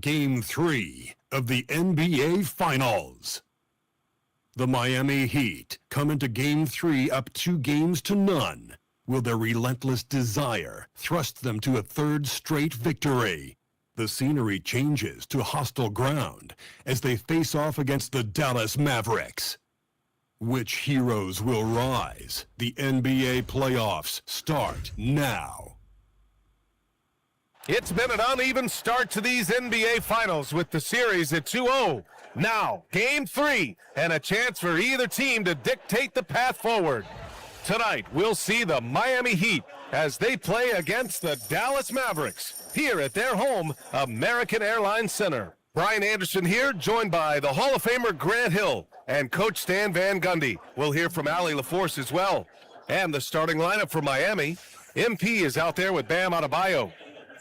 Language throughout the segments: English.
Game 3 of the NBA Finals. The Miami Heat come into Game 3 up 2-0. Will their relentless desire thrust them to a third straight victory? The scenery changes to hostile ground as they face off against the Dallas Mavericks. Which heroes will rise? The NBA playoffs start now. It's been an uneven start to these NBA Finals with the series at 2-0. Now, Game 3, and a chance for either team to dictate the path forward. Tonight, we'll see the Miami Heat as they play against the Dallas Mavericks here at their home, American Airlines Center. Brian Anderson here, joined by the Hall of Famer Grant Hill and Coach Stan Van Gundy. We'll hear from Allie LaForce as well. And the starting lineup for Miami. MP is out there with Bam Adebayo.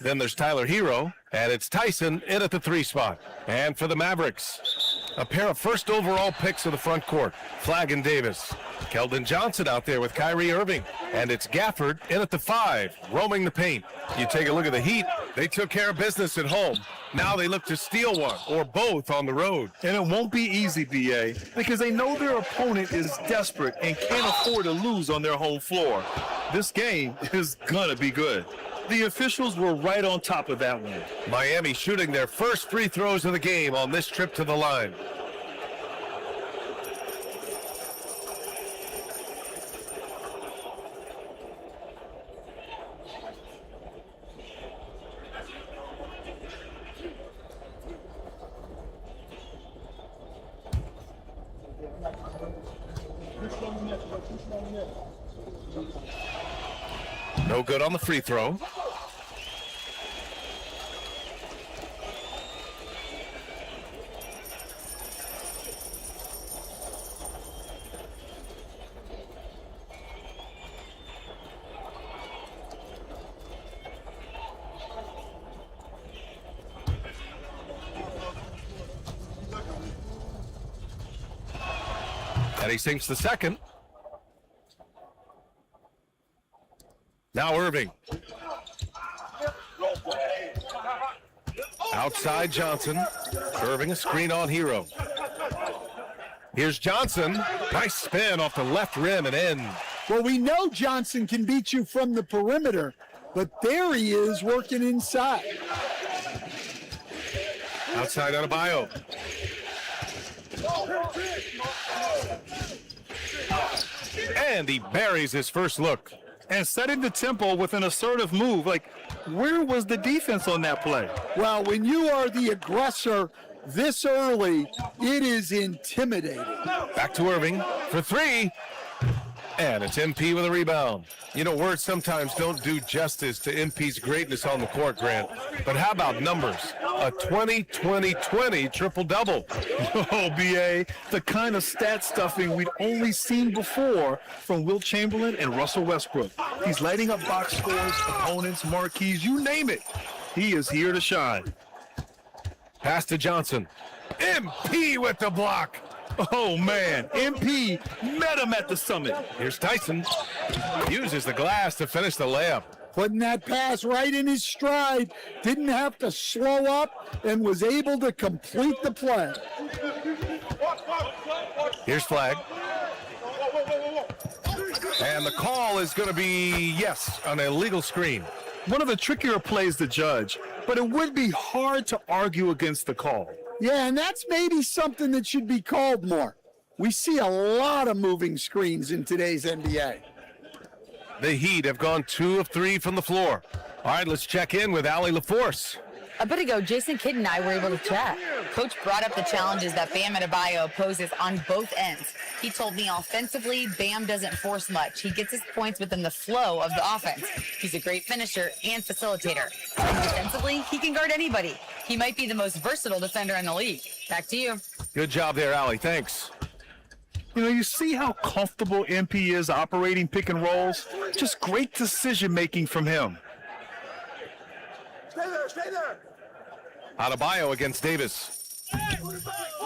Then there's Tyler Hero, and it's Tyson in at the 3 spot. And for the Mavericks, a pair of first overall picks of the front court, Flagg and Davis. Keldon Johnson out there with Kyrie Irving. And it's Gafford in at the 5, roaming the paint. You take a look at the Heat, they took care of business at home. Now they look to steal one or both on the road. And it won't be easy, BA, because they know their opponent is desperate and can't afford to lose on their home floor. This game is gonna be good. The officials were right on top of that one. Miami shooting their first free throws of the game on this trip to the line. No good on the free throw. And he sinks the second. Now Irving. Outside Johnson. Irving a screen on Hero. Here's Johnson. Nice spin off the left rim and in. Well, we know Johnson can beat you from the perimeter, but there he is working inside. Outside Adebayo. And he buries his first look. And setting the tempo with an assertive move. Like, where was the defense on that play? Well, when you are the aggressor this early, it is intimidating. Back to Irving for 3. And it's MP with a rebound. You know, words sometimes don't do justice to MP's greatness on the court, Grant. But how about numbers? A 20-20-20 triple-double. Oh, BA, the kind of stat stuffing we'd only seen before from Wilt Chamberlain and Russell Westbrook. He's lighting up box scores, opponents, marquees, you name it. He is here to shine. Pass to Johnson. MP with the block. Oh, man, MP met him at the summit. Here's Tyson. Uses the glass to finish the layup. Putting that pass right in his stride. Didn't have to slow up and was able to complete the play. Here's Flagg. And the call is going to be, yes, an illegal screen. One of the trickier plays to judge, but it would be hard to argue against the call. Yeah, and that's maybe something that should be called more. We see a lot of moving screens in today's NBA. The Heat have gone 2 of 3 from the floor. All right, let's check in with Allie LaForce. A bit ago, Jason Kidd and I were able to chat. Coach brought up the challenges that Bam Adebayo poses on both ends. He told me offensively, Bam doesn't force much. He gets his points within the flow of the offense. He's a great finisher and facilitator. And defensively, he can guard anybody. He might be the most versatile defender in the league. Back to you. Good job there, Allie. Thanks. You know, you see how comfortable MP is operating pick and rolls? Just great decision-making from him. Stay there. Adebayo against Davis.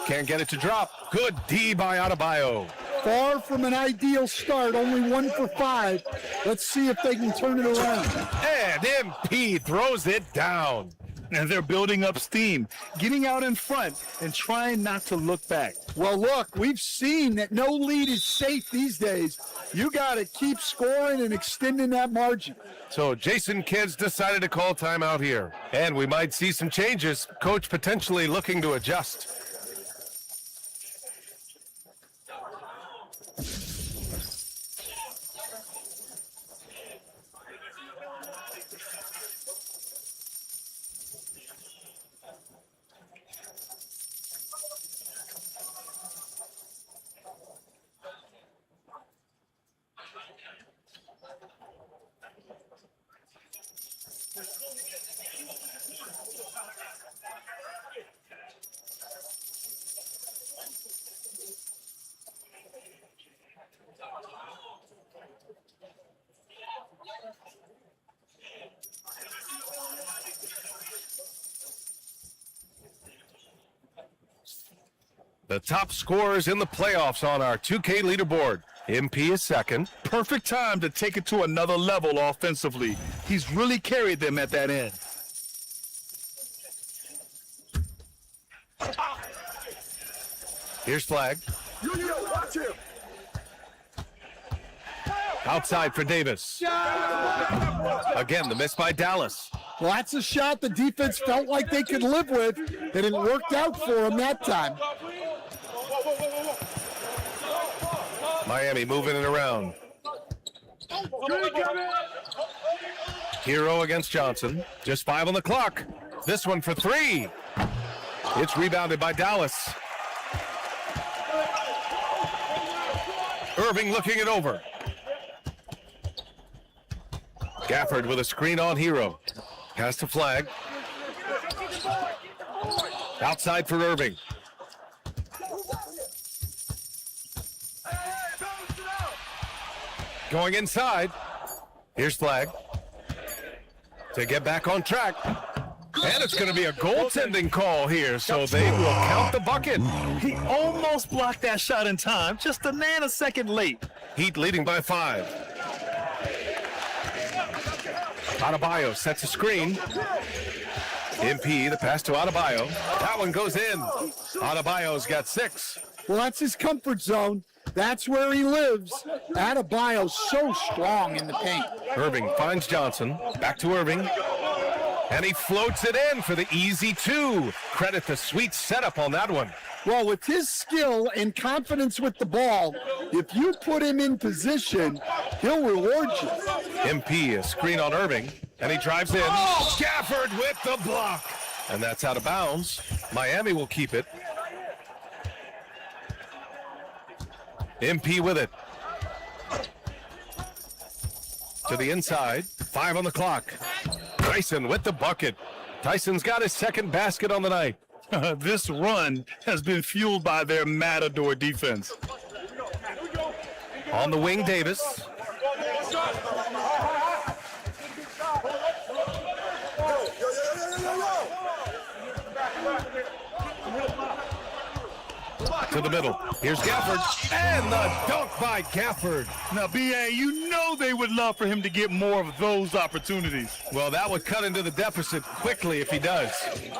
Can't get it to drop. Good D by Adebayo. Far from an ideal start, only 1 for 5. Let's see if they can turn it around. And MP throws it down. And they're building up steam, getting out in front and trying not to look back. Well, look, we've seen that no lead is safe these days. You got to keep scoring and extending that margin. So Jason Kidd's decided to call timeout here. And we might see some changes. Coach potentially looking to adjust. The top scorers in the playoffs on our 2K leaderboard. MP is second. Perfect time to take it to another level offensively. He's really carried them at that end. Here's Flag. Outside for Davis. Again, the miss by Dallas. Well, that's a shot the defense felt like they could live with, and it worked out for them that time. Miami moving it around. Hero against Johnson. Just 5 on the clock. This one for 3. It's rebounded by Dallas. Irving looking it over. Gafford with a screen on Hero. Pass to Flag. Outside for Irving. Going inside. Here's Flag. To get back on track. And it's going to be a goaltending call here, so they will count the bucket. He almost blocked that shot in time, just a nanosecond late. Heat leading by 5. Adebayo sets a screen. MP, the pass to Adebayo. That one goes in. Adebayo's got 6. Well, that's his comfort zone. That's where he lives. Adebayo's so strong in the paint. Irving finds Johnson. Back to Irving. And he floats it in for the easy 2. Credit the sweet setup on that one. Well, with his skill and confidence with the ball, if you put him in position, he'll reward you. MP, a screen on Irving, and he drives in. Gafford with the block. And that's out of bounds. Miami will keep it. MP with it. To the inside. 5 on the clock. Tyson with the bucket. Tyson's got his second basket on the night. This run has been fueled by their Matador defense. On the wing, Davis. To the middle. Here's Gafford. And the dunk by Gafford. Now, B.A., you know they would love for him to get more of those opportunities. Well, that would cut into the deficit quickly if he does.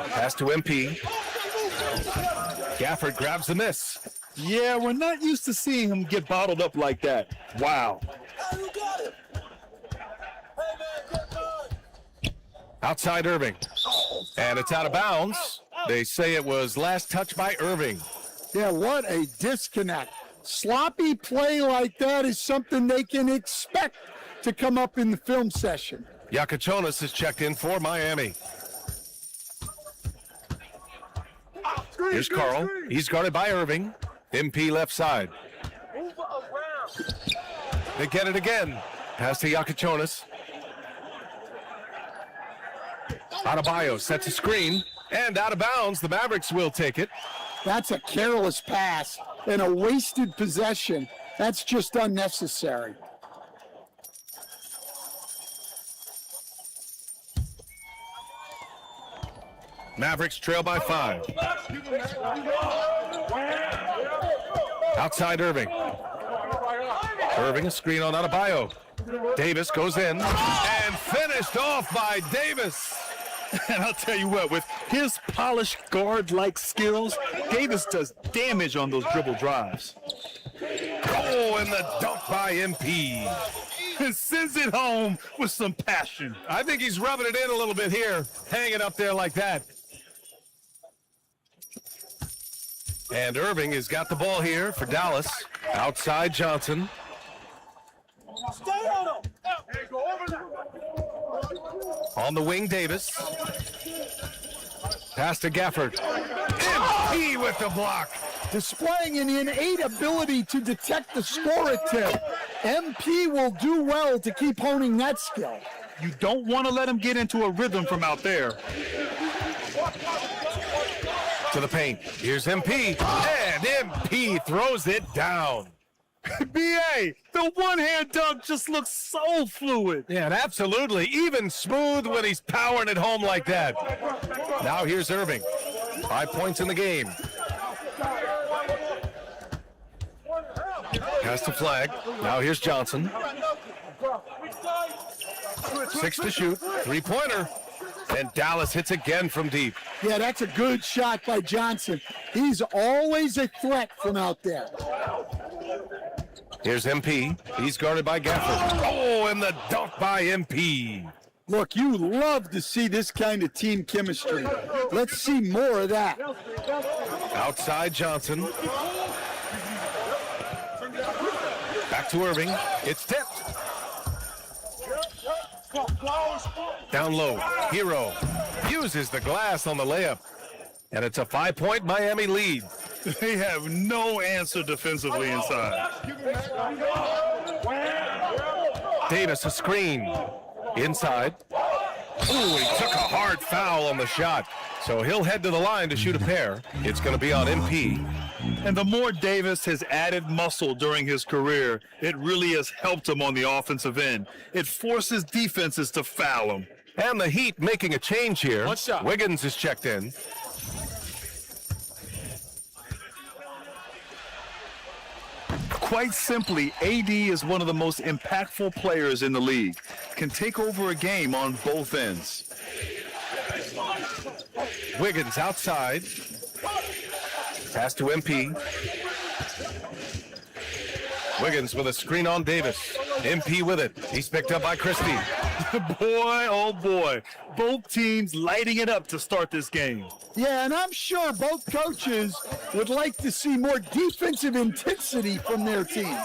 Pass to MP. Gafford grabs the miss. Yeah, we're not used to seeing him get bottled up like that. Wow. Outside Irving. And it's out of bounds. They say it was last touch by Irving. Yeah, what a disconnect. Sloppy play like that is something they can expect to come up in the film session. Yakachonis is checked in for Miami. Here's Carl. He's guarded by Irving. MP left side. They get it again. Pass to Yakachonis. Adebayo sets a screen. And out of bounds, the Mavericks will take it. That's a careless pass and a wasted possession. That's just unnecessary. Mavericks trail by 5. Outside Irving. Irving, a screen on Adebayo. Davis goes in and finished off by Davis. And I'll tell you what, with his polished guard-like skills, Davis does damage on those dribble drives. Oh, and the dunk by MP. And sends it home with some passion. I think he's rubbing it in a little bit here, hanging up there like that. And Irving has got the ball here for Dallas. Outside Johnson. On the wing, Davis. Pass to Gafford. MP with the block. Displaying an innate ability to detect the score attempt. MP will do well to keep honing that skill. You don't want to let him get into a rhythm from out there. To the paint. Here's MP. And MP throws it down. B.A., the one-hand dunk just looks so fluid. Yeah, and absolutely. Even smooth when he's powering it home like that. Now here's Irving. 5 points in the game. Pass to Flag. Now here's Johnson. 6 to shoot. 3-pointer. And Dallas hits again from deep. Yeah, that's a good shot by Johnson. He's always a threat from out there. Here's MP. He's guarded by Gafford. Oh, and the dunk by MP. Look, you love to see this kind of team chemistry. Let's see more of that. Outside Johnson. Back to Irving. It's tipped. Down low. Hero uses the glass on the layup. And it's a 5-point Miami lead. They have no answer defensively inside. Davis a screen. Inside. Ooh, he took a hard foul on the shot. So he'll head to the line to shoot a pair. It's going to be on MP. And the more Davis has added muscle during his career, it really has helped him on the offensive end. It forces defenses to foul him. And the Heat making a change here. One shot. Wiggins is checked in. Quite simply, AD is one of the most impactful players in the league. Can take over a game on both ends. Wiggins outside. Pass to MP. Wiggins with a screen on Davis. MP with it. He's picked up by Christie. Boy, oh boy. Both teams lighting it up to start this game. Yeah, and I'm sure both coaches would like to see more defensive intensity from their teams.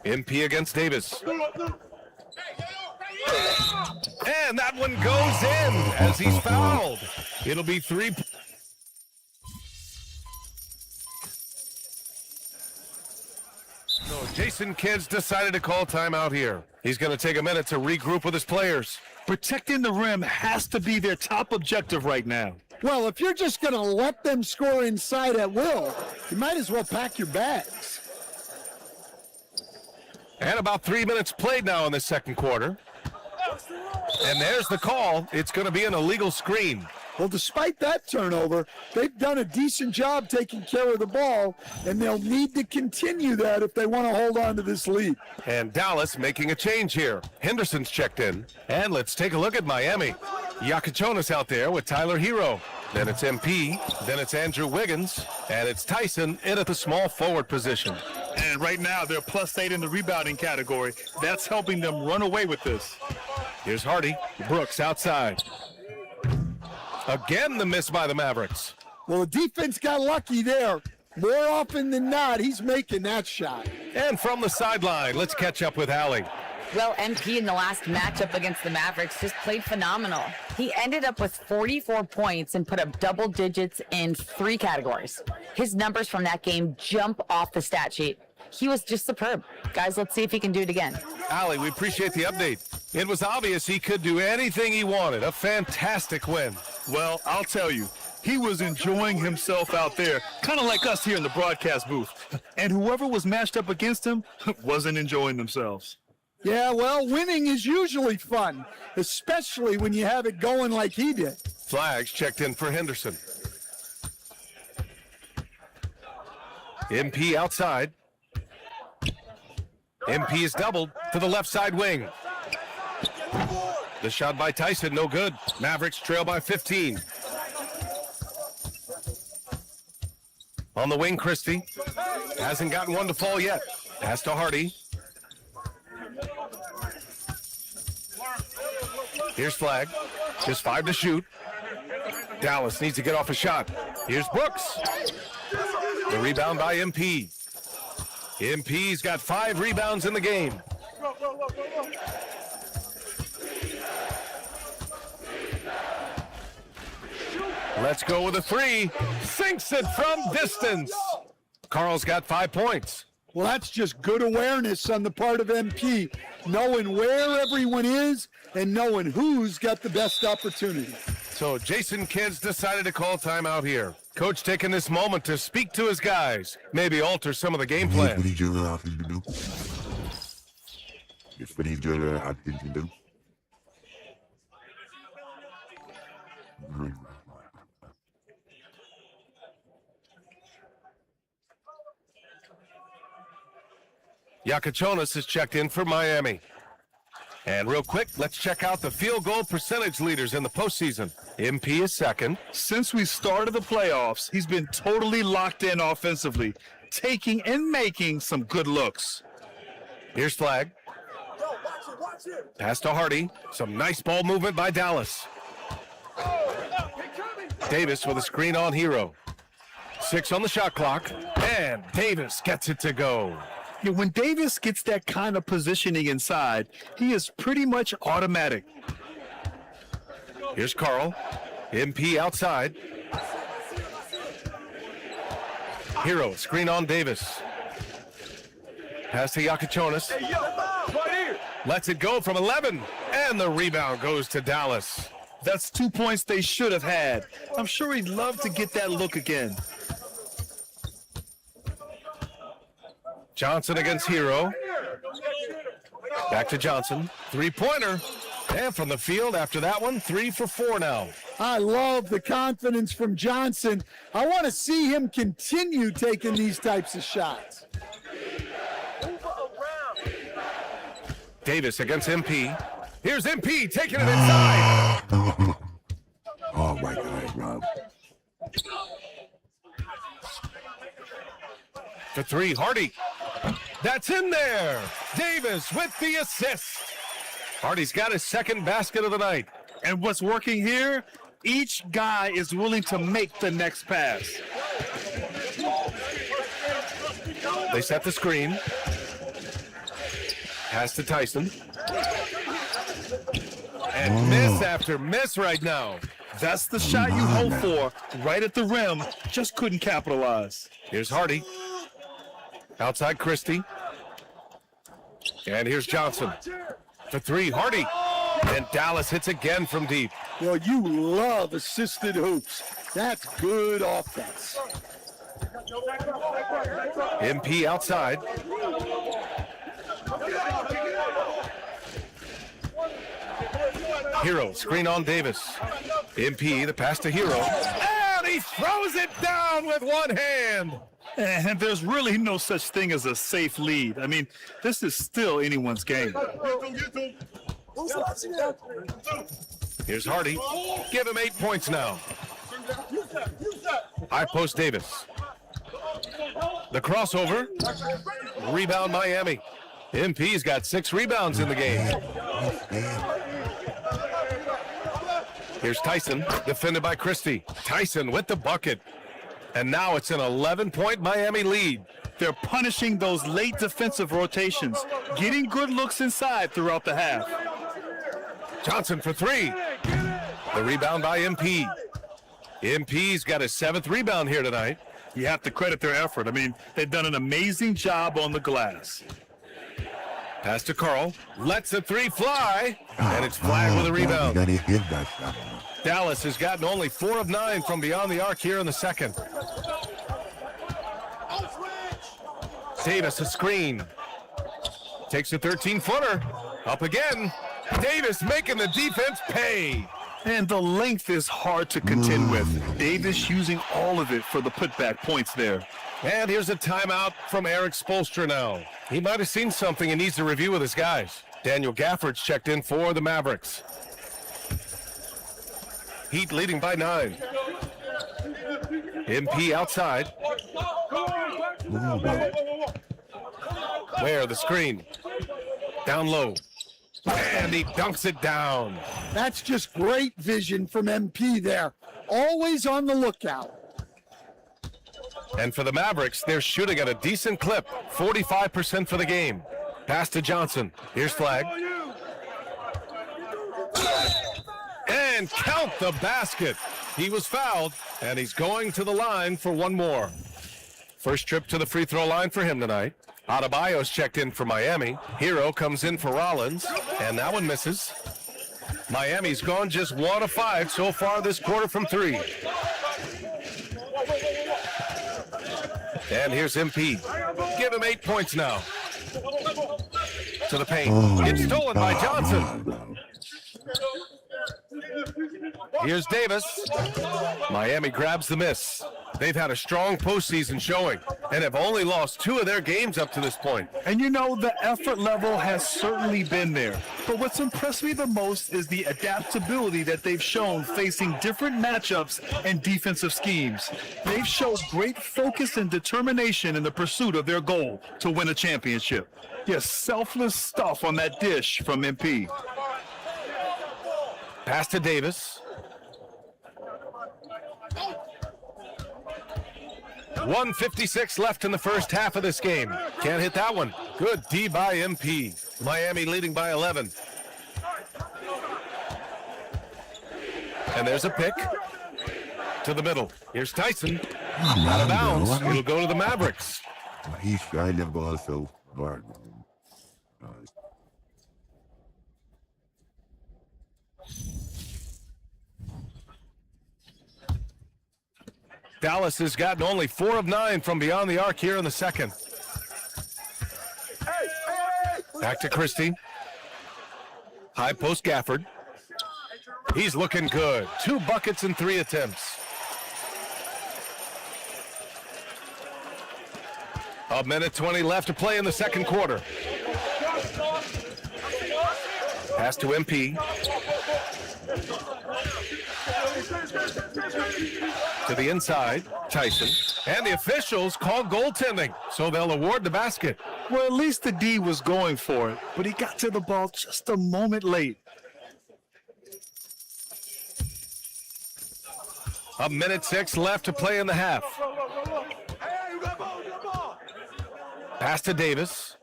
MP against Davis. And that one goes in as he's fouled. It'll be 3. So Jason Kidd's decided to call timeout here. He's going to take a minute to regroup with his players. Protecting the rim has to be their top objective right now. Well, if you're just going to let them score inside at will, you might as well pack your bags. And about 3 minutes played now in the second quarter. And there's the call. It's going to be an illegal screen. Well, despite that turnover, they've done a decent job taking care of the ball, and they'll need to continue that if they want to hold on to this lead. And Dallas making a change here. Henderson's checked in. And let's take a look at Miami. Yakichonis out there with Tyler Hero. Then it's MP. Then it's Andrew Wiggins. And it's Tyson in at the small forward position. And right now, they're +8 in the rebounding category. That's helping them run away with this. Here's Hardy. Brooks outside. Again, the miss by the Mavericks. Well, the defense got lucky there. More often than not, he's making that shot. And from the sideline, let's catch up with Allie. Well, MP in the last matchup against the Mavericks just played phenomenal. He ended up with 44 points and put up double digits in 3 categories. His numbers from that game jump off the stat sheet. He was just superb. Guys, let's see if he can do it again. Allie, we appreciate the update. It was obvious he could do anything he wanted. A fantastic win. Well, I'll tell you, he was enjoying himself out there, kind of like us here in the broadcast booth. And whoever was matched up against him wasn't enjoying themselves. Yeah, well, winning is usually fun, especially when you have it going like he did. Flags checked in for Henderson. MP outside. MP is doubled to the left side wing. The shot by Tyson, no good. Mavericks trail by 15. On the wing, Christie. Hasn't gotten one to fall yet. Pass to Hardy. Here's Flagg. Just 5 to shoot. Dallas needs to get off a shot. Here's Brooks. The rebound by MP. MP's got 5 rebounds in the game. Let's go with a 3. Sinks it from distance. Carl's got 5 points. Well, that's just good awareness on the part of MP, knowing where everyone is and knowing who's got the best opportunity. So Jason Kidd's decided to call timeout here. Coach taking this moment to speak to his guys, maybe alter some of the game plan. Yakachonis is checked in for Miami. And real quick, let's check out the field goal percentage leaders in the postseason. MP is second. Since we started the playoffs, he's been totally locked in offensively, taking and making some good looks. Here's Flagg. Pass to Hardy. Some nice ball movement by Dallas. Davis with a screen on Hero. 6 on the shot clock. And Davis gets it to go. Yeah, when Davis gets that kind of positioning inside, he is pretty much automatic. Here's Carl. MP outside. Hero, screen on Davis. Pass to Yakachonis. Lets it go from 11. And the rebound goes to Dallas. That's 2 points they should have had. I'm sure he'd love to get that look again. Johnson against Hero. Back to Johnson. 3-pointer. And from the field after that one, 3 for 4 now. I love the confidence from Johnson. I want to see him continue taking these types of shots. Davis against MP. Here's MP taking it inside. Oh my God, Rob. For 3, Hardy. That's in there. Davis with the assist. Hardy's got his second basket of the night. And what's working here, each guy is willing to make the next pass. They set the screen. Pass to Tyson. And miss after miss right now. That's the shot you hope for, right at the rim, just couldn't capitalize. Here's Hardy. Outside Christie. And here's Johnson. For 3, Hardy. And Dallas hits again from deep. Well, you love assisted hoops. That's good offense. MP outside. Hero, screen on Davis. MP, the pass to Hero. And he throws it down with one hand. And there's really no such thing as a safe lead. I mean, this is still anyone's game. Here's Hardy. Give him 8 points now. High post Davis. The crossover. Rebound Miami. MP's got 6 rebounds in the game. Here's Tyson, defended by Christie. Tyson with the bucket. And now it's an 11-point Miami lead. They're punishing those late defensive rotations, getting good looks inside throughout the half. Johnson for 3. The rebound by MP. MP's got his 7th rebound here tonight. You have to credit their effort. I mean, they've done an amazing job on the glass. Pass to Carl. Lets the 3 fly. And it's Flagg with a rebound. Dallas has gotten only 4 of 9 from beyond the arc here in the second. Davis a screen. Takes a 13-footer. Up again. Davis making the defense pay. And the length is hard to contend with. Davis using all of it for the putback points there. And here's a timeout from Eric Spoelstra now. He might have seen something and needs to review with his guys. Daniel Gafford's checked in for the Mavericks. Heat leading by 9. MP outside. Where the screen. Down low. And he dunks it down. That's just great vision from MP there. Always on the lookout. And for the Mavericks, they're shooting at a decent clip. 45% for the game. Pass to Johnson. Here's Flag. And count the basket. He was fouled, and he's going to the line for one more. First trip to the free throw line for him tonight. Adebayo's checked in for Miami. Hero comes in for Rollins, and that one misses. Miami's gone just 1 of 5 so far this quarter from 3. And here's MP. Give him 8 points now. To the paint. It's stolen by Johnson. Here's Davis. Miami grabs the miss. They've had a strong postseason showing and have only lost 2 of their games up to this point. And you know, the effort level has certainly been there. But what's impressed me the most is the adaptability that they've shown facing different matchups and defensive schemes. They've shown great focus and determination in the pursuit of their goal to win a championship. Yes, selfless stuff on that dish from MP. Pass to Davis. 1:56 left in the first half of this game. Can't hit that one. Good D by MP. Miami leading by 11. And there's a pick to the middle. Here's Tyson. Out of bounds. It'll go to the Mavericks. He's trying to ball so hard. Dallas has gotten only 4 of 9 from beyond the arc here in the second. Back to Christie. High post Gafford. He's looking good. 2 buckets in 3 attempts. A minute 20 left to play in the second quarter. Pass to MP. To the inside, Tyson. And the officials call goaltending, so they'll award the basket. Well, at least the D was going for it, but he got to the ball just a moment late. A minute 6 left to play in the half. Pass to Davis.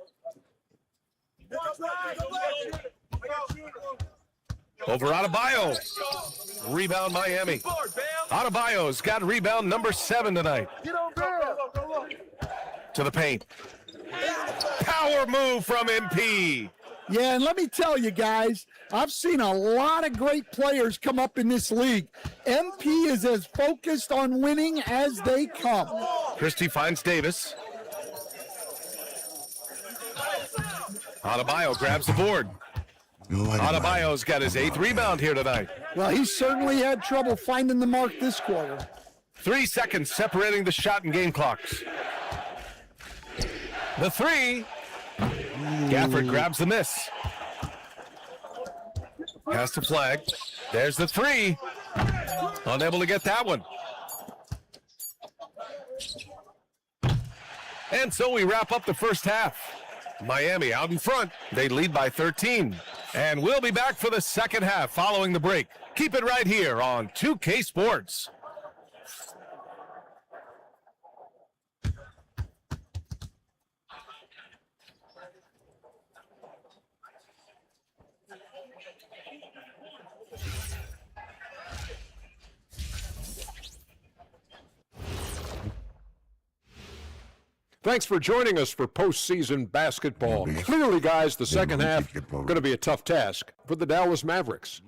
Over Adebayo. Rebound Miami. Adebayo's got rebound number 7 tonight. To the paint. Power move from MP. Yeah, and let me tell you guys, I've seen a lot of great players come up in this league. MP is as focused on winning as they come. Christie finds Davis. Adebayo grabs the board. Adebayo's got his 8th rebound here tonight. Well, he certainly had trouble finding the mark this quarter. 3 seconds separating the shot and game clocks. The 3. Gafford grabs the miss. Pass to Flag. There's the 3. Unable to get that one. And so we wrap up the first half. Miami out in front. They lead by 13. And we'll be back for the second half following the break. Keep it right here on 2K Sports. Thanks for joining us for postseason basketball. Clearly, guys, the second half going to be a tough task for the Dallas Mavericks.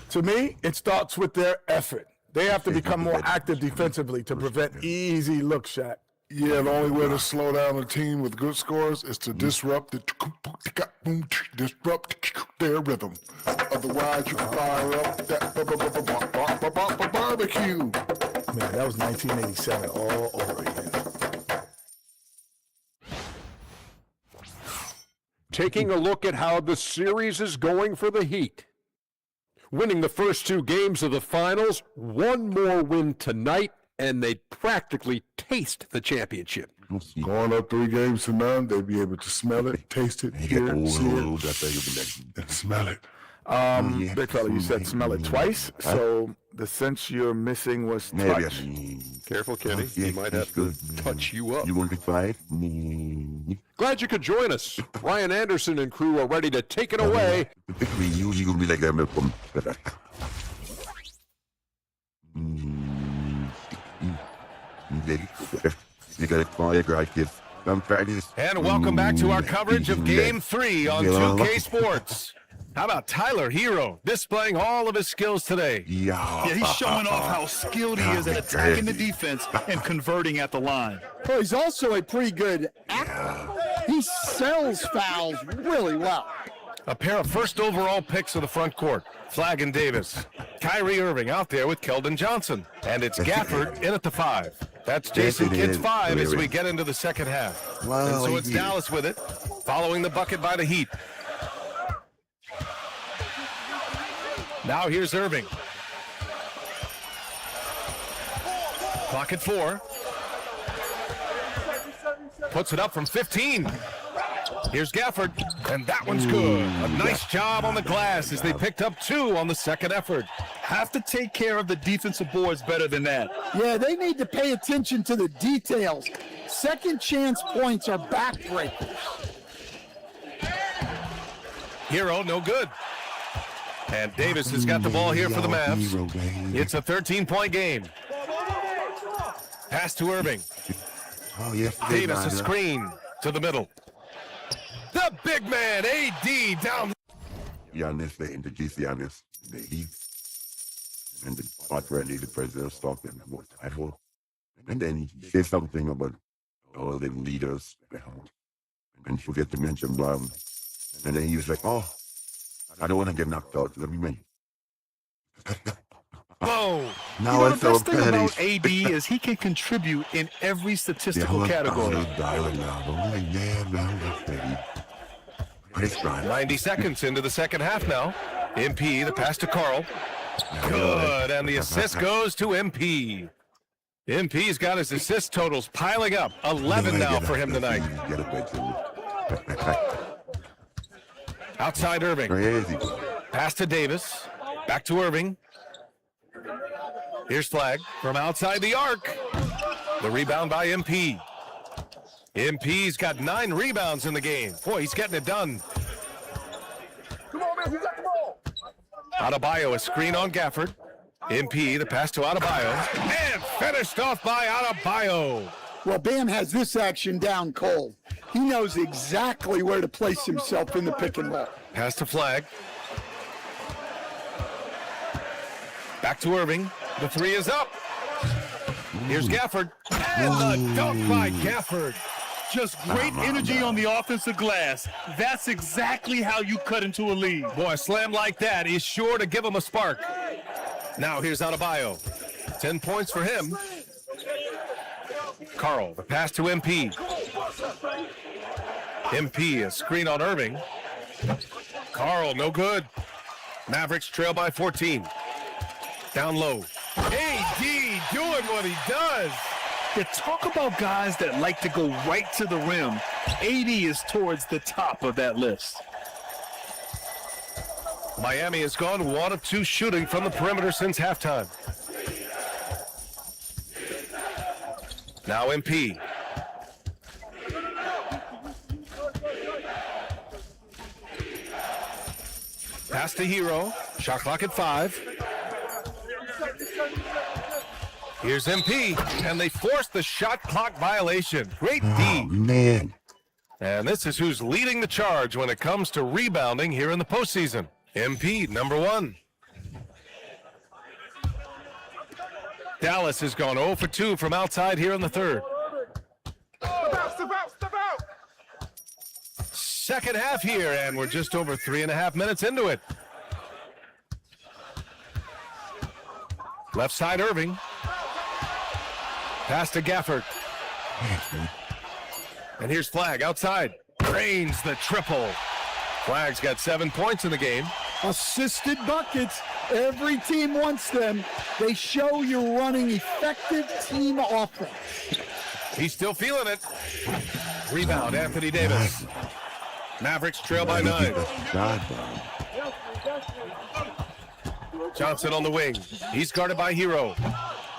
To me, it starts with their effort. They have to become more active defensively to prevent easy look shot. Yeah, the only way to slow down a team with good scores is to disrupt their rhythm. Otherwise, you can fire up that barbecue. Man, that was 1987 all over again. Taking a look at how the series is going for the Heat. winning the first 2 games of the finals. One more win tonight, and they'd practically taste the championship. Going up 3 games to none, they'll be able to smell it, taste it, hear it, see it, and smell it. Big fella, you said smell it twice, so the sense you're missing was touch. Careful, Kenny. He might have to touch you up. You want to try it? Glad you could join us. Ryan Anderson and crew are ready to take it away. We usually will be like that. You got to choreograph this. And welcome back to our coverage of Game 3 on 2K Sports. How about Tyler Hero displaying all of his skills today? Yeah, he's showing off how skilled he is at attacking the defense and converting at the line. Well, he's also a pretty good actor. He sells fouls really well. A pair of first overall picks of the front court, Flagg and Davis. Kyrie Irving out there with Keldon Johnson. And it's Gafford in at the 5. That's Jason Kidd's 5 as we get into the second half. And so it's Dallas with it, following the bucket by the Heat. Now here's Irving. Clock at 4. Puts it up from 15. Here's Gafford, and that one's good. A nice job on the glass as they picked up 2 on the second effort. Have to take care of the defensive boards better than that. Yeah, they need to pay attention to the details. Second chance points are backbreakers. Hero, no good. And Davis has got the ball here for the Mavs. It's a 13-point game. Pass to Irving. Davis a screen to the middle. The big man, AD, down. Giannis, they introduced Giannis, the Heat, and the part where the president talked to him about title. And then he said something about all the leaders, and he forget to mention Brown. And then he was like, oh, I don't want to get knocked out. Let me win. Boom. Now the best thing about AD is he can contribute in every statistical category. 90 seconds into the second half now. MP, the pass to Carl. Good, and the assist goes to MP. MP's got his assist totals piling up. 11 now for him tonight. Outside Irving. Crazy. Pass to Davis. Back to Irving. Here's Flagg from outside the arc. The rebound by MP. MP's got 9 rebounds in the game. Boy, he's getting it done. Come on, man, you got the ball. Adebayo, a screen on Gafford. MP, the pass to Adebayo. And finished off by Adebayo. Well, Bam has this action down cold. He knows exactly where to place himself in the pick and roll. Pass to Flagg. Back to Irving. The 3 is up. Here's Gafford. And the dunk by Gafford. Just great energy on the offensive glass. That's exactly how you cut into a lead. Boy, a slam like that is sure to give him a spark. Now here's Adebayo. 10 points for him. Carl, the pass to MP. MP, a screen on Irving. Carl, no good. Mavericks trail by 14. Down low. AD doing what he does. You talk about guys that like to go right to the rim. AD is towards the top of that list. Miami has gone 1 of 2 shooting from the perimeter since halftime. Now MP. Pass to Hero. Shot clock at 5. Here's MP, and they force the shot clock violation. Great D. Oh, man. And this is who's leading the charge when it comes to rebounding here in the postseason. MP, number 1. Dallas has gone 0 for 2 from outside here in the third. Step out. Second half here, and we're just over 3.5 minutes into it. Left side, Irving. Pass to Gafford. And here's Flagg outside. Drains the triple. Flagg's got 7 points in the game. Assisted buckets. Every team wants them. They show you're running effective team offense. He's still feeling it. Rebound, Anthony Davis. Mavericks trail by 9. Johnson on the wing. He's guarded by Hero.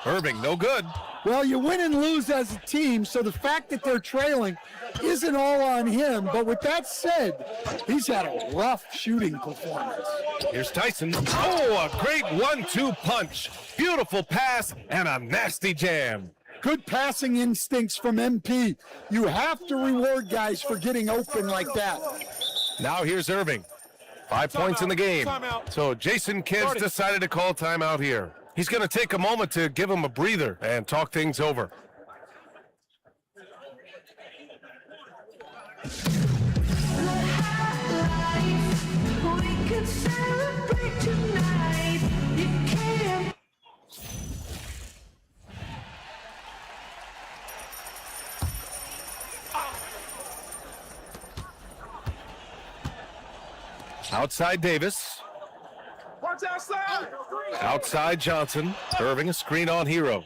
Irving, no good. Well, you win and lose as a team, so the fact that they're trailing isn't all on him. But with that said, he's had a rough shooting performance. Here's Tyson. Oh, a great 1-2 punch. Beautiful pass and a nasty jam. Good passing instincts from MP. You have to reward guys for getting open like that. Now here's Irving. 5 points in the game. So Jason Kidd decided to call timeout here. He's going to take a moment to give him a breather and talk things over. Outside Davis. Watch outside. Outside Johnson. Irving a screen on Hero.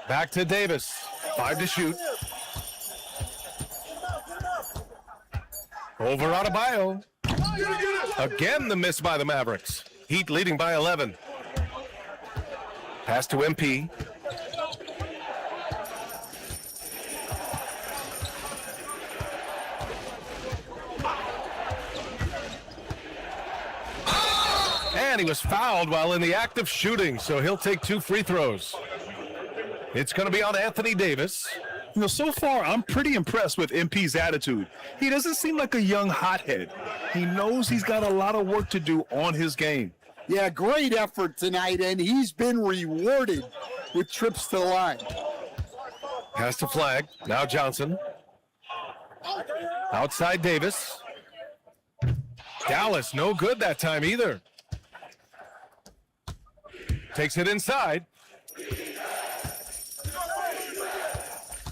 Back to Davis. 5 to shoot. Over Adebayo. Again the miss by the Mavericks. Heat leading by 11. Pass to MP. And he was fouled while in the act of shooting, so he'll take 2 free throws. It's going to be on Anthony Davis. You know, so far, I'm pretty impressed with MP's attitude. He doesn't seem like a young hothead. He knows he's got a lot of work to do on his game. Yeah, great effort tonight, and he's been rewarded with trips to the line. Pass to Flag. Now Johnson. Outside Davis. Dallas, no good that time either. Takes it inside.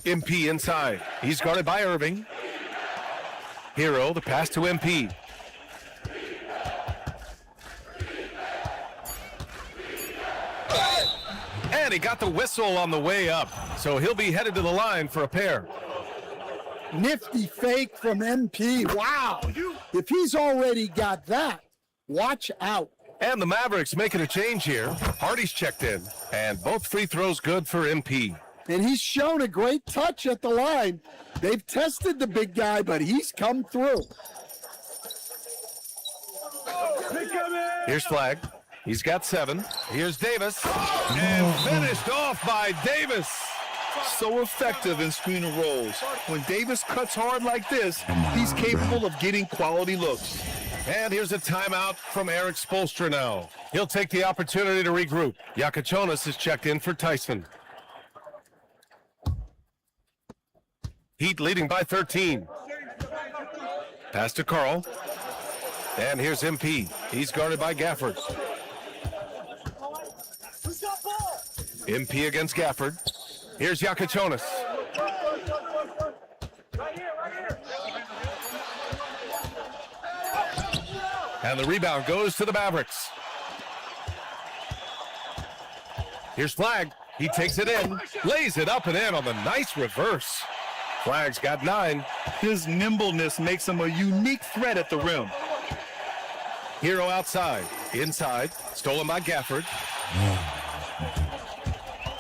MP inside. He's guarded by Irving. Hero, the pass to MP. And he got the whistle on the way up, so he'll be headed to the line for a pair. Nifty fake from MP. Wow. If he's already got that, watch out. And the Mavericks making a change here. Hardy's checked in, and both free throws good for MP. And he's shown a great touch at the line. They've tested the big guy, but he's come through. Here's Flag. He's got 7. Here's Davis. And finished off by Davis. So effective in screen and rolls. When Davis cuts hard like this, he's capable of getting quality looks. And here's a timeout from Eric Spoelstra now. He'll take the opportunity to regroup. Yakachonis is checked in for Tyson. Heat leading by 13. Pass to Carl. And here's MP. He's guarded by Gafford. MP against Gafford. Here's Yakachonis. And the rebound goes to the Mavericks. Here's Flag. He takes it in, lays it up and in on the nice reverse. Flag's got 9. His nimbleness makes him a unique threat at the rim. Hero outside. Inside. Stolen by Gafford.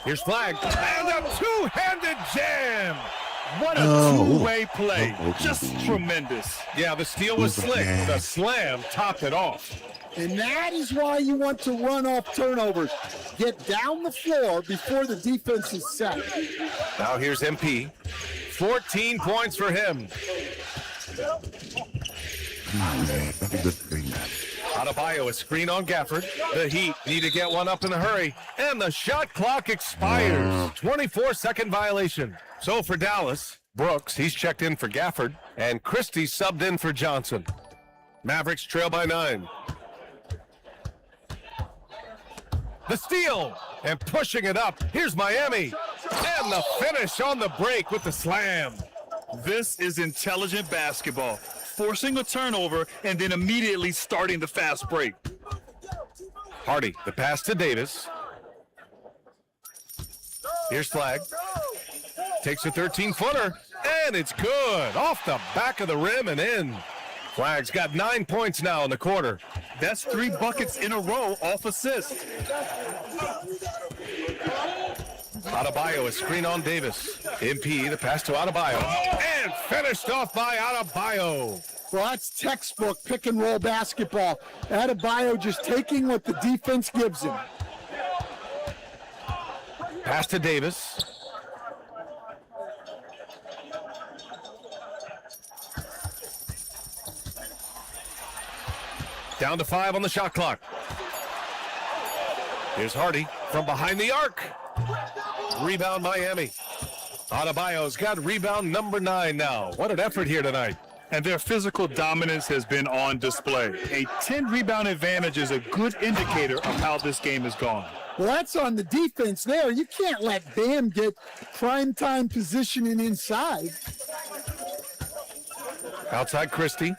Here's Flag. And a two-handed jam. What a two-way play. Just tremendous. Yeah, the steal was slick. The slam topped it off. And that is why you want to run off turnovers. Get down the floor before the defense is set. Now here's MP. 14 points for him. Adebayo, a screen on Gafford. The Heat need to get one up in a hurry. And the shot clock expires. 24-second violation. So for Dallas, Brooks, he's checked in for Gafford. And Christie subbed in for Johnson. Mavericks trail by 9. The steal. And pushing it up. Here's Miami. And the finish on the break with the slam. This is intelligent basketball. Forcing a turnover and then immediately starting the fast break. Hardy, the pass to Davis. Here's Flag. Takes a 13-footer, and it's good. Off the back of the rim and in. Flag's got 9 points now in the quarter. That's 3 buckets in a row off assist. Adebayo, a screen on Davis. MP, the pass to Adebayo. And finished off by Adebayo. Well, that's textbook pick and roll basketball. Adebayo just taking what the defense gives him. Pass to Davis. Down to 5 on the shot clock. Here's Hardy from behind the arc. Rebound Miami. Adebayo's got rebound number 9 now. What an effort here tonight. And their physical dominance has been on display. A 10-rebound advantage is a good indicator of how this game has gone. Well, that's on the defense there. You can't let Bam get primetime positioning inside. Outside Christie.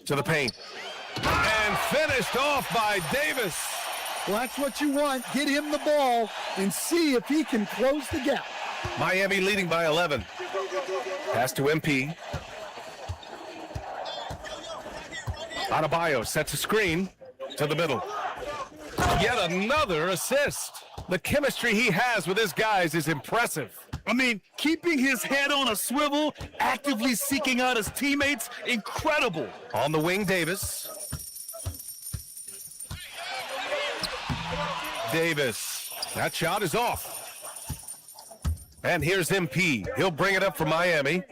To the paint. And finished off by Davis. Well, that's what you want. Get him the ball and see if he can close the gap. Miami leading by 11. Pass to MP. Adebayo sets a screen to the middle. Yet another assist. The chemistry he has with his guys is impressive. I mean, keeping his head on a swivel, actively seeking out his teammates, incredible. On the wing, Davis. Davis. That shot is off. And here's MP. He'll bring it up for Miami.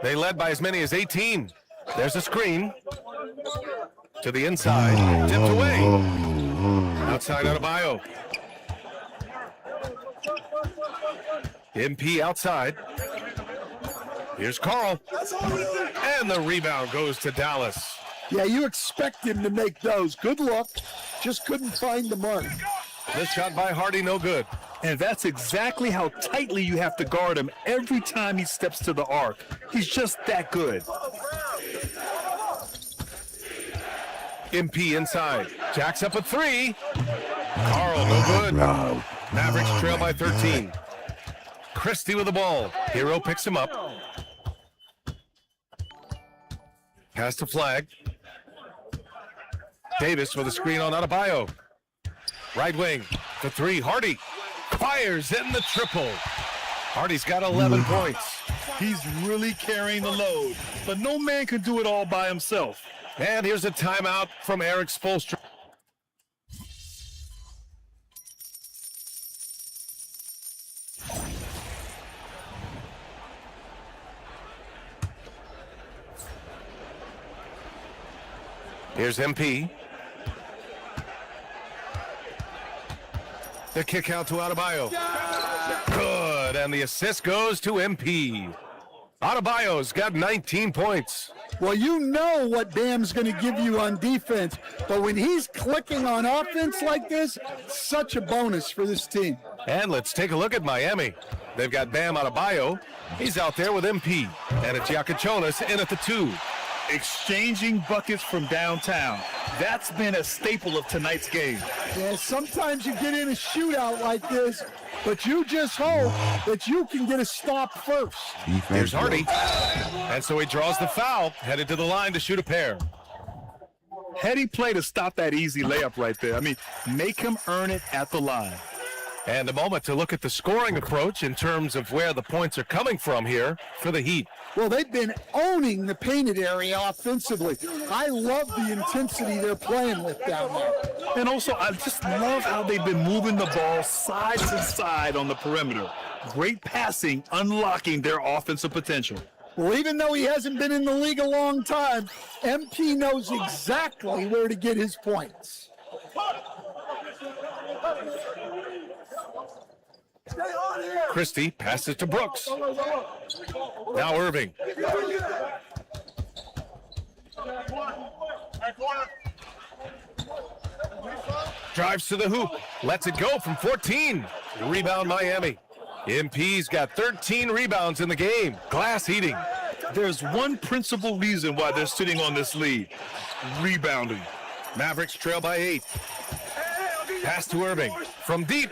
They led by as many as 18. There's a screen. To the inside. Tipped away. Outside Adebayo. MP outside. Here's Carl. And the rebound goes to Dallas. Yeah, you expect him to make those. Good look. Just couldn't find the mark. This shot by Hardy, no good. And that's exactly how tightly you have to guard him every time he steps to the arc. He's just that good. MP inside. Jacks up a 3. Carl, no good. Mavericks trail by 13. Christie with the ball. Hero picks him up. Pass to Flag. Davis with a screen on Adebayo. Right wing, the 3, Hardy. Fires in the triple. Hardy's got 11 points. He's really carrying the load, but no man can do it all by himself. And here's a timeout from Eric Spoelstra. Here's MP. The kick out to Adebayo. Good, and the assist goes to MP. Adebayo's got 19 points. Well, you know what Bam's going to give you on defense, but when he's clicking on offense like this, such a bonus for this team. And let's take a look at Miami. They've got Bam Adebayo. He's out there with MP. And it's Iacochonis in at the 2. Exchanging buckets from downtown. That's been a staple of tonight's game. Yeah, sometimes you get in a shootout like this, but you just hope that you can get a stop first. Here's Hardy. And so he draws the foul, headed to the line to shoot a pair. Heady play to stop that easy layup right there. I mean, make him earn it at the line. And a moment to look at the scoring approach in terms of where the points are coming from here for the Heat. Well, they've been owning the painted area offensively. I love the intensity they're playing with down there. And also, I just love how they've been moving the ball side to side on the perimeter. Great passing, unlocking their offensive potential. Well, even though he hasn't been in the league a long time, MP knows exactly where to get his points. Christie passes to Brooks. Now Irving. Drives to the hoop. Lets it go from 14. Rebound Miami. MP's got 13 rebounds in the game. Glass eating. There's one principal reason why they're sitting on this lead. rebounding. Mavericks trail by 8. Pass to Irving from deep.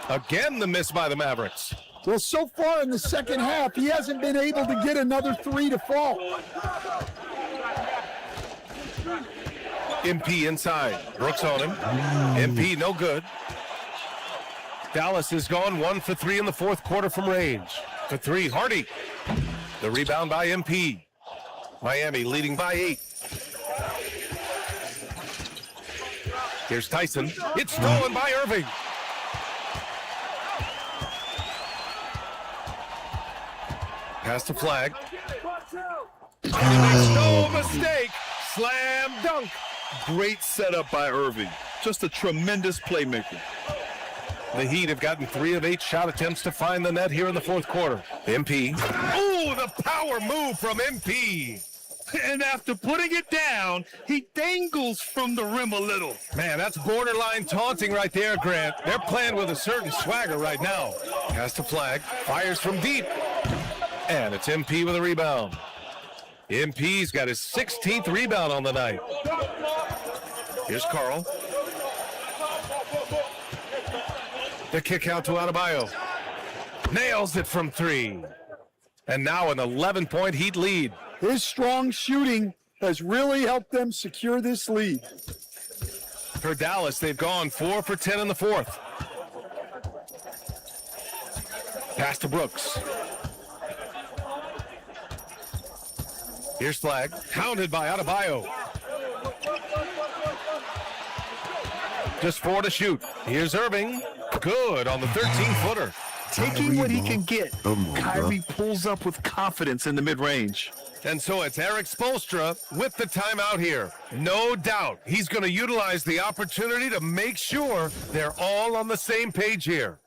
Again, the miss by the Mavericks. Well, so far in the second half, he hasn't been able to get another three to fall. MP inside. Brooks on him. MP no good. Dallas is gone 1 for 3 in the fourth quarter from range. For 3, Hardy. The rebound by MP. Miami leading by 8. Here's Tyson. It's stolen by Irving. Pass to Flag. He makes no mistake. Slam dunk. Great setup by Irving. Just a tremendous playmaker. The Heat have gotten 3 of 8 shot attempts to find the net here in the fourth quarter. MP. Ooh, the power move from MP. And after putting it down, he dangles from the rim a little. Man, that's borderline taunting right there, Grant. They're playing with a certain swagger right now. Pass to Flag. Fires from deep. And it's MP with a rebound. MP's got his 16th rebound on the night. Here's Carl. The kick out to Adebayo. Nails it from 3. And now an 11-point Heat lead. His strong shooting has really helped them secure this lead. For Dallas, they've gone 4 for 10 in the fourth. Pass to Brooks. Here's Flag. Pounded by Adebayo. Just 4 to shoot. Here's Irving. Good on the 13-footer. Taking what he can get, Kyrie pulls up with confidence in the mid-range. And so it's Eric Spoelstra with the timeout here. No doubt he's going to utilize the opportunity to make sure they're all on the same page here.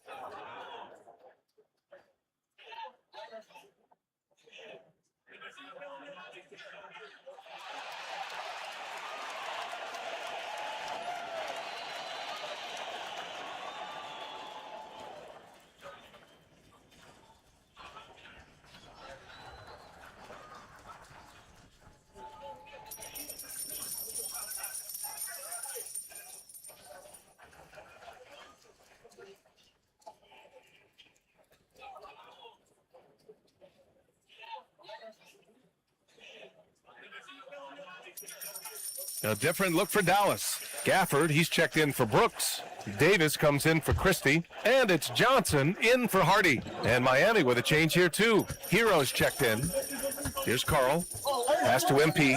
A different look for Dallas. Gafford, he's checked in for Brooks. Davis comes in for Christie. And it's Johnson in for Hardy. And Miami with a change here, too. Heroes checked in. Here's Carl. Pass to MP.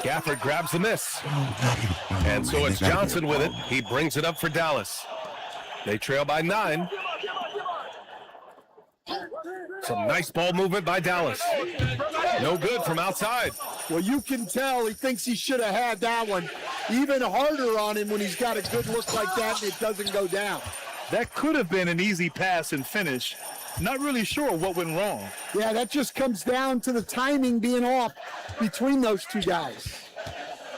Gafford grabs the miss. And so it's Johnson with it. He brings it up for Dallas. They trail by 9. Some nice ball movement by Dallas. No good from outside. Well, you can tell he thinks he should have had that one even harder on him when he's got a good look like that and it doesn't go down. That could have been an easy pass and finish. Not really sure what went wrong. Yeah, that just comes down to the timing being off between those two guys.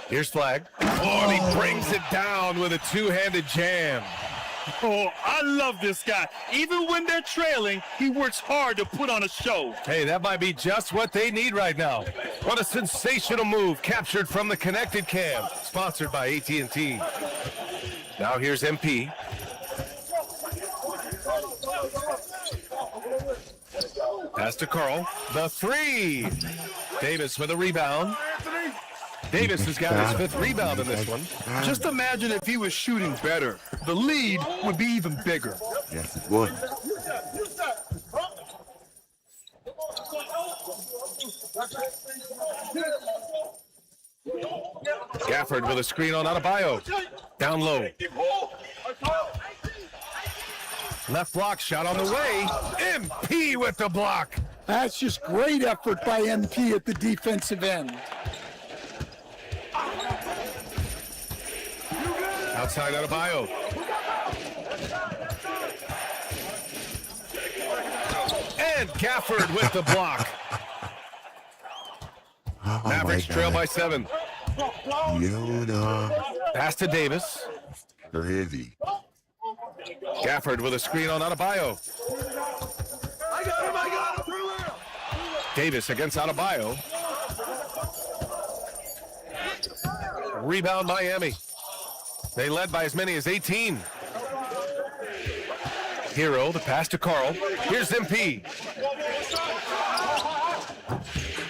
Here's Flag. Oh, and he brings it down with a two-handed jam. Oh, I love this guy. Even when they're trailing, he works hard to put on a show. Hey, that might be just what they need right now. What a sensational move captured from the Connected Cam, sponsored by AT&T. Now here's MP. Pass to Carl. The 3. Davis with a rebound. Davis has got his 5th rebound in this one. Just imagine if he was shooting better. The lead would be even bigger. Yes, it would. Gafford with a screen on Adebayo. Down low. Left block shot on the way. MP with the block. That's just great effort by MP at the defensive end. Outside Adebayo. And Gafford with the block. Oh, Mavericks trail by 7. Pass to Davis. Crazy. Gafford with a screen on Adebayo. Davis against Adebayo. Rebound Miami. They led by as many as 18. Hero, the pass to Carl. Here's MP.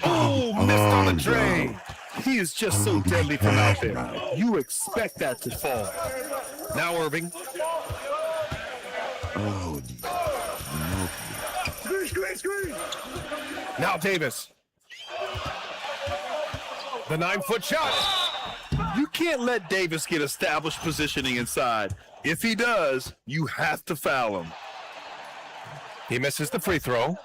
Oh, missed on the tray. He is just so deadly from out there. You expect that to fall. Now Irving. Oh, Now Davis. The 9-foot shot. You can't let Davis get established positioning inside. If he does, you have to foul him. He misses the free throw.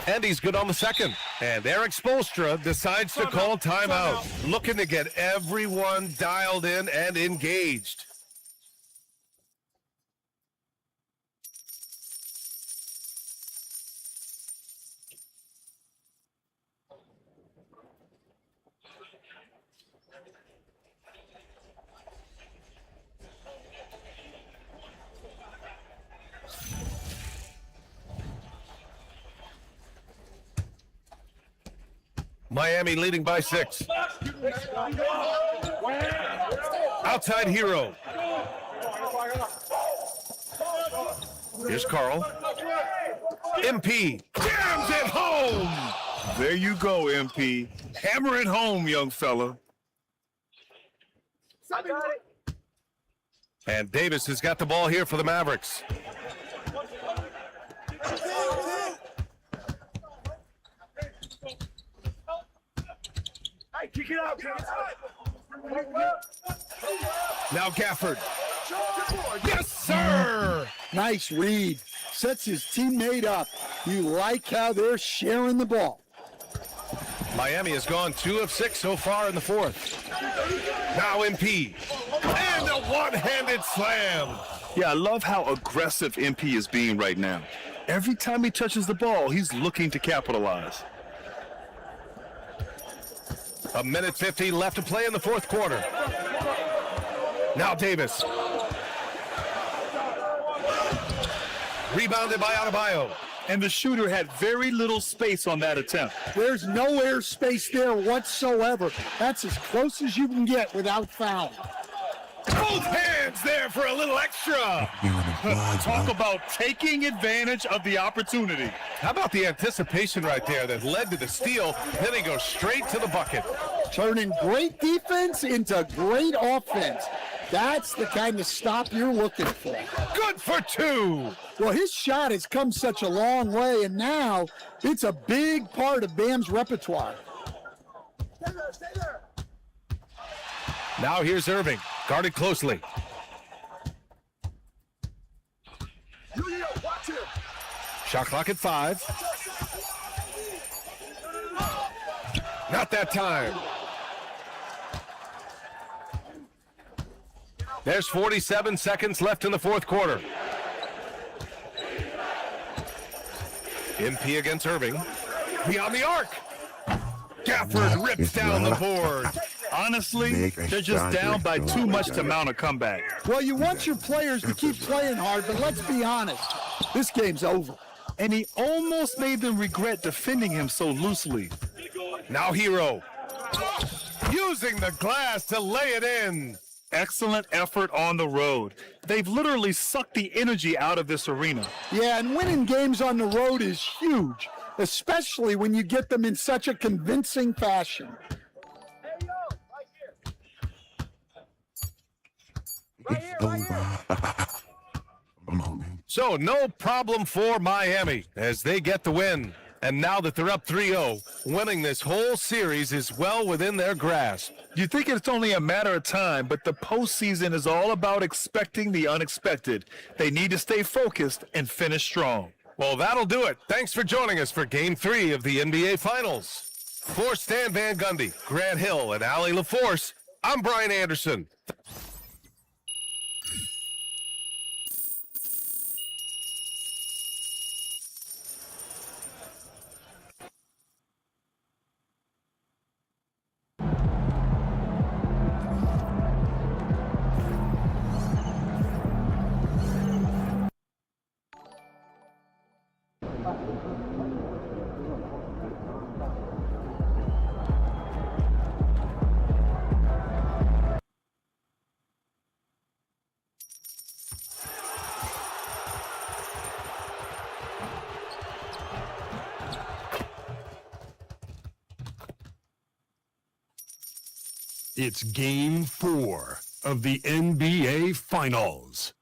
And he's good on the second. And Eric Spoelstra decides to call timeout, looking to get everyone dialed in and engaged. Miami leading by 6. Outside Hero. Here's Carl. MP jams it home. There you go, MP. Hammer it home, young fella. And Davis has got the ball here for the Mavericks. Now Gafford. Yes, sir. Nice read. Sets his teammate up. You like how they're sharing the ball. Miami has gone 2 of 6 so far in the fourth. Now MP. And a one-handed slam. Yeah, I love how aggressive MP is being right now. Every time he touches the ball, he's looking to capitalize. 1:50 left to play in the fourth quarter. Now Davis. Rebounded by Adebayo. And the shooter had very little space on that attempt. There's no air space there whatsoever. That's as close as you can get without foul. Both hands there for a little extra. Talk about taking advantage of the opportunity. How about the anticipation right there that led to the steal? Then he goes straight to the bucket. Turning great defense into great offense. That's the kind of stop you're looking for. Good for 2. Well, his shot has come such a long way, and now it's a big part of Bam's repertoire. Now here's Irving, guarded closely. Shot clock at 5. Not that time. There's 47 seconds left in the fourth quarter. MP against Irving. Beyond the arc. Gafford rips down the board. Honestly, they're just down by too much to mount a comeback. Well, you want your players to keep playing hard, but let's be honest. This game's over. And he almost made them regret defending him so loosely. Now Hero. Using the glass to lay it in. Excellent effort on the road. They've literally sucked the energy out of this arena. Yeah, and winning games on the road is huge, especially when you get them in such a convincing fashion. So no problem for Miami as they get the win. And now that they're up 3-0, winning this whole series is well within their grasp. You think it's only a matter of time, but the postseason is all about expecting the unexpected. They need to stay focused and finish strong. Well, that'll do it. Thanks for joining us for Game 3 of the NBA Finals. For Stan Van Gundy, Grant Hill, and Allie LaForce, I'm Brian Anderson. It's Game 4 of the NBA Finals.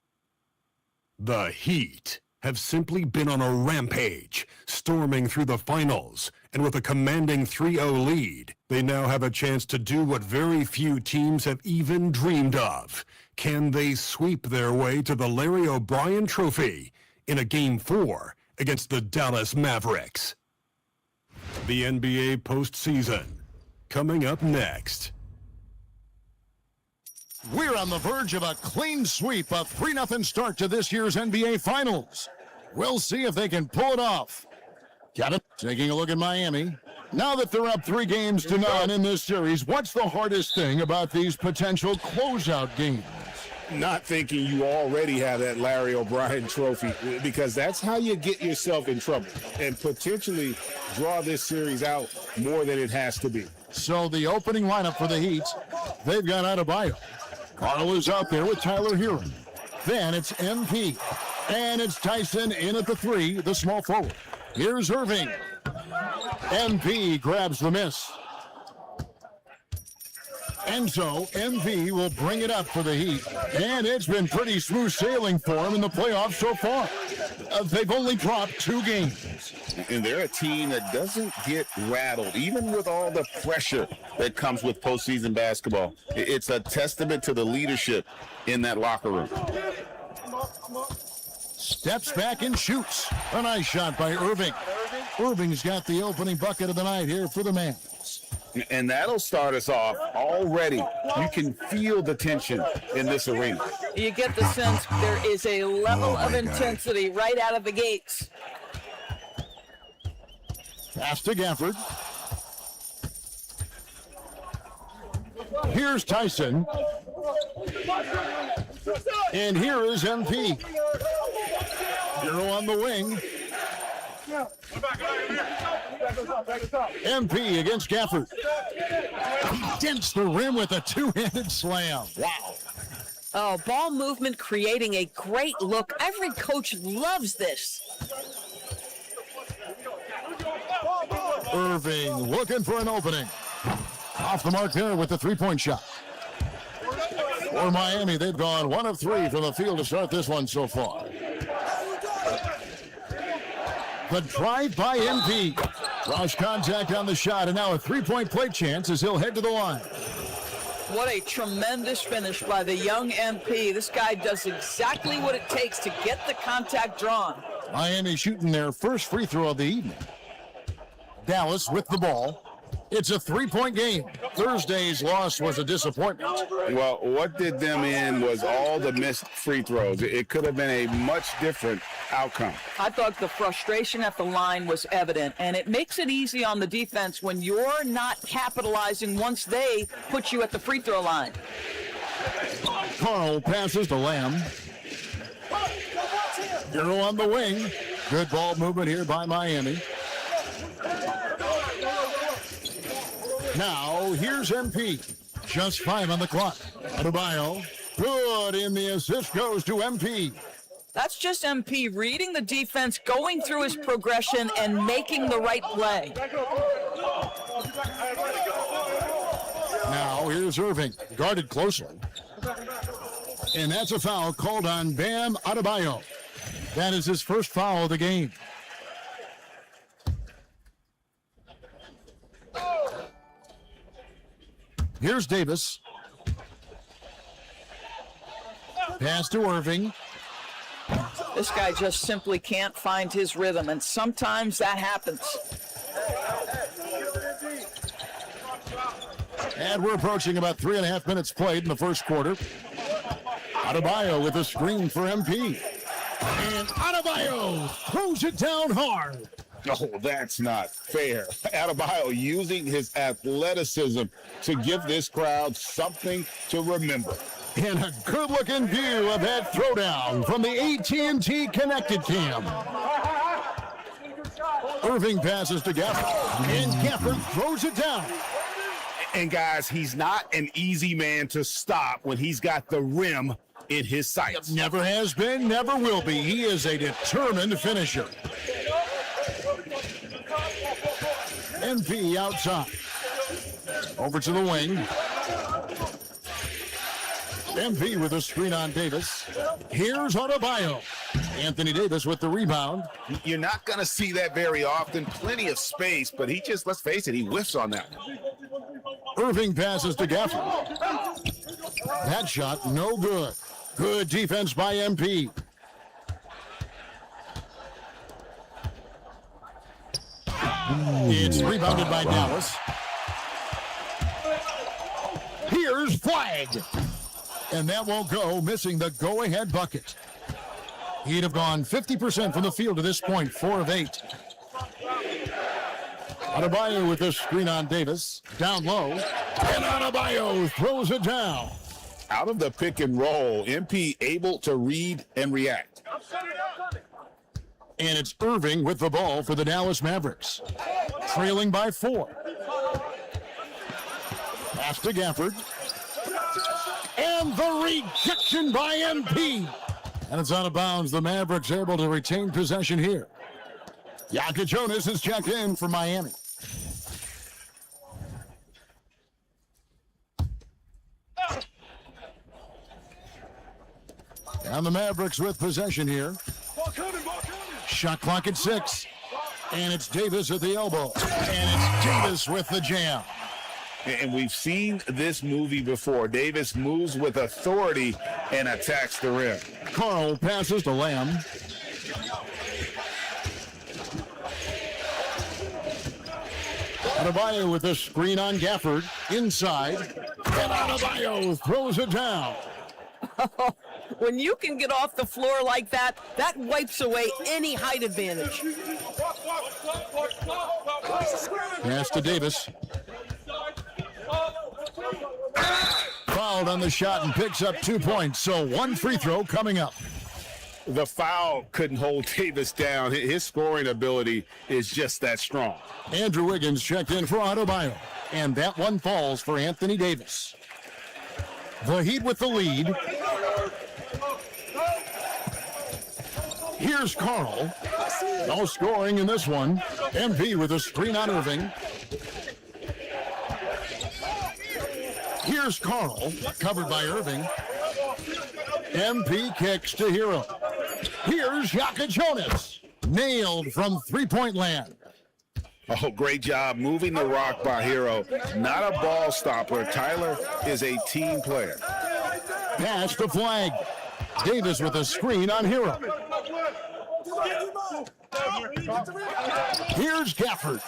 The Heat have simply been on a rampage, storming through the finals, and with a commanding 3-0 lead, they now have a chance to do what very few teams have even dreamed of. Can they sweep their way to the Larry O'Brien Trophy in a Game 4 against the Dallas Mavericks? The NBA postseason, coming up next. We're on the verge of a clean sweep, a 3-0 start to this year's NBA Finals. We'll see if they can pull it off. Got it. Taking a look at Miami. Now that they're up 3-0 in this series, what's the hardest thing about these potential closeout games? Not thinking you already have that Larry O'Brien trophy, because that's how you get yourself in trouble and potentially draw this series out more than it has to be. So the opening lineup for the Heat, they've got Adebayo. Carl is out there with Tyler Hero. Then it's MP. And it's Tyson in at the 3, the small forward. Here's Irving. MP grabs the miss. And so MP will bring it up for the Heat. And it's been pretty smooth sailing for him in the playoffs so far. They've only dropped 2 games. And they're a team that doesn't get rattled, even with all the pressure that comes with postseason basketball. It's a testament to the leadership in that locker room. Steps back and shoots. A nice shot by Irving. Irving's got the opening bucket of the night here for the Mavs. And that'll start us off already. You can feel the tension in this arena. You get the sense there is a level of intensity right out of the gates. Pass to Gafford. Here's Tyson. And here is MP. Hero on the wing. MP against Gafford. He dents the rim with a 2-handed slam. Wow. Oh, ball movement creating a great look. Every coach loves this. Irving looking for an opening. Off the mark there with the 3-point shot. For Miami, they've gone 1 of 3 from the field to start this one so far. The drive by MP. Draws contact on the shot, and now a 3-point play chance as he'll head to the line. What a tremendous finish by the young MP. This guy does exactly what it takes to get the contact drawn. Miami shooting their first free throw of the evening. Dallas with the ball. It's a 3-point game. Thursday's loss was a disappointment. Well, what did them in was all the missed free throws. It could have been a much different outcome. I thought the frustration at the line was evident, and it makes it easy on the defense when you're not capitalizing once they put you at the free throw line. Carl passes to Lamb. Hero on the wing. Good ball movement here by Miami. Now, here's MP. Just 5 on the clock. Adebayo. Good, and the assist goes to MP. That's just MP reading the defense, going through his progression, and making the right play. Now, here's Irving. Guarded closely. And that's a foul called on Bam Adebayo. That is his first foul of the game. Here's Davis. Pass to Irving. This guy just simply can't find his rhythm, and sometimes that happens. And we're approaching about 3.5 minutes played in the first quarter. Adebayo with a screen for MP. And Adebayo throws it down hard. Oh, that's not fair. Adebayo using his athleticism to give this crowd something to remember. And a good-looking view of that throwdown from the AT&T Connected Cam. Irving passes to Gafford, and Gafford throws it down. And guys, he's not an easy man to stop when he's got the rim in his sights. Never has been, never will be. He is a determined finisher. MP outside. Over to the wing. MP with a screen on Davis. Here's Adebayo. Anthony Davis with the rebound. You're not going to see that very often. Plenty of space, but he just, let's face it, he whiffs on that one. Irving passes to Gafford. That shot, no good. Good defense by MP. It's rebounded by Dallas. Here's Flag. And that won't go, missing the go-ahead bucket. He'd have gone 50% from the field to this point, 4 of 8. Adebayo with this screen on Davis. Down low. And Adebayo throws it down. Out of the pick and roll, MP able to read and react. And it's Irving with the ball for the Dallas Mavericks. Trailing by 4. Pass to Gafford. And the rejection by MP. And it's out of bounds. The Mavericks able to retain possession here. Yaka Jonas is checked in for Miami. And the Mavericks with possession here. Shot clock at 6. And it's Davis at the elbow. And it's Davis with the jam. And we've seen this movie before. Davis moves with authority and attacks the rim. Carl passes to Lamb. Adebayo with a screen on Gafford. Inside. And Adebayo throws it down. When you can get off the floor like that, that wipes away any height advantage. Pass to Davis. Fouled on the shot and picks up 2 points. So 1 free throw coming up. The foul couldn't hold Davis down. His scoring ability is just that strong. Andrew Wiggins checked in for Adebayo. And that one falls for Anthony Davis. The Heat with the lead. Here's Carl. No scoring in this one. MP with a screen on Irving. Here's Carl, covered by Irving. MP kicks to Hero. Here's Yaka Jonas, nailed from three-point land. Oh, great job moving the rock by Hero. Not a ball stopper. Tyler is a team player. Pass to Flag. Davis with a screen on Hero. Here's Gafford.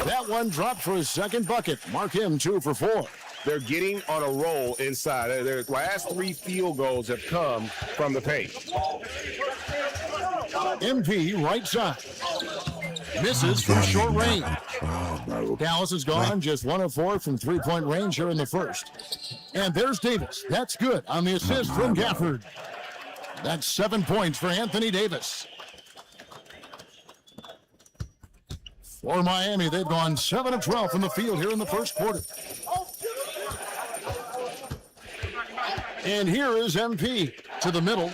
That one dropped for his second bucket. Mark him 2 for 4. They're getting on a roll inside. Their last 3 field goals have come from the paint. MP right side. Misses from short range. Dallas is gone just 1 of 4 from three-point range here in the first. And there's Davis. That's good on the assist from Gafford. That's 7 points for Anthony Davis. For Miami, they've gone 7 of 12 from the field here in the first quarter. And here is MP to the middle.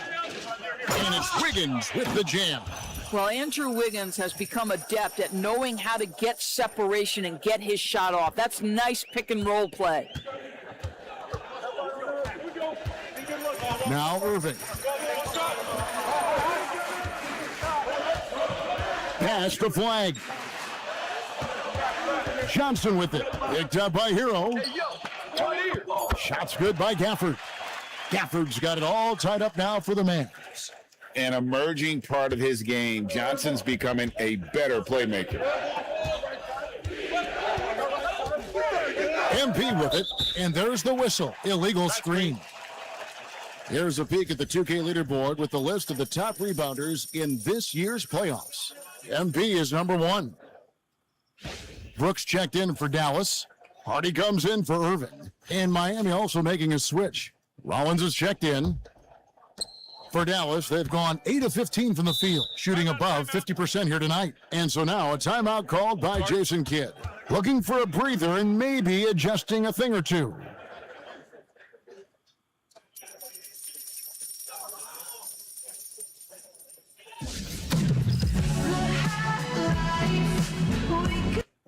And it's Wiggins with the jam. Well, Andrew Wiggins has become adept at knowing how to get separation and get his shot off. That's nice pick and roll play. Now Irving. Pass to Flag. Johnson with it. Picked up by Hero. Shots good by Gafford. Gafford's got it all tied up now for the Mavs. An emerging part of his game. Johnson's becoming a better playmaker. MP with it, and there's the whistle. Illegal screen. Here's a peek at the 2K leaderboard with the list of the top rebounders in this year's playoffs. MP is number 1. Brooks checked in for Dallas. Hardy comes in for Irving. And Miami also making a switch. Rollins is checked in. For Dallas, they've gone 8 of 15 from the field, shooting above 50% here tonight. And so now a timeout called by Jason Kidd, looking for a breather and maybe adjusting a thing or two.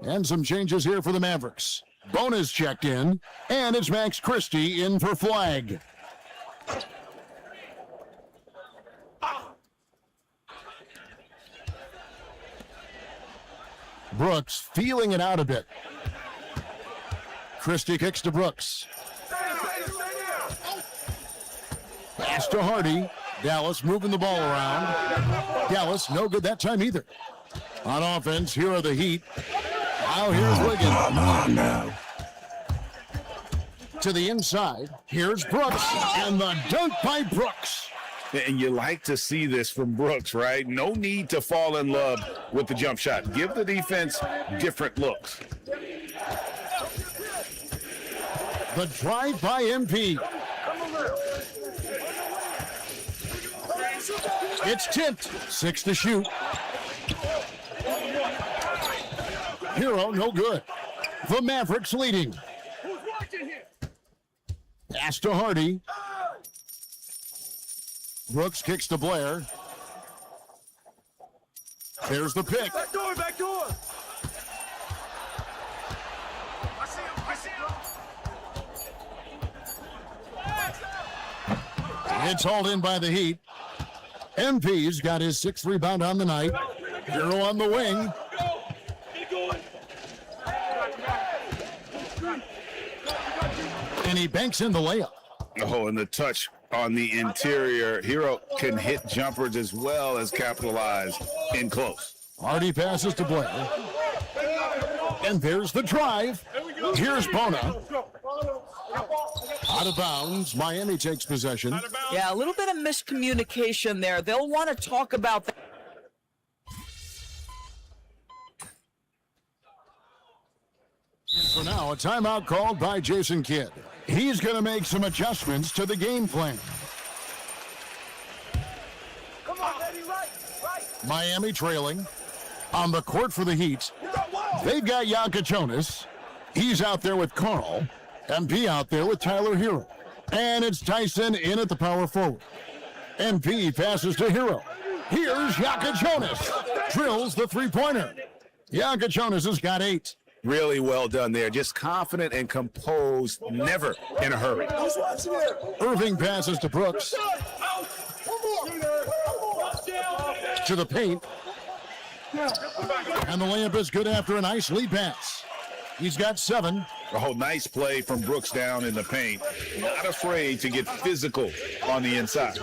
And some changes here for the Mavericks. Bonus checked in, and it's Max Christie in for Flag. Brooks feeling it out a bit. Christie kicks to Brooks. Pass to Hardy. Dallas moving the ball around. Dallas no good that time either. On offense, here are the Heat. Now here's Wiggins. To the inside, here's Brooks, and the dunk by Brooks. And you like to see this from Brooks, right? No need to fall in love with the jump shot. Give the defense different looks. The drive by MP. It's tipped. 6 to shoot. Hero, no good. The Mavericks leading. Pass to Hardy. Brooks kicks to Blair. There's the pick. Back door, back door. I see him, I see him. It's hauled in by the Heat. MP's got his 6th rebound on the night. Hero on the wing. And he banks in the layup. Oh, and the touch on the interior. Hero can hit jumpers as well as capitalize in close. Hardy passes to Blair. And there's the drive. Here's Bona. Out of bounds. Miami takes possession. Yeah, a little bit of miscommunication there. They'll want to talk about that. So now a timeout called by Jason Kidd. He's going to make some adjustments to the game plan. Come on, baby, right. Miami trailing on the court for the Heat. They've got Yaka Jonas. He's out there with Carl. MP out there with Tyler Hero. And it's Tyson in at the power forward. MP passes to Hero. Here's Yaka Jonas. Drills the three-pointer. Yaka Jonas has got 8. Really well done there. Just confident and composed, never in a hurry. Irving passes to Brooks. To the paint. And the layup is good after a nice lead pass. He's got 7. Oh, nice play from Brooks down in the paint. Not afraid to get physical on the inside.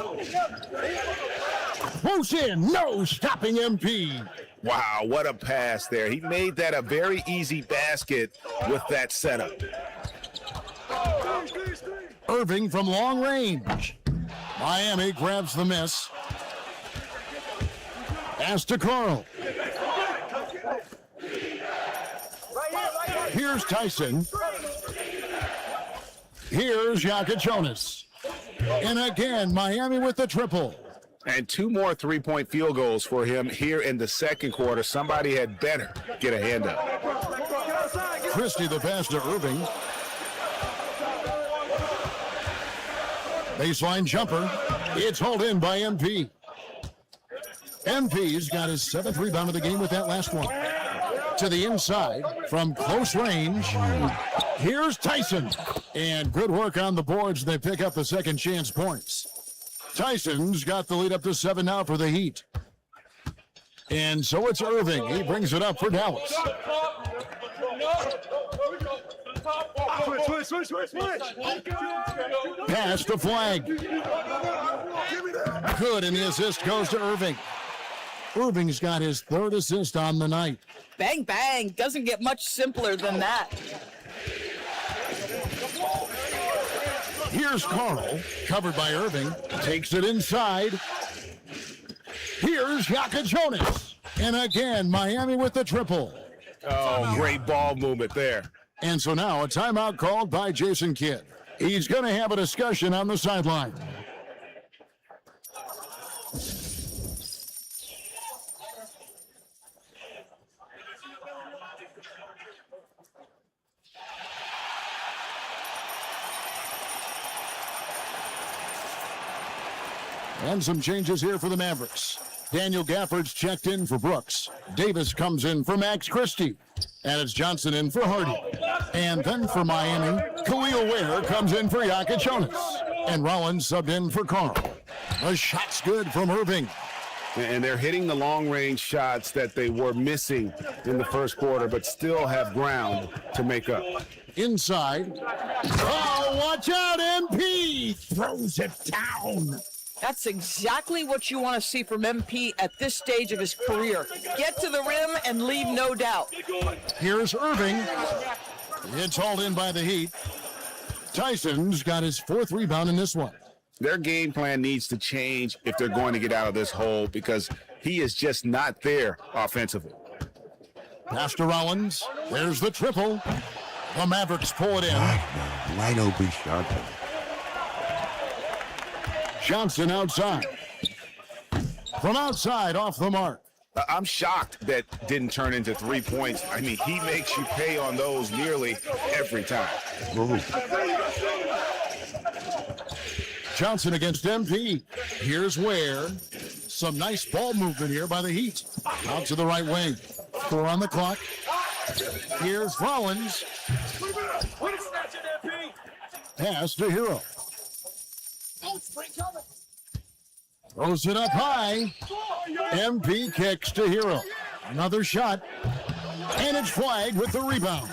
Close in, no stopping MP. Wow, what a pass there. He made that a very easy basket with that setup. Irving from long range. Miami grabs the miss. Pass to Carl. Here's Tyson. Here's Yaka Jonas. And again, Miami with the triple. And 2 more three-point field goals for him here in the second quarter. Somebody had better get a hand up. Christie the pass to Irving. Baseline jumper. It's hauled in by MP. MP's got his 7th rebound of the game with that last one. To the inside from close range. Here's Tyson. And good work on the boards. They pick up the second chance points. Tyson's got the lead up to 7 now for the Heat. And so it's Irving. He brings it up for Dallas. Switch. Pass to Flag. Good, and the assist goes to Irving. Irving's got his 3rd assist on the night. Bang, bang. Doesn't get much simpler than that. Here's Carl, covered by Irving, takes it inside. Here's Yaka Jonas. And again, Miami with the triple. Oh, great ball movement there. And so now a timeout called by Jason Kidd. He's going to have a discussion on the sideline. And some changes here for the Mavericks. Daniel Gafford's checked in for Brooks. Davis comes in for Max Christie. And it's Johnson in for Hardy. And then for Miami, Khalil Ware comes in for Jokic Jonas. And Rollins subbed in for Carl. The shot's good from Irving. And they're hitting the long-range shots that they were missing in the first quarter, but still have ground to make up. Inside. Oh, watch out, MP! Throws it down. That's exactly what you want to see from MP at this stage of his career. Get to the rim and leave no doubt. Here's Irving. It's hauled in by the Heat. Tyson's got his 4th rebound in this one. Their game plan needs to change if they're going to get out of this hole because he is just not there offensively. Pass to Rollins. There's the triple. The Mavericks pull it in. Wide open shot. Johnson outside. From outside, off the mark. I'm shocked that didn't turn into 3 points. I mean, he makes you pay on those nearly every time. Johnson against MP. Here's Ware. Some nice ball movement here by the Heat. Out to the right wing. 4 on the clock. Here's Rollins. Pass to Hero. Throws it up high. MP kicks to Hero. Another shot. And it's flagged with the rebound.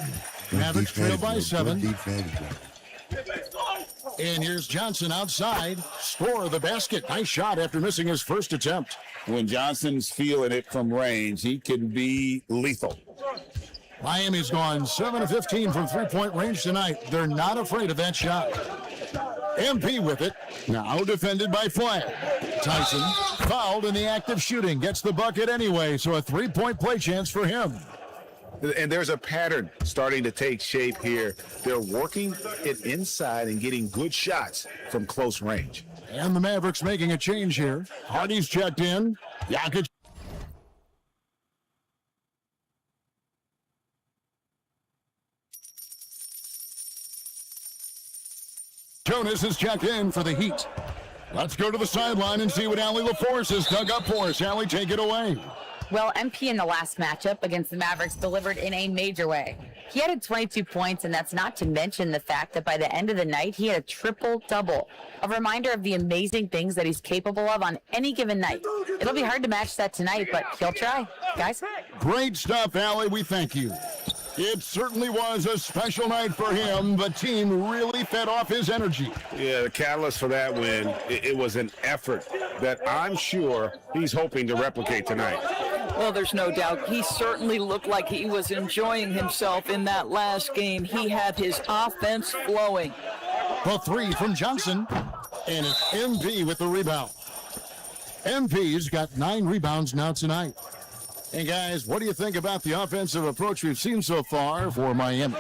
Mavericks trail by 7. And here's Johnson outside. Score the basket. Nice shot after missing his first attempt. When Johnson's feeling it from range, he can be lethal. Miami's gone 7 of 15 from three-point range tonight. They're not afraid of that shot. MP with it. Now defended by Flag. Tyson fouled in the act of shooting. Gets the bucket anyway, so a three-point play chance for him. And there's a pattern starting to take shape here. They're working it inside and getting good shots from close range. And the Mavericks making a change here. Hardy's checked in. Jokic. Jonas is checked in for the Heat. Let's go to the sideline and see what Allie LaForce has dug up for us. Allie, take it away. Well, MP in the last matchup against the Mavericks delivered in a major way. He added 22 points, and that's not to mention the fact that by the end of the night, he had a triple-double. A reminder of the amazing things that he's capable of on any given night. It'll be hard to match that tonight, but he'll try. Guys? Great stuff, Allie. We thank you. It certainly was a special night for him. The team really fed off his energy. Yeah, the catalyst for that win, it was an effort that I'm sure he's hoping to replicate tonight. Well, there's no doubt. He certainly looked like he was enjoying himself in that last game. He had his offense flowing. The three from Johnson, and it's MP with the rebound. MP's got 9 rebounds now tonight. And guys, what do you think about the offensive approach we've seen so far for Miami?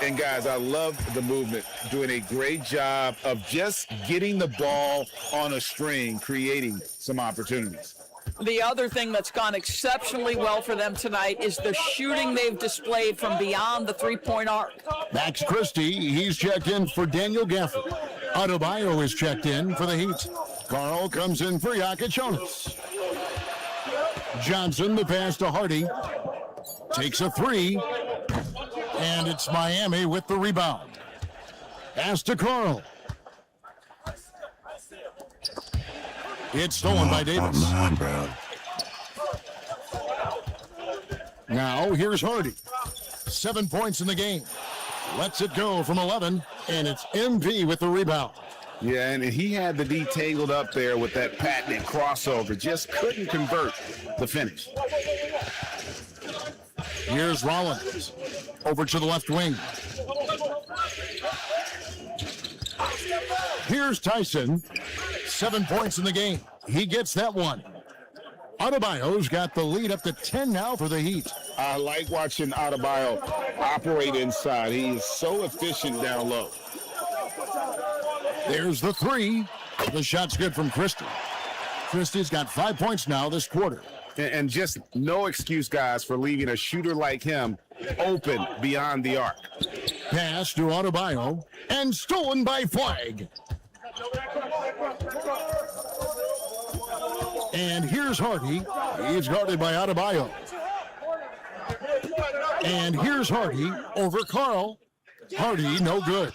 And guys, I love the movement, doing a great job of just getting the ball on a string, creating some opportunities. The other thing that's gone exceptionally well for them tonight is the shooting they've displayed from beyond the three-point arc. Max Christie, he's checked in for Daniel Gafford. Adebayo is checked in for the Heat. Carl comes in for Jokic Jonas. Johnson, the pass to Hardy. Takes a 3. And it's Miami with the rebound. Pass to Carl. It's stolen by Davis. Come on, bro. Now here's Hardy. 7 points in the game. Lets it go from 11, and it's MP with the rebound. Yeah, and he had the D tangled up there with that patented crossover. Just couldn't convert the finish. Here's Rollins. Over to the left wing. Here's Tyson. 7 points in the game. He gets that one. Adebayo's got the lead up to 10 now for the Heat. I like watching Adebayo operate inside. He is so efficient down low. There's the 3. The shot's good from Christie. Christie's got 5 points now this quarter. And just no excuse, guys, for leaving a shooter like him open beyond the arc. Pass to Adebayo, and stolen by Flag. And here's Hardy. He's guarded by Adebayo. And here's Hardy over Carl. Hardy, no good.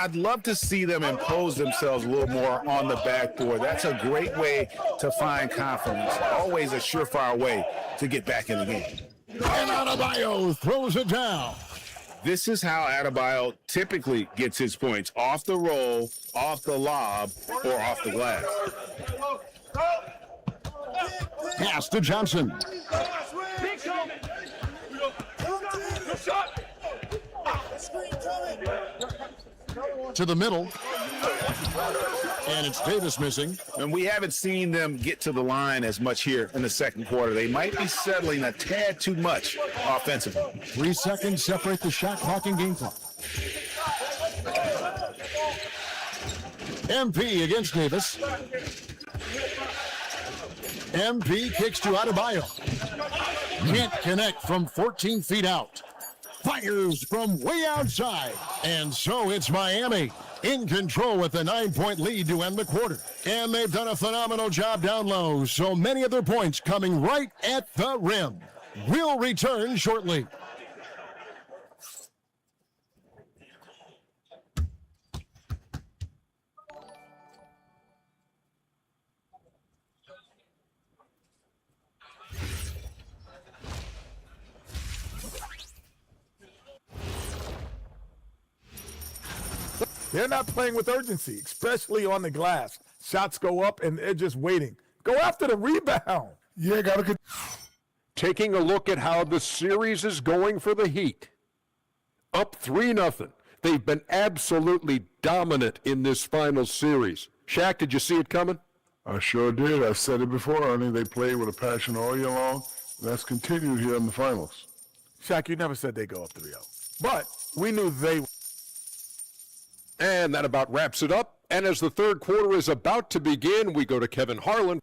I'd love to see them impose themselves a little more on the backboard. That's a great way to find confidence. Always a surefire way to get back in the game. And Adebayo throws it down. This is how Adebayo typically gets his points: off the roll, off the lob, or off the glass. Pass to Johnson. To the middle. And it's Davis missing. And we haven't seen them get to the line as much here in the second quarter. They might be settling a tad too much offensively. 3 seconds separate the shot clock and game clock. MP against Davis. MP kicks to Adebayo. Can't connect from 14 feet out. Fires from way outside. And so it's Miami in control with a 9-point lead to end the quarter. And they've done a phenomenal job down low. So many of their points coming right at the rim. We'll return shortly. They're not playing with urgency, especially on the glass. Shots go up, and they're just waiting. Go after the rebound. Yeah, gotta get. Taking a look at how the series is going for the Heat. Up 3-0. They've been absolutely dominant in this final series. Shaq, did you see it coming? I sure did. I said it before, honey. They played with a passion all year long. That's continued here in the finals. Shaq, you never said they go up 3-0. But we knew they would. And that about wraps it up. And as the third quarter is about to begin, we go to Kevin Harlan.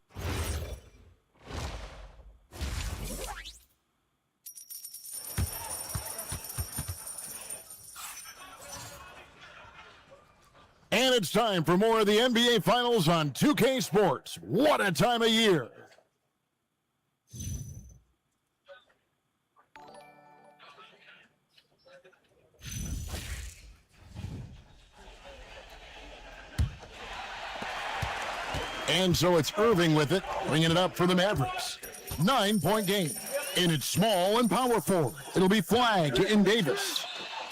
And it's time for more of the NBA Finals on 2K Sports. What a time of year. And so it's Irving with it, bringing it up for the Mavericks. 9-point game. And it's small and power forward. It'll be Flagg in Davis.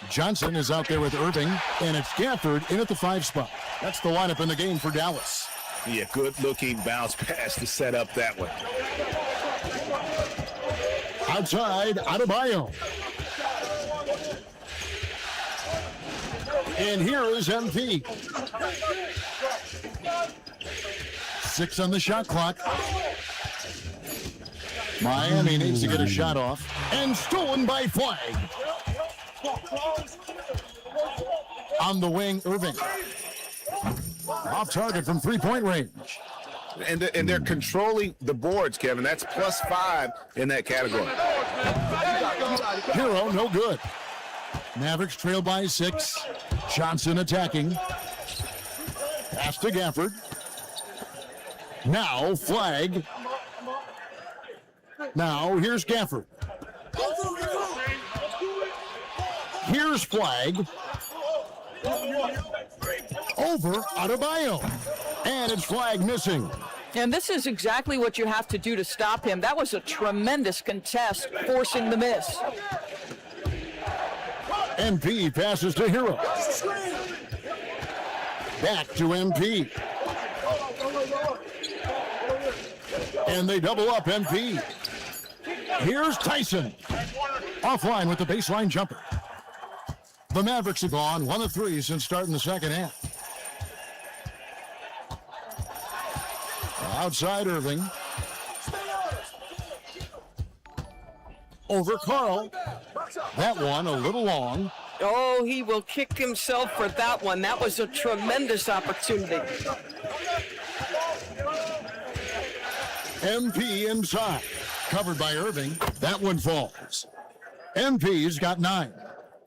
Johnson is out there with Irving, and it's Gafford in at the 5 spot. That's the lineup in the game for Dallas. Yeah, good-looking bounce pass to set up that one. Outside, Adebayo. And here is MP. 6 on the shot clock. Miami needs to get a shot off. And stolen by Flagg. On the wing, Irving. Off target from 3-point range. And they're controlling the boards, Kevin. That's +5 in that category. Hero, no good. Mavericks trail by 6. Johnson attacking. Pass to Gafford. Now Flagg. Now here's Gafford. Here's Flagg. Over Adebayo. And it's Flagg missing. And this is exactly what you have to do to stop him. That was a tremendous contest, forcing the miss. MP passes to Hero. Back to MP. And they double up MP. Here's Tyson. Offline with the baseline jumper. The Mavericks have gone 1 of 3 since starting the second half. Outside Irving. Over Carl. That one a little long. Oh, he will kick himself for that one. That was a tremendous opportunity. MP inside. Covered by Irving. That one falls. MP's got 9.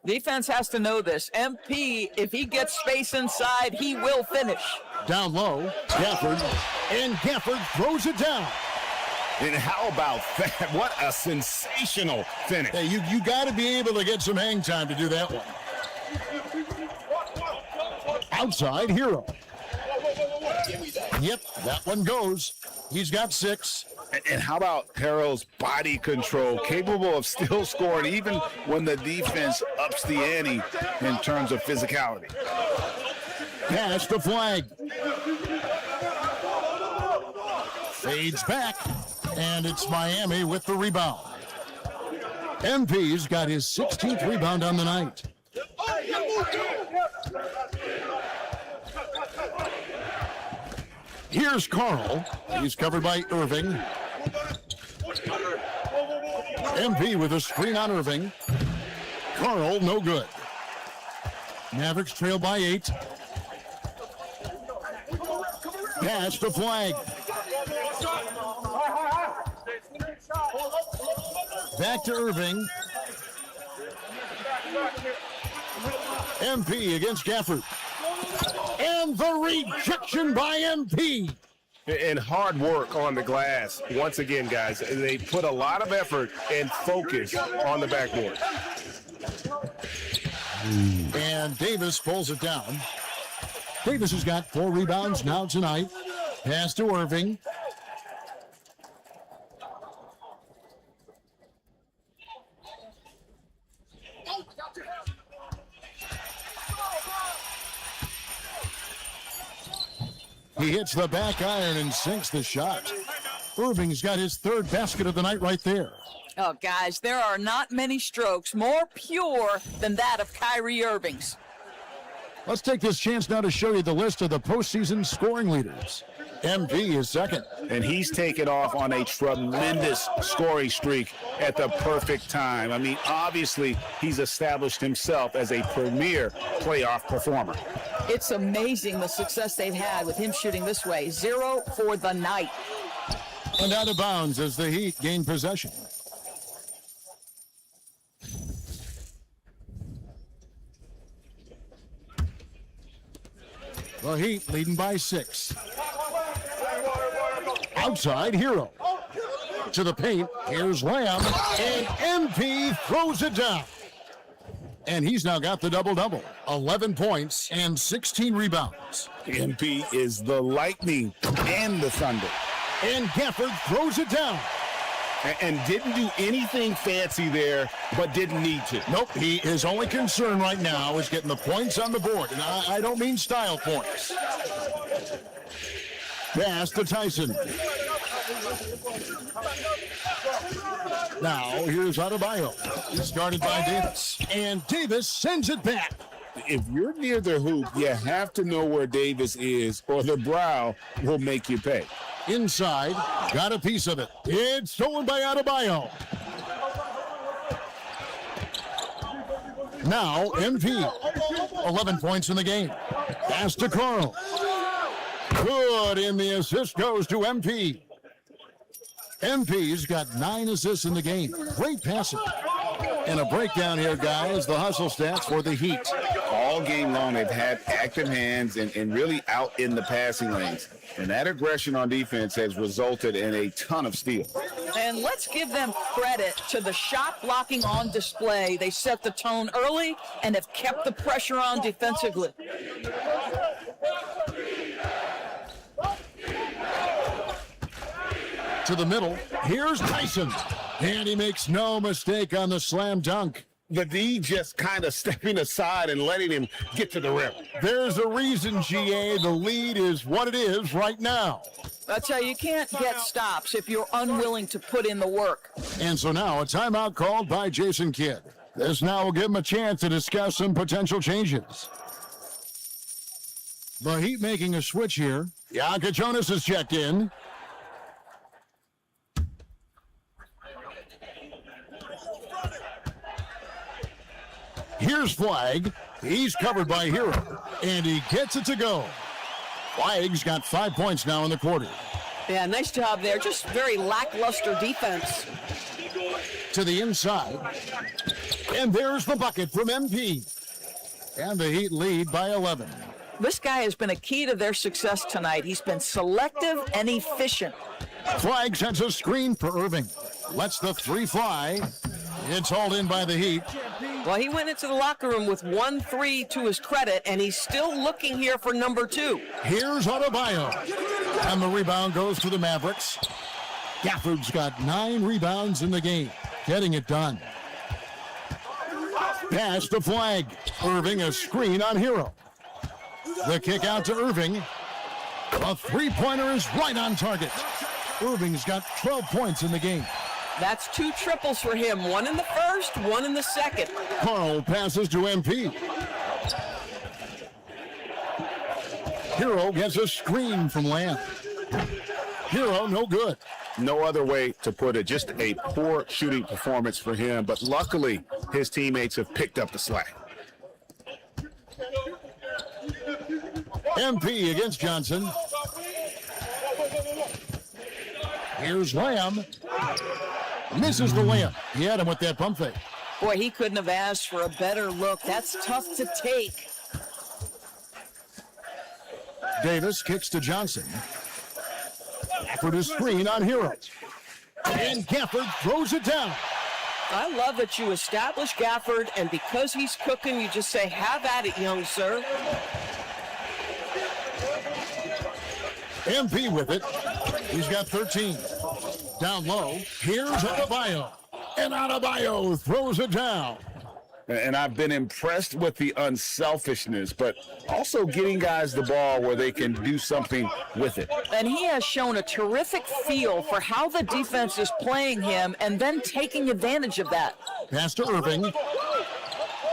Defense has to know this. MP, if he gets space inside, he will finish. Down low, Gafford. And Gafford throws it down. And how about that? What a sensational finish. Hey, you got to be able to get some hang time to do that one. Outside, Hero. Yep, that one goes. He's got 6. And how about Harrell's body control, capable of still scoring even when the defense ups the ante in terms of physicality. Pass the flag. Fades back, and it's Miami with the rebound. MP's got his 16th rebound on the night. Here's Carl. He's covered by Irving. MP with a screen on Irving. Carl, no good. Mavericks trail by 8. Pass the flag. Back to Irving. MP against Gafford. And the rejection by MP. And hard work on the glass. Once again, guys, they put a lot of effort and focus on the backboard. And Davis pulls it down. Davis has got 4 rebounds now tonight. Pass to Irving. He hits the back iron and sinks the shot. Irving's got his 3rd basket of the night right there. Oh, guys, there are not many strokes more pure than that of Kyrie Irving's. Let's take this chance now to show you the list of the postseason scoring leaders. MP is second. And he's taken off on a tremendous scoring streak at the perfect time. I mean, obviously, he's established himself as a premier playoff performer. It's amazing the success they've had with him shooting this way. 0 for the night. And out of bounds as the Heat gain possession. The Heat leading by 6. Outside, Hero. To the paint, here's Lamb, and MP throws it down. And he's now got the double-double. 11 points and 16 rebounds. MP is the Lightning and the Thunder. And Gafford throws it down. And didn't do anything fancy there, but didn't need to. Nope, his only concern right now is getting the points on the board. And I don't mean style points. Pass to Tyson. Now, here's Adebayo. He's guarded by Davis. And Davis sends it back. If you're near the hoop, you have to know where Davis is, or the brow will make you pay. Inside, got a piece of it. It's stolen by Adebayo. Now, MP. 11 points in the game. Pass to Carl. Good, and the assist goes to MP. MP's got 9 assists in the game. Great passing. And a breakdown here, guys. The hustle stats for the Heat. All game long, they've had active hands and really out in the passing lanes. And that aggression on defense has resulted in a ton of steals. And let's give them credit to the shot blocking on display. They set the tone early and have kept the pressure on defensively. To the middle, here's Tyson. And he makes no mistake on the slam dunk. The D just kind of stepping aside and letting him get to the rim. There's a reason, GA, the lead is what it is right now. That's how you can't get stops if you're unwilling to put in the work. And so now a timeout called by Jason Kidd. This now will give him a chance to discuss some potential changes. The Heat making a switch here. Yaka Jonas is checked in. Here's Flag. He's covered by Hero. And he gets it to go. Flag's got 5 points now in the quarter. Yeah, nice job there. Just very lackluster defense. To the inside. And there's the bucket from MP. And the Heat lead by 11. This guy has been a key to their success tonight. He's been selective and efficient. Flag sends a screen for Irving. Lets the three fly. It's hauled in by the Heat. Well, he went into the locker room with 1-3 to his credit, and he's still looking here for number 2. Here's Adebayo. And the rebound goes to the Mavericks. Gafford's got 9 rebounds in the game, getting it done. Pass the flag. Irving a screen on Hero. The kick out to Irving. A three-pointer is right on target. Irving's got 12 points in the game. That's 2 triples for him, 1 in the first, 1 in the second. Carl passes to MP. Hero gets a screen from Lamb. Hero, no good. No other way to put it. Just a poor shooting performance for him, but luckily his teammates have picked up the slack. MP against Johnson. Here's Lamb. Misses the layup. He had him with that pump fake. Boy, he couldn't have asked for a better look. That's tough to take. Davis kicks to Johnson. Gafford a screen on Hero. And Gafford throws it down. I love that you establish Gafford, and because he's cooking, you just say, have at it, young sir. MP with it. He's got 13. Down low. Here's Adebayo. And Adebayo throws it down. And I've been impressed with the unselfishness, but also getting guys the ball where they can do something with it. And he has shown a terrific feel for how the defense is playing him and then taking advantage of that. Pass to Irving.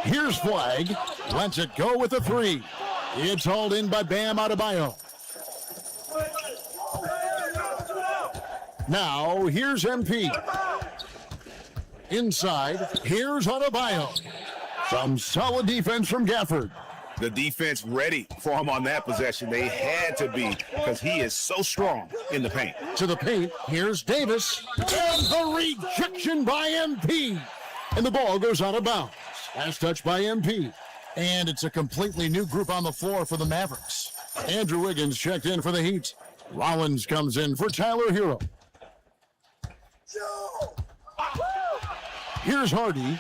Here's Flag. Lets it go with a 3. It's hauled in by Bam Adebayo. Now, here's MP. Inside, here's Adebayo. Some solid defense from Gafford. The defense ready for him on that possession. They had to be because he is so strong in the paint. To the paint, here's Davis. And the rejection by MP. And the ball goes out of bounds. Last touch by MP. And it's a completely new group on the floor for the Mavericks. Andrew Wiggins checked in for the Heat. Rollins comes in for Tyler Hero. Here's Hardy.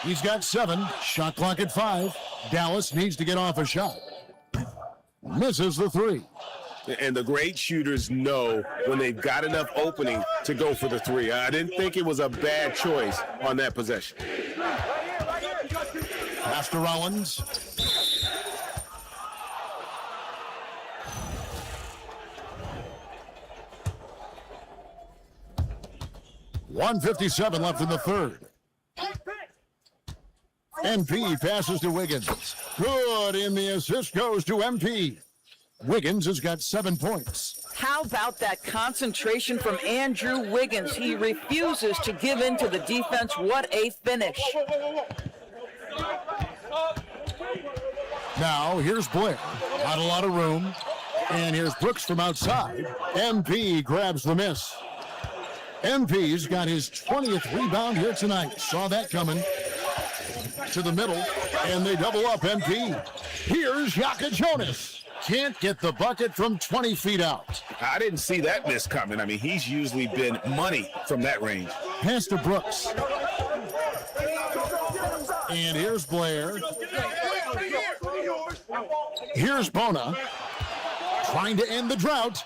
He's got 7. Shot clock at 5. Dallas needs to get off a shot. Misses the 3. And the great shooters know when they've got enough opening to go for the 3. I didn't think it was a bad choice on that possession. Pass to Rollins. .157 left in the third. MP passes to Wiggins. Good, and the assist goes to MP. Wiggins has got 7 points. How about that concentration from Andrew Wiggins? He refuses to give in to the defense. What a finish. Now, here's Blair. Not a lot of room. And here's Brooks from outside. MP grabs the miss. MP's got his 20th rebound here tonight. Saw that coming. To the middle, and they double up MP. Here's Shaka Jonas. Can't get the bucket from 20 feet out. I didn't see that miss coming. I mean, he's usually been money from that range. Pass to Brooks. And here's Blair. Here's Bona. Trying to end the drought.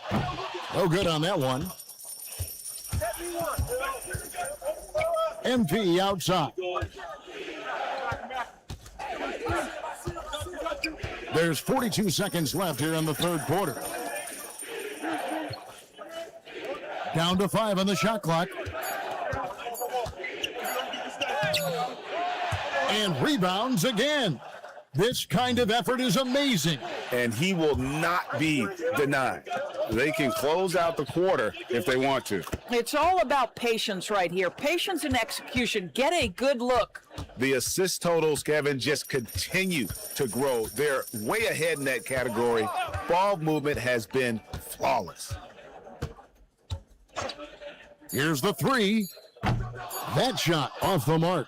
No good on that one. MP outside. There's 42 seconds left here in the third quarter. Down to 5 on the shot clock. And rebounds again. This kind of effort is amazing. And he will not be denied. They can close out the quarter if they want to. It's all about patience right here. Patience and execution. Get a good look. The assist totals, Kevin, just continue to grow. They're way ahead in that category. Ball movement has been flawless. Here's the 3. That shot off the mark.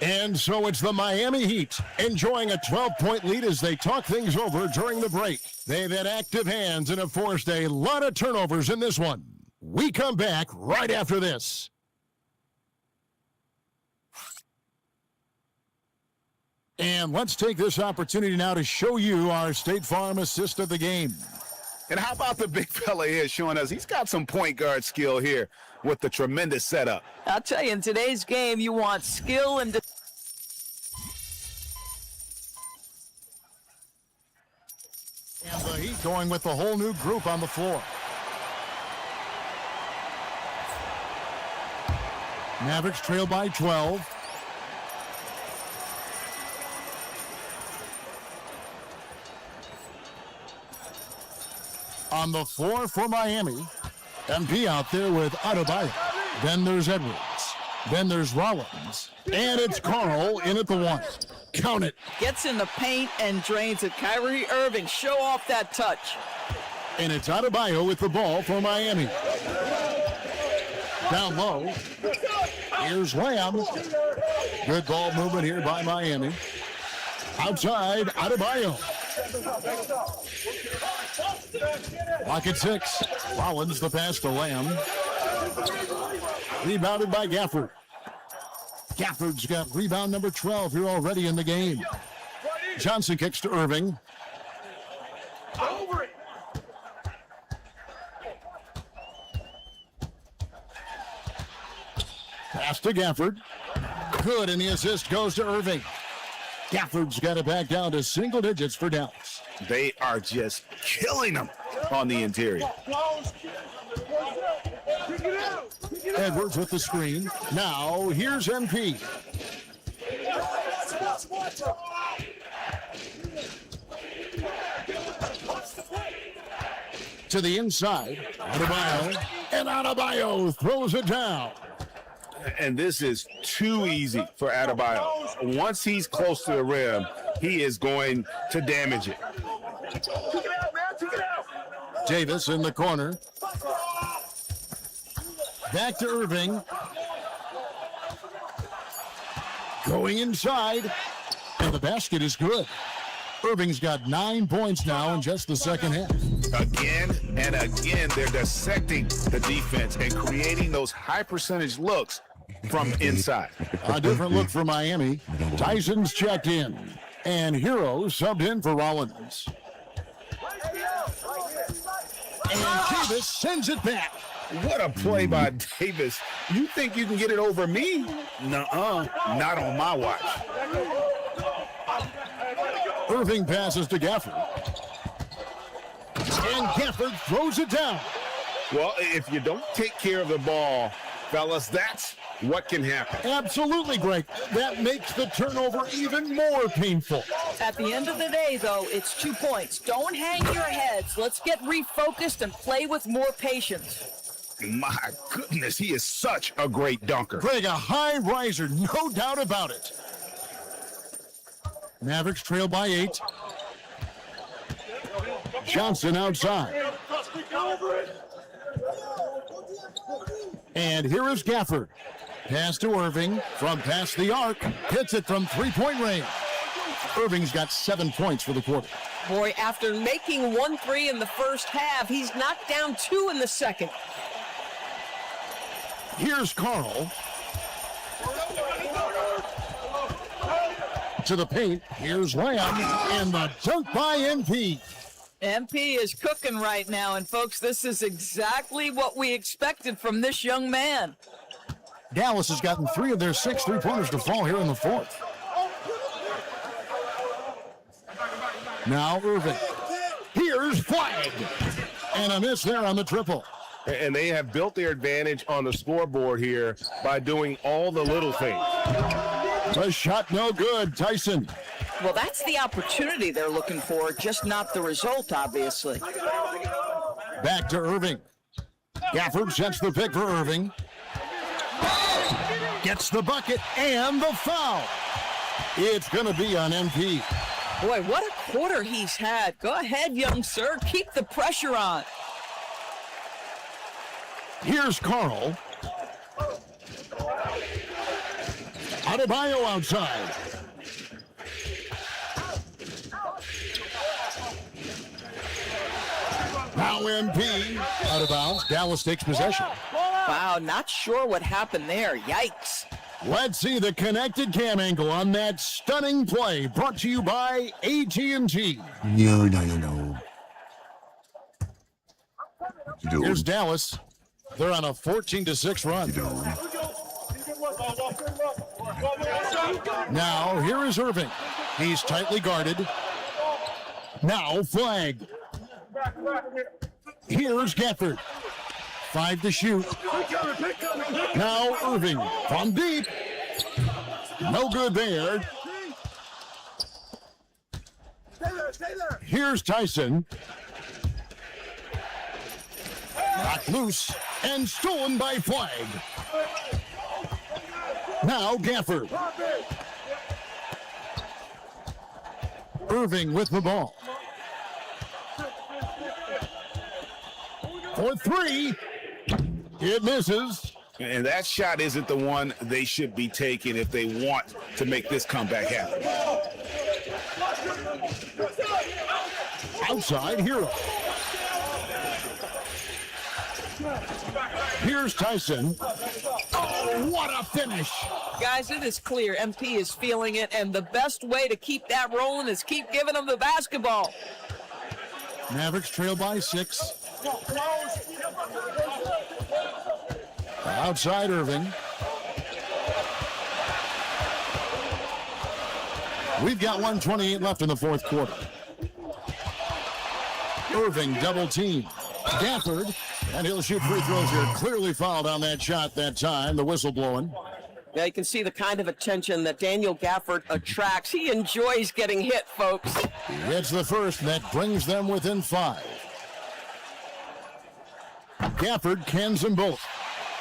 And so it's the Miami Heat enjoying a 12-point lead as they talk things over during the break. They've had active hands and have forced a lot of turnovers in this one. We come back right after this. And let's take this opportunity now to show you our State Farm assist of the game. And how about the big fella here showing us he's got some point guard skill here with the tremendous setup. I'll tell you, in today's game, you want skill and... And the Heat going with the whole new group on the floor. Mavericks trail by 12. On the floor for Miami, MP out there with Adebayo. Then there's Edwards. Then there's Rollins. And it's Carl in at the one. Count it. Gets in the paint and drains it. Kyrie Irving, show off that touch. And it's Adebayo with the ball for Miami. Down low. Here's Lamb. Good ball movement here by Miami. Outside, Adebayo. Lock at 6. Rollins the pass to Lamb. Rebounded by Gafford. Gafford's got rebound number 12 here already in the game. Johnson kicks to Irving. Pass to Gafford. Good, and the assist goes to Irving. Gafford's got it back down to single digits for Dallas. They are just killing them on the interior. Edwards with the screen. Now, here's MP. To the inside. Adebayo. And Adebayo throws it down. And this is too easy for Adebayo. Once he's close to the rim, he is going to damage it. Davis in the corner. Back to Irving. Going inside. And the basket is good. Irving's got 9 points now in just the second half. Again and again, they're dissecting the defense and creating those high percentage looks from inside. A different look for Miami. Tyson's checked in. And Hero subbed in for Rollins. And Davis sends it back. What a play by Davis. You think you can get it over me? Nuh-uh, not on my watch. Irving passes to Gafford. And Gafford throws it down. Well, if you don't take care of the ball, fellas, that's what can happen. Absolutely, Greg. That makes the turnover even more painful. At the end of the day, though, it's 2 points. Don't hang your heads. Let's get refocused and play with more patience. My goodness, he is such a great dunker. Greg, a high riser, no doubt about it. Mavericks trail by 8. Johnson outside. And here is Gafford. Pass to Irving from past the arc. Hits it from three-point range. Irving's got 7 points for the quarter. Boy, after making 1-3 in the first half, he's knocked down 2 in the second. Here's Carl. To the paint. Here's Lamb. And the dunk by MP. MP is cooking right now, and folks, this is exactly what we expected from this young man. Dallas has gotten 3 of their 6 three-pointers to fall here in the fourth. Now Irving. Here's flag. And a miss there on the triple. And they have built their advantage on the scoreboard here by doing all the little things. The shot no good. Tyson. Well, that's the opportunity they're looking for, just not the result, obviously. Back to Irving. Gafford sets the pick for Irving. Gets the bucket and the foul. It's going to be on MP. Boy, what a quarter he's had. Go ahead, young sir. Keep the pressure on. Here's Carl. Adebayo outside. Now MP out of bounds. Dallas takes possession. Wow, not sure what happened there. Yikes. Let's see the connected cam angle on that stunning play, brought to you by AT&T. No. Here's Dallas. They're on a 14-6 run. Now, here is Irving. He's tightly guarded. Now, flag. Here's Gafford. 5 to shoot. Now, Irving from deep. No good there. Here's Tyson. Knocked loose and stolen by Flag. Now Gafford. Irving with the ball. For 3. It misses. And that shot isn't the one they should be taking if they want to make this comeback happen. Outside Hero. Here's Tyson. Oh, what a finish. Guys, it is clear MP is feeling it, and the best way to keep that rolling is keep giving them the basketball. Mavericks trail by 6. Outside Irving. We've got 1:28 left in the fourth quarter. Irving double team. Gafford, and he'll shoot free throws here. Clearly fouled on that shot that time. The whistle blowing. Yeah, you can see the kind of attention that Daniel Gafford attracts. He enjoys getting hit, folks. He hits the first, and that brings them within 5. Gafford cans them both.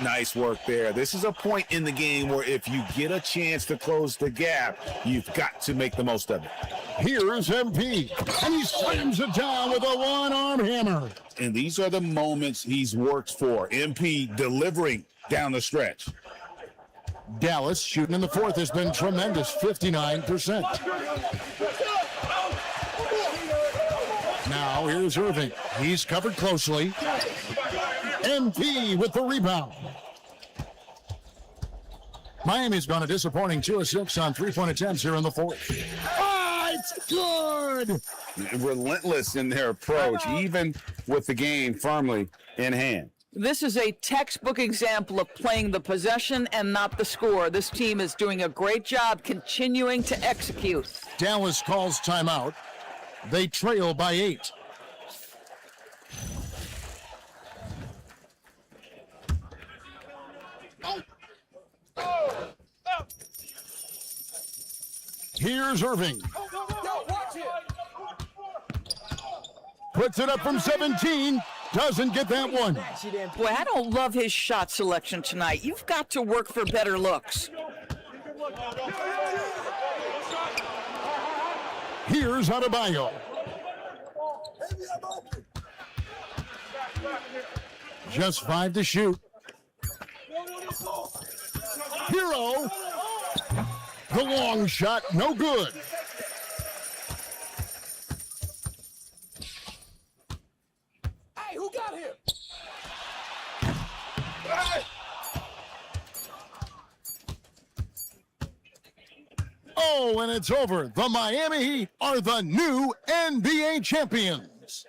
Nice work there. This is a point in the game where if you get a chance to close the gap, you've got to make the most of it. Here's MP, and he slams it down with a one-arm hammer. And these are the moments he's worked for. MP delivering down the stretch. Dallas shooting in the fourth has been tremendous, 59%. Now here's Irving. He's covered closely. MP with the rebound. Miami's gone a disappointing 2 of 6 on three-point attempts here in the fourth. Oh, it's good! Relentless in their approach, even with the game firmly in hand. This is a textbook example of playing the possession and not the score. This team is doing a great job continuing to execute. Dallas calls timeout. They trail by 8. Here's Irving. Puts it up from 17. Doesn't get that one. Boy, I don't love his shot selection tonight. You've got to work for better looks. Here's Adebayo. Just 5 to shoot. Hero. The long shot, no good. Hey, who got him? Oh, and it's over. The Miami Heat are the new NBA champions.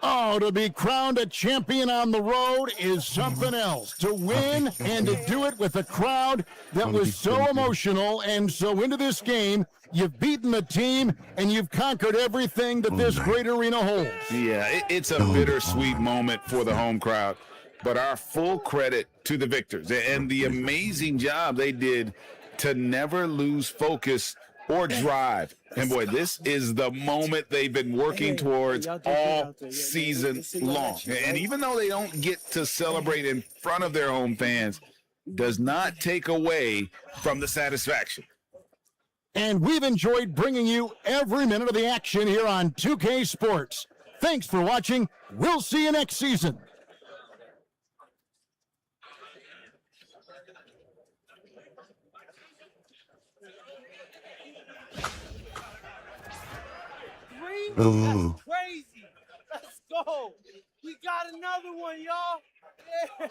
Oh, to be crowned a champion on the road is something else. To win and to do it with a crowd that was so emotional and so into this game, you've beaten the team and you've conquered everything that this great arena holds. Yeah, it's a bittersweet moment for the home crowd, but our full credit to the victors and the amazing job they did to never lose focus or drive. And boy, this is the moment they've been working towards all season long. And even though they don't get to celebrate in front of their home fans, does not take away from the satisfaction. And we've enjoyed bringing you every minute of the action here on 2K Sports. Thanks for watching. We'll see you next season. Oh. Crazy. Let's go. We got another one, y'all. Yeah.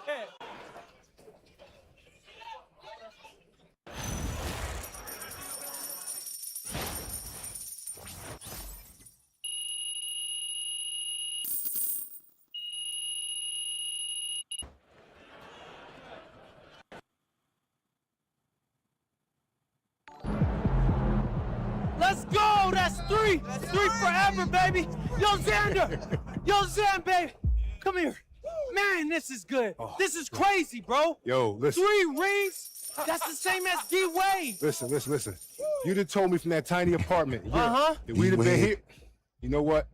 Let's go. That's three. Three forever, baby. Yo, Xander. Yo, Xan, baby. Come here. Man, this is good. This is crazy, bro. Yo, listen. 3 rings? That's the same as D-Wade. Listen. You done told me from that tiny apartment. Uh-huh. That we'd have been here. You know what?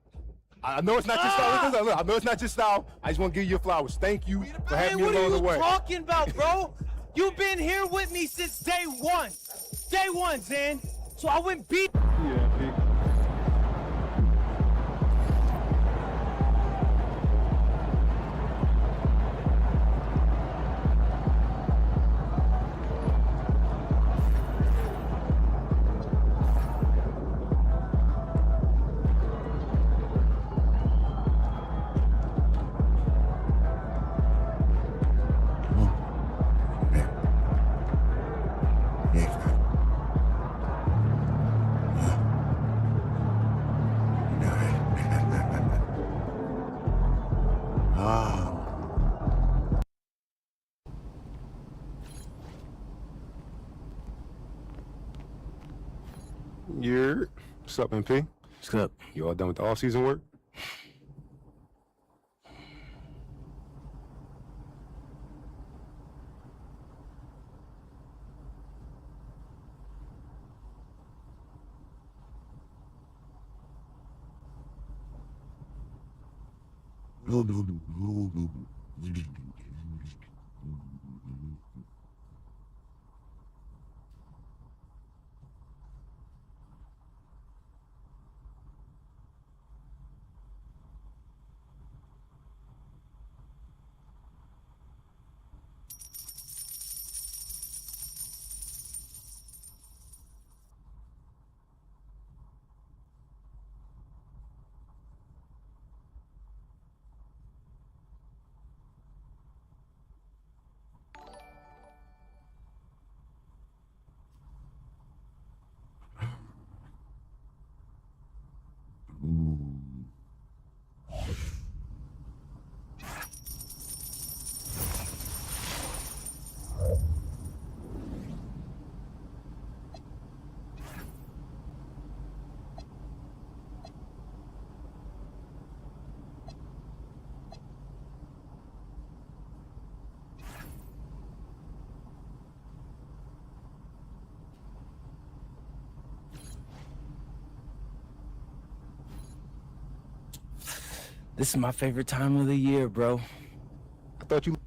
I know it's not your style. Listen, I know it's not your style. I just want to give you your flowers. Thank you for having me along the way. What are you talking about, bro? You've been here with me since day one. Day one, Zan. So I went beat. Yeah, Pete. What's up, MP? What's up? You all done with the off-season work? This is my favorite time of the year, bro. I thought you...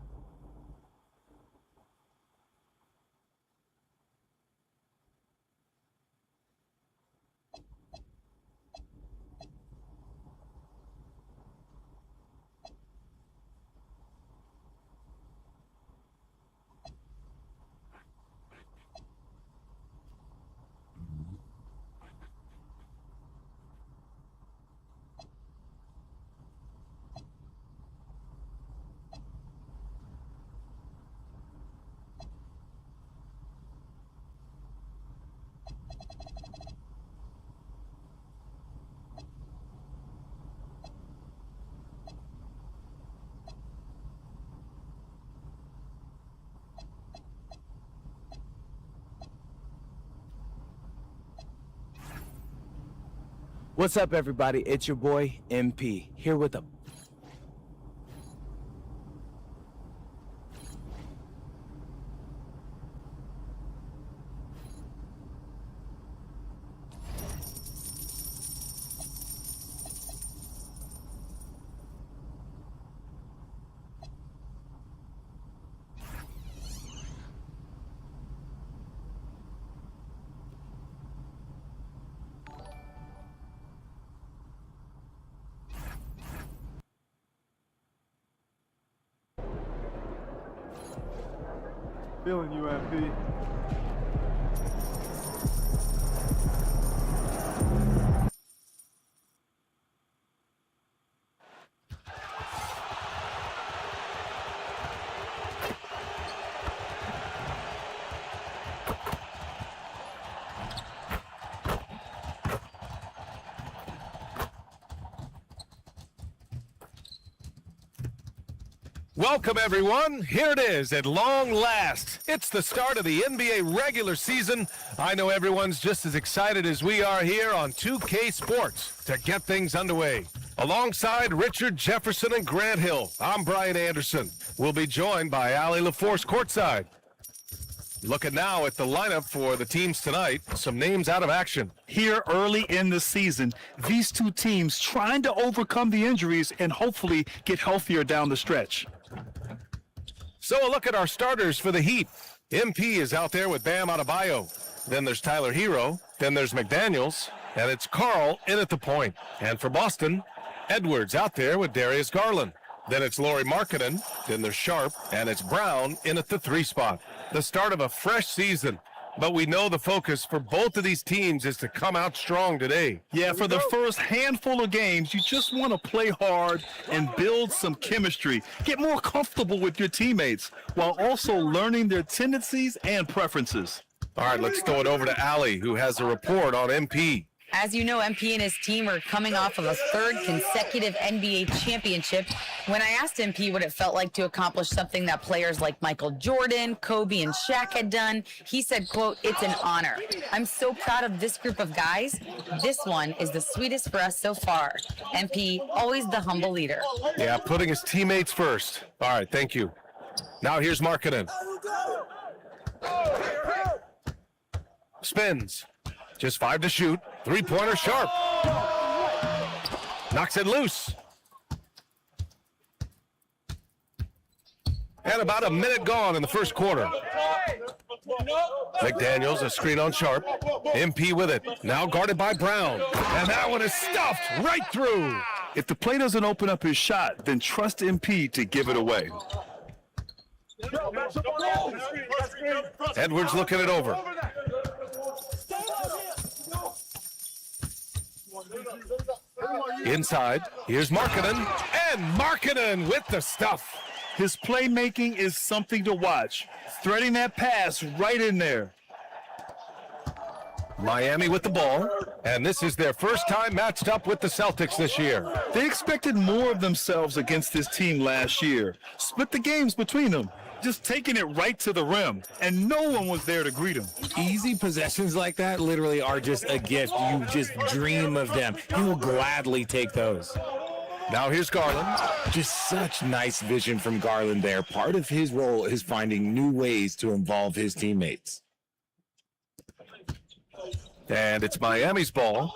What's up, everybody? It's your boy, MP, here with a... Feeling you, MP. Welcome, everyone. Here it is at long last. It's the start of the NBA regular season. I know everyone's just as excited as we are here on 2K Sports to get things underway. Alongside Richard Jefferson and Grant Hill, I'm Brian Anderson. We'll be joined by Allie LaForce courtside. Looking now at the lineup for the teams tonight, some names out of action. Here early in the season, these two teams trying to overcome the injuries and hopefully get healthier down the stretch. So a look at our starters for the Heat. MP is out there with Bam Adebayo. Then there's Tyler Hero. Then there's McDaniels. And it's Carl in at the point. And for Boston, Edwards out there with Darius Garland. Then it's Lauri Markkanen. Then there's Sharp. And it's Brown in at the 3 spot. The start of a fresh season. But we know the focus for both of these teams is to come out strong today. Yeah, for the first handful of games, you just want to play hard and build some chemistry. Get more comfortable with your teammates while also learning their tendencies and preferences. All right, let's throw it over to Allie, who has a report on MP. As you know, MP and his team are coming off of a 3rd consecutive NBA championship. When I asked MP what it felt like to accomplish something that players like Michael Jordan, Kobe, and Shaq had done, he said, quote, "It's an honor. I'm so proud of this group of guys. This one is the sweetest for us so far." MP, always the humble leader. Yeah, putting his teammates first. All right, thank you. Now here's Markkanen. Spins. Just 5 to shoot. 3-pointer Sharp. Knocks it loose. And about a minute gone in the first quarter. McDaniels, a screen on Sharp. MP with it. Now guarded by Brown. And that one is stuffed right through. If the play doesn't open up his shot, then trust MP to give it away. Edwards looking it over. Inside, here's Markkanen, and Markkanen with the stuff. His playmaking is something to watch. Threading that pass right in there. Miami with the ball, and this is their first time matched up with the Celtics this year. They expected more of themselves against this team last year. Split the games between them, just taking it right to the rim, and no one was there to greet him. Easy possessions like that literally are just a gift. You just dream of them. He will gladly take those. Now here's Garland. Just such nice vision from Garland there. Part of his role is finding new ways to involve his teammates. And it's Miami's ball.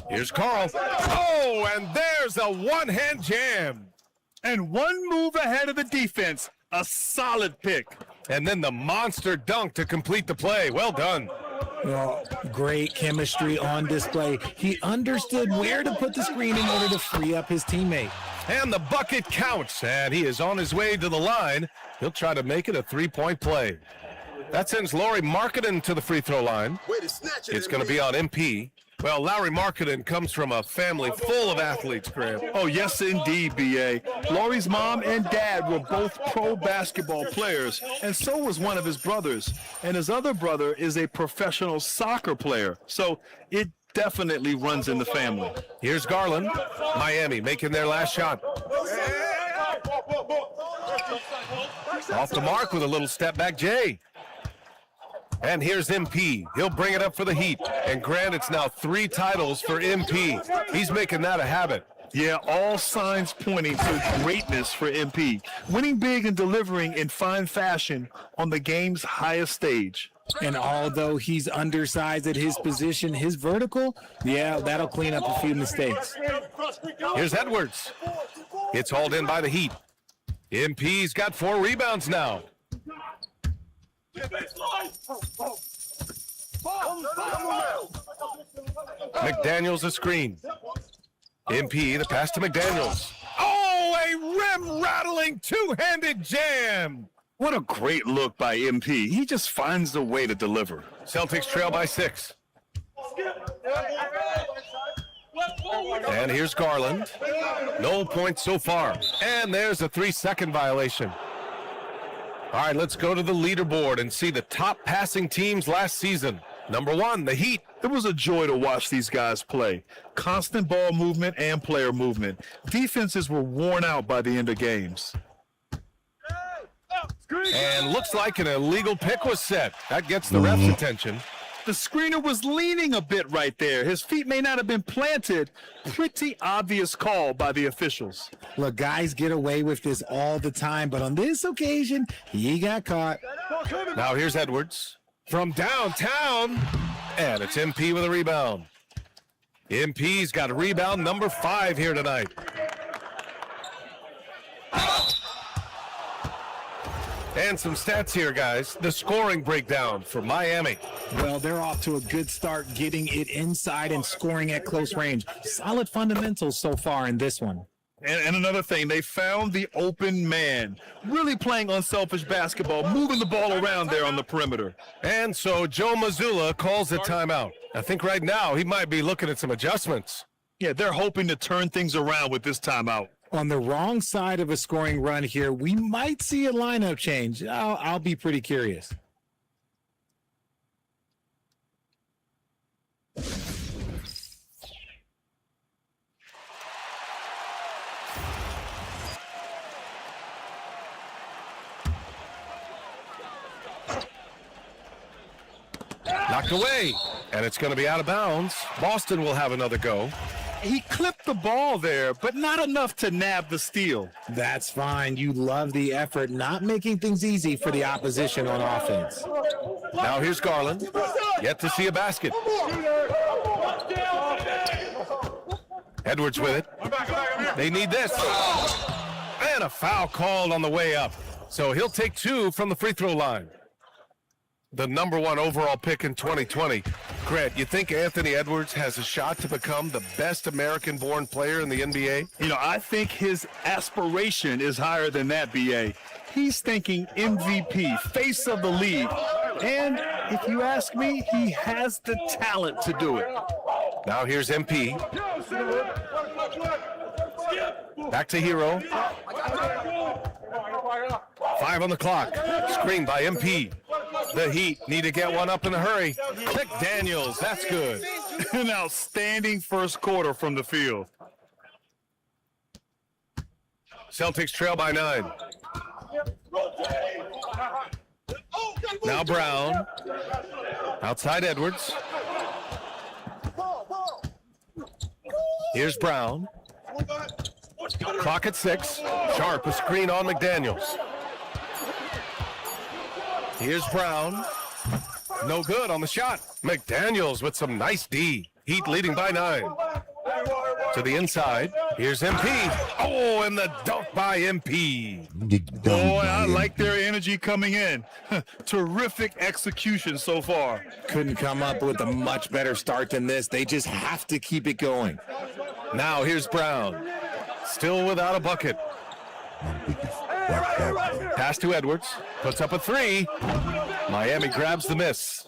Here's Carl. Oh, and there's a one-hand jam. And one move ahead of the defense. A solid pick. And then the monster dunk to complete the play. Well done. Well, great chemistry on display. He understood where to put the screen in order to free up his teammate. And the bucket counts, and he is on his way to the line. He'll try to make it a 3-point play. That sends Lauri Markkanen to the free throw line. It's going to be on MP. Well, Lauri Markkanen comes from a family full of athletes, Graham. Oh, yes, indeed, B.A. Lauri's mom and dad were both pro basketball players, and so was one of his brothers. And his other brother is a professional soccer player. So it definitely runs in the family. Here's Garland. Miami making their last shot. Off the mark with a little step back, Jay. And here's MP. He'll bring it up for the Heat. And Grant, it's now 3 titles for MP. He's making that a habit. Yeah, all signs pointing to greatness for MP. Winning big and delivering in fine fashion on the game's highest stage. And although he's undersized at his position, his vertical, yeah, that'll clean up a few mistakes. Here's Edwards. It's hauled in by the Heat. MP's got 4 rebounds now. McDaniels a screen. MP the pass to McDaniels. Oh, Oh, a rim-rattling two-handed jam. What a great look by MP. He just finds a way to deliver. Celtics trail by 6. And here's Garland. No points so far. And there's a 3-second violation. All right, let's go to the leaderboard and see the top passing teams last season. Number 1, the Heat. It was a joy to watch these guys play. Constant ball movement and player movement. Defenses were worn out by the end of games. And looks like an illegal pick was set. That gets the ref's attention. The screener was leaning a bit right there. His feet may not have been planted. Pretty obvious call by the officials. Look, guys get away with this all the time, but on this occasion, he got caught. Now here's Edwards from downtown, and it's MP with a rebound. MP's got a rebound number 5 here tonight. And some stats here, guys. The scoring breakdown for Miami. Well, they're off to a good start getting it inside and scoring at close range. Solid fundamentals so far in this one. And another thing, they found the open man. Really playing unselfish basketball, moving the ball around there on the perimeter. And so Joe Mazzulla calls a timeout. I think right now he might be looking at some adjustments. Yeah, they're hoping to turn things around with this timeout. On the wrong side of a scoring run here, we might see a lineup change. I'll be pretty curious. Knocked away, and it's going to be out of bounds. Boston will have another go. He clipped the ball there, but not enough to nab the steal. That's fine. You love the effort, not making things easy for the opposition on offense. Now here's Garland. Yet to see a basket. Edwards with it. They need this. And a foul called on the way up. So he'll take 2 from the free throw line. The number 1 overall pick in 2020. Grant, you think Anthony Edwards has a shot to become the best American-born player in the NBA? You know, I think his aspiration is higher than that, B.A. He's thinking MVP, face of the league. And if you ask me, he has the talent to do it. Now here's MP. Back to Hero. 5 on the clock. Screen by MP. The Heat need to get one up in a hurry. McDaniels, that's good. An outstanding first quarter from the field. Celtics trail by 9. Now Brown. Outside Edwards. Here's Brown. Clock at 6. Sharp, a screen on McDaniels. Here's Brown. No good on the shot. McDaniels with some nice D. Heat leading by 9. To the inside. Here's MP. Oh, and the dunk by MP. Boy, I like their energy coming in. Terrific execution so far. Couldn't come up with a much better start than this. They just have to keep it going. Now here's Brown. Still without a bucket. Pass to Edwards. Puts up a 3. Miami grabs the miss.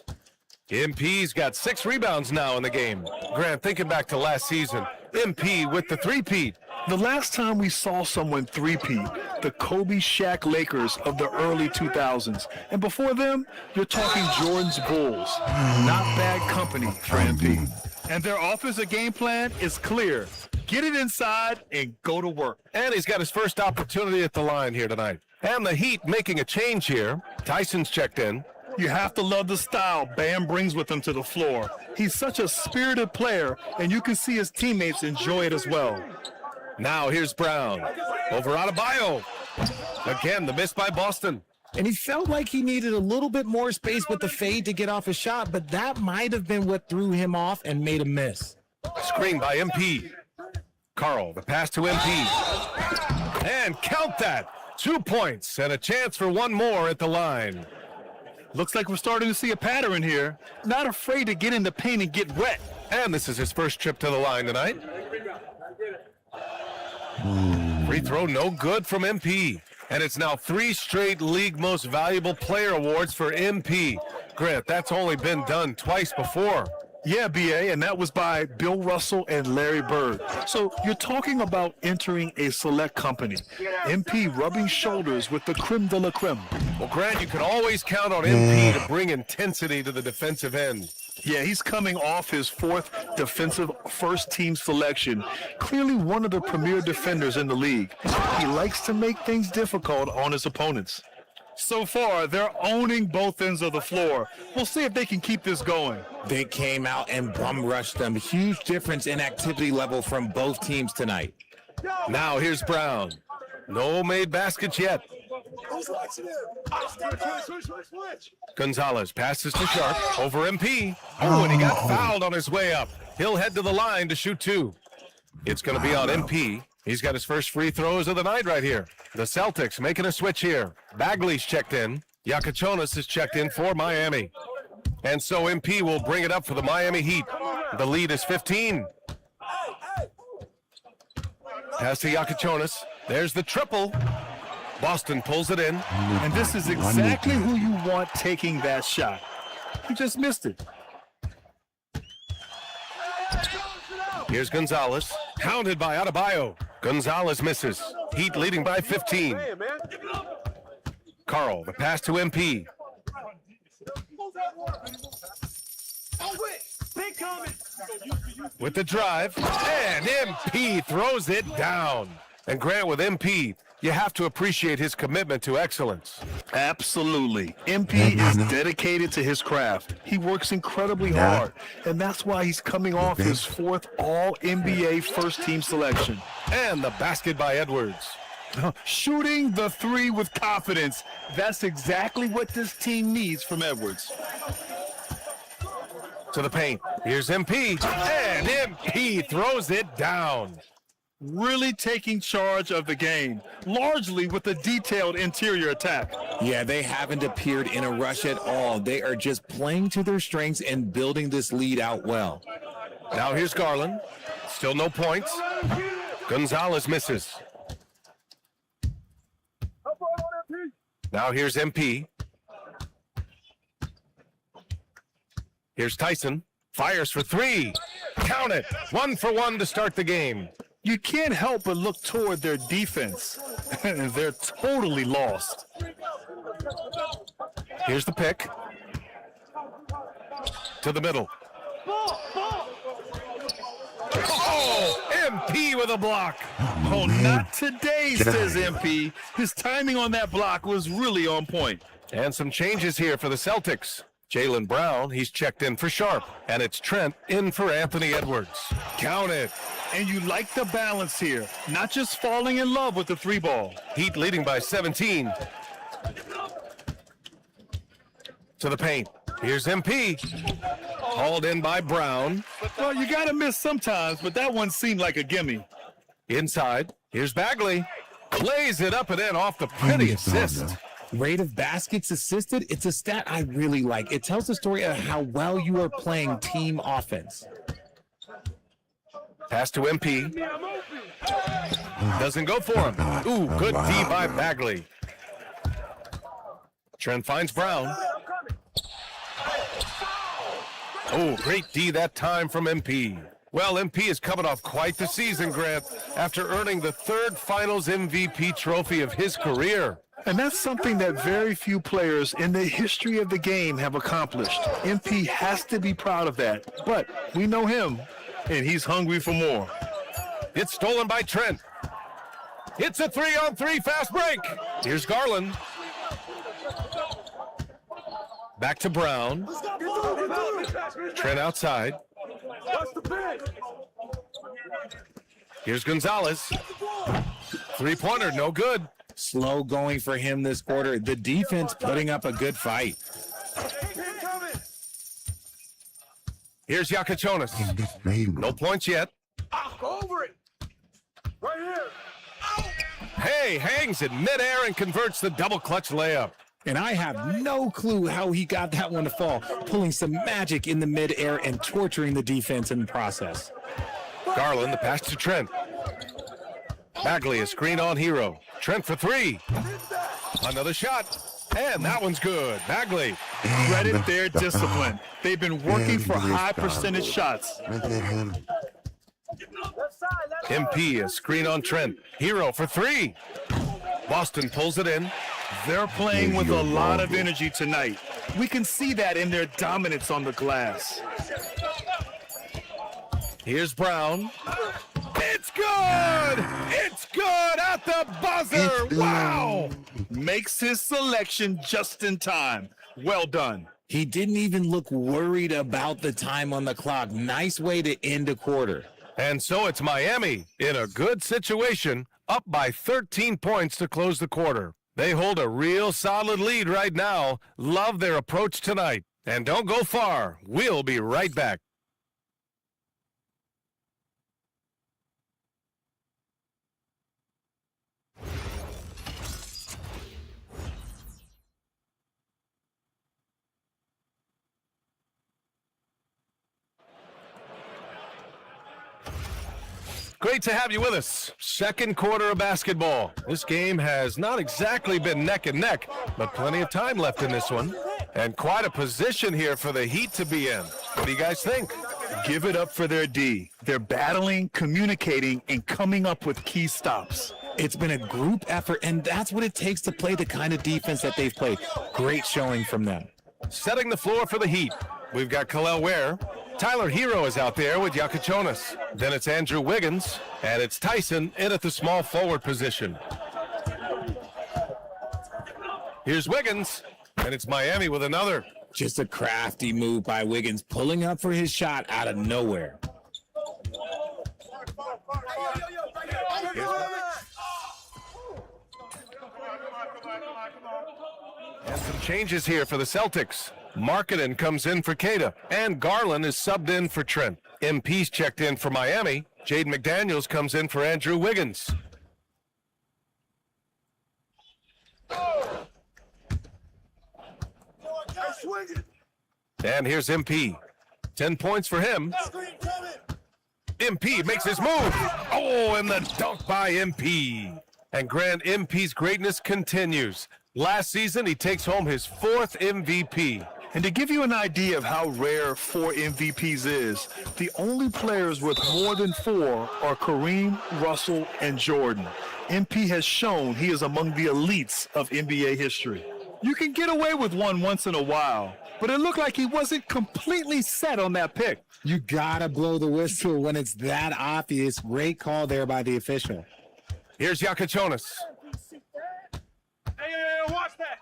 MP's got 6 rebounds now in the game. Grant, thinking back to last season, MP with the 3-peat. The last time we saw someone 3-peat, the Kobe Shaq Lakers of the early 2000s. And before them, you're talking Jordan's Bulls. Not bad company for MP. And their offensive game plan is clear. Get it inside and go to work. And he's got his first opportunity at the line here tonight. And the Heat making a change here. Tyson's checked in. You have to love the style Bam brings with him to the floor. He's such a spirited player, and you can see his teammates enjoy it as well. Now here's Brown. Over Adebayo. Again, the miss by Boston. And he felt like he needed a little bit more space with the fade to get off a shot, but that might have been what threw him off and made him miss. Screen by MP. Carl, the pass to MP. And count that. 2 points and a chance for one more at the line. Looks like we're starting to see a pattern here. Not afraid to get in the paint and get wet. And this is his first trip to the line tonight. Free throw no good from MP. And it's now 3 straight league most valuable player awards for MP. Grant, that's only been done twice before. Yeah, BA, and that was by Bill Russell and Larry Bird. So you're talking about entering a select company. MP rubbing shoulders with the creme de la creme. Well, Grant, you can always count on MP to bring intensity to the defensive end. Yeah, he's coming off his 4th defensive first-team selection. Clearly one of the premier defenders in the league. He likes to make things difficult on his opponents. So far, they're owning both ends of the floor. We'll see if they can keep this going. They came out and bum rushed them. Huge difference in activity level from both teams tonight. Now here's Brown. No made baskets yet. Gonzalez passes to Sharp over MP. Oh, and he got fouled on his way up. He'll head to the line to shoot 2. It's going to be on MP. He's got his first free throws of the night right here. The Celtics making a switch here. Bagley's checked in. Yakachonis is checked in for Miami. And so MP will bring it up for the Miami Heat. The lead is 15. Pass to Yakachonis. There's the triple. Boston pulls it in. And this is exactly who you want taking that shot. He just missed it. Here's Gonzalez, hounded by Adebayo. Gonzalez misses. Heat leading by 15. Carl, the pass to MP. With the drive, and MP throws it down. And Grant, with MP, you have to appreciate his commitment to excellence. Absolutely. MP is dedicated to his craft. He works incredibly hard, and that's why he's coming off his 4th All-NBA first-team selection. And the basket by Edwards. Shooting the 3 with confidence. That's exactly what this team needs from Edwards. To the paint. Here's MP, and MP throws it down. Really taking charge of the game, largely with a detailed interior attack. Yeah, they haven't appeared in a rush at all. They are just playing to their strengths and building this lead out well. Now here's Garland. Still no points. Gonzalez misses. Now here's MP. Here's Tyson. Fires for 3. Count it. 1 for 1 to start the game. You can't help but look toward their defense. They're totally lost. Here's the pick. To the middle. Oh, MP with a block. Oh, not today, says MP. His timing on that block was really on point. And some changes here for the Celtics. Jaylen Brown, he's checked in for Sharp. And it's Trent in for Anthony Edwards. Count it. And you like the balance here, not just falling in love with the 3 ball. Heat leading by 17. To the paint. Here's MP. Hauled in by Brown. Well, you got to miss sometimes, but that one seemed like a gimme. Inside. Here's Bagley. Lays it up and in off the pretty assist. Rate of baskets assisted, it's a stat I really like. It tells the story of how well you are playing team offense. Pass to MP. Doesn't go for him. Ooh, good D by Bagley. Trent finds Brown. Oh, great D that time from MP. Well, MP is coming off quite the season, Grant, after earning the 3rd Finals MVP trophy of his career. And that's something that very few players in the history of the game have accomplished. MP has to be proud of that. But we know him, and he's hungry for more. It's stolen by Trent. It's a 3-on-3 fast break. Here's Garland. Back to Brown. Trent outside. Here's Gonzalez. 3-pointer, no good. Slow going for him this quarter. The defense putting up a good fight. Here's Yakachonis. No points yet. Go over it. Right here. Hey, hangs in midair and converts the double clutch layup. And I have no clue how he got that one to fall, pulling some magic in the midair and torturing the defense in the process. Garland, the pass to Trent. Bagley, a screen on Hero. Trent for three. Another shot. And that one's good. Bagley. Credit their discipline. They've been working for high percentage shots. MP, a screen on Trent. Hero for three. Boston pulls it in. They're playing with a lot of energy tonight. We can see that in their dominance on the glass. Here's Brown. It's good! It's good at the buzzer! Wow! Makes his selection just in time. Well done. He didn't even look worried about the time on the clock. Nice way to end a quarter. And so it's Miami in a good situation, up by 13 points to close the quarter. They hold a real solid lead right now. Love their approach tonight. And don't go far. We'll be right back. Great to have you with us. Second quarter of basketball. This game has not exactly been neck and neck, but plenty of time left in this one. And quite a position here for the Heat to be in. What do you guys think? Give it up for their D. They're battling, communicating, and coming up with key stops. It's been a group effort, and that's what it takes to play the kind of defense that they've played. Great showing from them. Setting the floor for the Heat. We've got Kel'el Ware. Tyler Hero is out there with Yakachonis. Then it's Andrew Wiggins, and it's Tyson in at the small forward position. Here's Wiggins, and it's Miami with another. Just a crafty move by Wiggins, pulling up for his shot out of nowhere. And some changes here for the Celtics. Markkanen comes in for Queta, and Garland is subbed in for Trent. MP's checked in for Miami. Jaden McDaniels comes in for Andrew Wiggins. And here's MP. 10 points for him. MP makes his move. Oh, and the dunk by MP. And Grant, MP's greatness continues. Last season, he takes home his 4th MVP. And to give you an idea of how rare 4 MVPs is, the only players with more than 4 are Kareem, Russell, and Jordan. MP has shown he is among the elites of NBA history. You can get away with one once in a while, but it looked like he wasn't completely set on that pick. You gotta blow the whistle when it's that obvious. Great call there by the official. Here's Yakachonis. Watch that.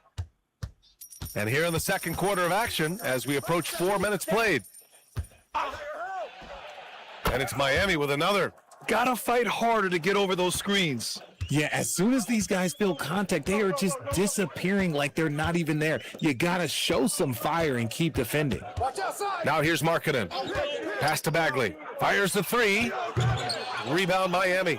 And here in the second quarter of action, as we approach 4 minutes played. And it's Miami with another. Gotta fight harder to get over those screens. Yeah, as soon as these guys feel contact, they are just disappearing like they're not even there. You gotta show some fire and keep defending. Now here's Markkanen. Pass to Bagley. Fires the three. Rebound Miami.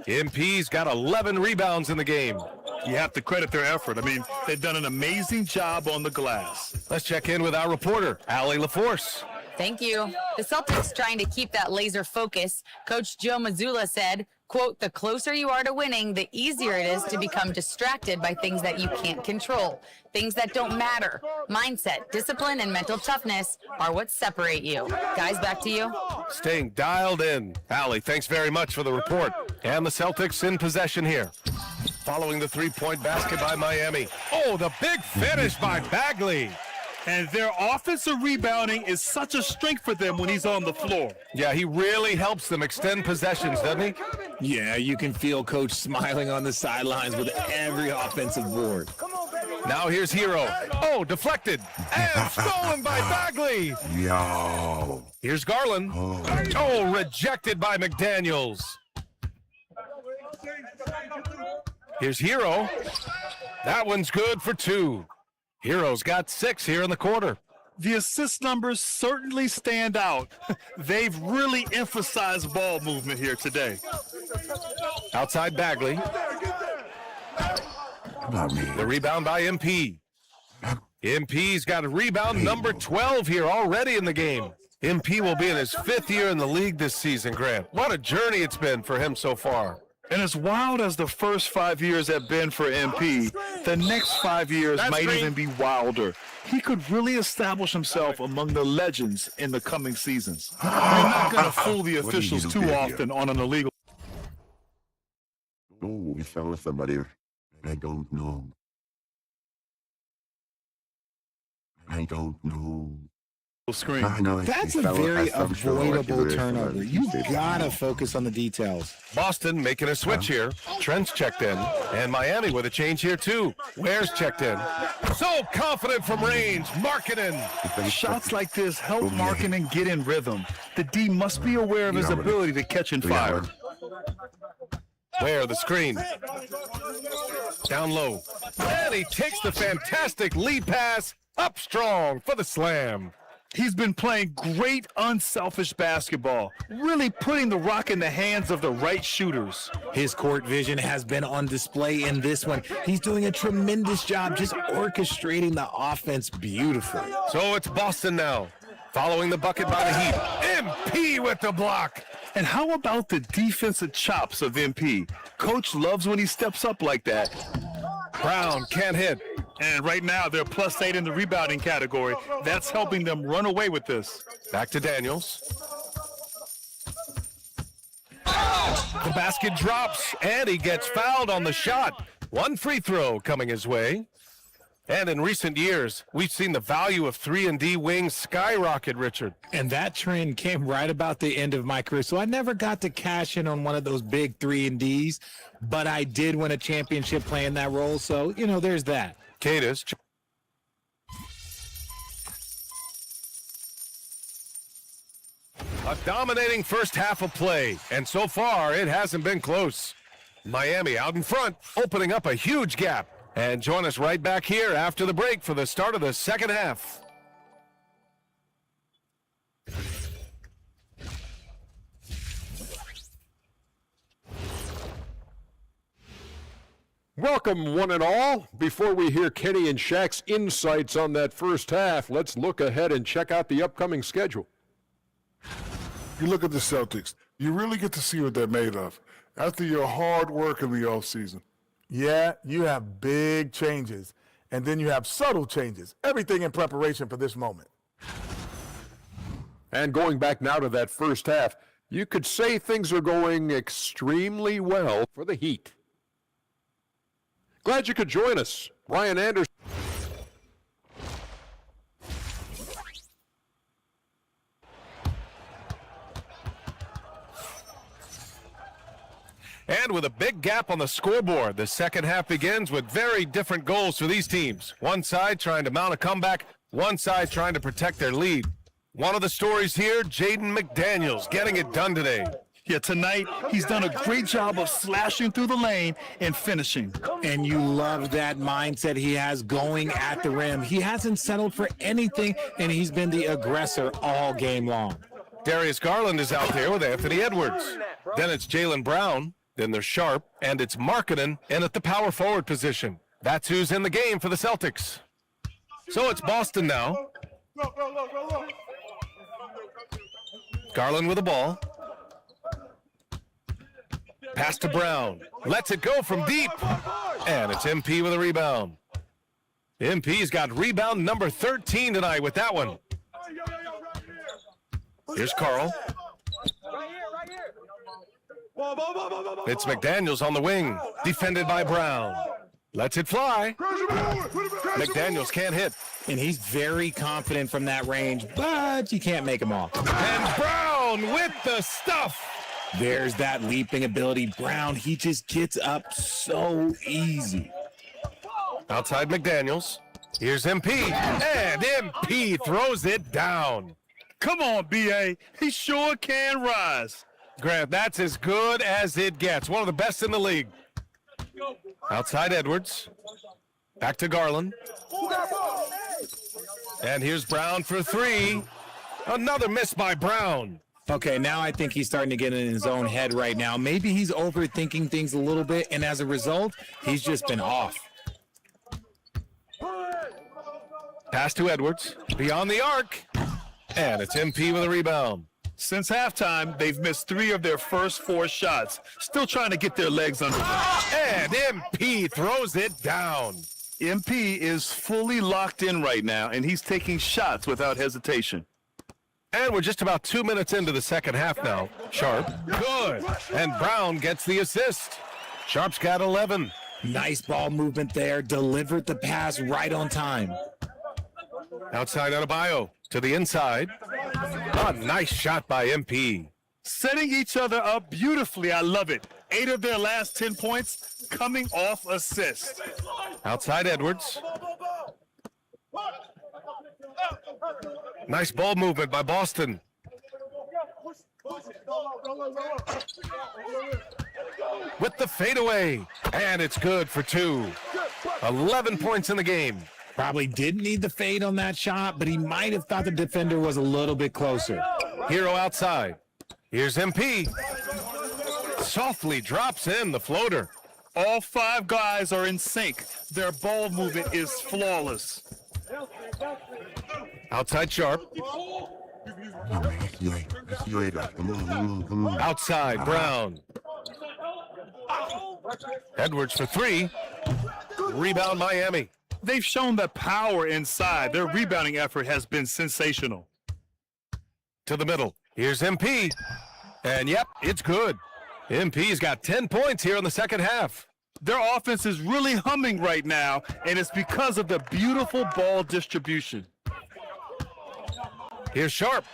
MP's got 11 rebounds in the game. You have to credit their effort. I mean, they've done an amazing job on the glass. Let's check in with our reporter, Allie LaForce. Thank you. The Celtics trying to keep that laser focus. Coach Joe Mazzulla said, quote, "The closer you are to winning, the easier it is to become distracted by things that you can't control, things that don't matter. Mindset, discipline, and mental toughness are what separate you." Guys, back to you. Staying dialed in. Allie, thanks very much for the report. And the Celtics in possession here. Following the three-point basket by Miami. Oh, the big finish by Bagley. And their offensive rebounding is such a strength for them when he's on the floor. Yeah, he really helps them extend possessions, doesn't he? Yeah, you can feel Coach smiling on the sidelines with every offensive board. Now here's Hero. Oh, deflected. And stolen by Bagley. Yo. Here's Garland. Oh, rejected by McDaniels. Here's Hero. That one's good for 2. Hero's got 6 here in the quarter. The assist numbers certainly stand out. They've really emphasized ball movement here today. Outside Bagley. The rebound by MP. MP's got a rebound number 12 here already in the game. MP will be in his 5th year in the league this season, Grant. What a journey it's been for him so far. And as wild as the first 5 years have been for MP, the next 5 years might even be wilder. He could really establish himself among the legends in the coming seasons. You're not going to fool the officials too often on an illegal. Oh, we found somebody. I don't know. I don't know. Screen. That's a very avoidable turnover. You gotta focus on the details. Boston making a switch here. Trent's checked in. And Miami with a change here, too. Ware's checked in. So confident from range. Markkanen. Shots like this help Markkanen get in rhythm. The D must be aware of his ability to catch and fire. Ware, the screen. Down low. And he takes the fantastic lead pass. Up strong for the slam. He's been playing great, unselfish basketball, really putting the rock in the hands of the right shooters. His court vision has been on display in this one. He's doing a tremendous job just orchestrating the offense beautifully. So it's Boston now, following the bucket by the Heat. MP with the block. And how about the defensive chops of MP? Coach loves when he steps up like that. Brown can't hit. And right now, they're +8 in the rebounding category. That's helping them run away with this. Back to Daniels. The basket drops, and he gets fouled on the shot. One free throw coming his way. And in recent years, we've seen the value of 3-and-D wings skyrocket, Richard. And that trend came right about the end of my career. So I never got to cash in on one of those big 3-and-Ds, but I did win a championship playing that role. So, you know, there's that. Cadis. A dominating first half of play, and so far it hasn't been close. Miami out in front, opening up a huge gap. And join us right back here after the break for the start of the second half. Welcome, one and all. Before we hear Kenny and Shaq's insights on that first half, let's look ahead and check out the upcoming schedule. You look at the Celtics, you really get to see what they're made of after your hard work in the offseason. Yeah, you have big changes, and then you have subtle changes. Everything in preparation for this moment. And going back now to that first half, you could say things are going extremely well for the Heat. Glad you could join us. Ryan Anderson. And with a big gap on the scoreboard, the second half begins with very different goals for these teams. One side trying to mount a comeback, one side trying to protect their lead. One of the stories here, Jaden McDaniels getting it done today. Yeah, tonight he's done a great job of slashing through the lane and finishing. And you love that mindset he has going at the rim. He hasn't settled for anything, and he's been the aggressor all game long. Darius Garland is out there with Anthony Edwards. Then it's Jaylen Brown. Then there's Sharp, and it's Markkanen in at the power forward position. That's who's in the game for the Celtics. So it's Boston now. Garland with the ball. Pass to Brown. Lets it go from deep. And it's MP with a rebound. MP's got rebound number 13 tonight with that one. Here's Carl. It's McDaniels on the wing, defended by Brown. Lets it fly. McDaniels can't hit. And he's very confident from that range, but you can't make him off. And Brown with the stuff. There's that leaping ability. Brown, he just gets up so easy. Outside McDaniels. Here's MP. And MP throws it down. Come on, B.A. He sure can rise. Grant, that's as good as it gets. One of the best in the league. Outside Edwards. Back to Garland. And here's Brown for three. Another miss by Brown. Okay, now I think he's starting to get in his own head right now. Maybe he's overthinking things a little bit, and as a result, he's just been off. Pass to Edwards. Beyond the arc. And it's MP with a rebound. Since halftime, they've missed 3 of their first 4 shots. Still trying to get their legs under them. And MP throws it down. MP is fully locked in right now, and he's taking shots without hesitation. And we're just about 2 minutes into the second half now. Sharp, good. And Brown gets the assist. Sharp's got 11. Nice ball movement there. Delivered the pass right on time. Outside Adebayo to the inside. A nice shot by MP. Setting each other up beautifully. I love it. 8 of their last 10 points coming off assists. Outside Edwards. Nice ball movement by Boston. With the fadeaway. And it's good for 2. 11 points in the game. Probably didn't need the fade on that shot, but he might have thought the defender was a little bit closer. Hero outside. Here's MP. Softly drops in the floater. All 5 guys are in sync. Their ball movement is flawless. Outside Sharp. Outside Brown. Edwards for 3. Rebound Miami. They've shown the power inside. Their rebounding effort has been sensational. To the middle. Here's MP. And yep, it's good. MP's got 10 points here in the second half. Their offense is really humming right now, and it's because of the beautiful ball distribution. Here's Sharp.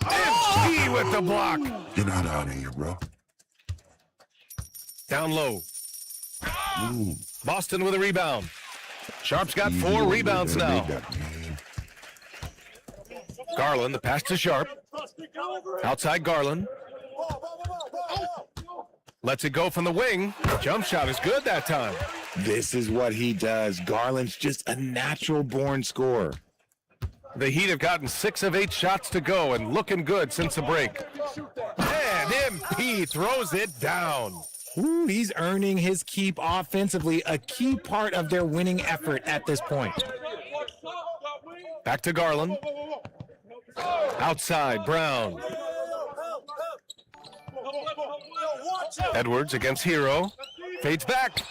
MP with the block. Get out of here, bro. Down low. Boston with a rebound. Sharp's got 4 rebounds now. Garland, the pass to Sharp. Outside Garland. Lets it go from the wing. Jump shot is good that time. This is what he does. Garland's just a natural-born scorer. The Heat have gotten 6 of 8 shots to go and looking good since the break. And MP throws it down. Ooh, he's earning his keep offensively, a key part of their winning effort at this point. Back to Garland. Outside, Brown. Edwards against Hero. Fades back.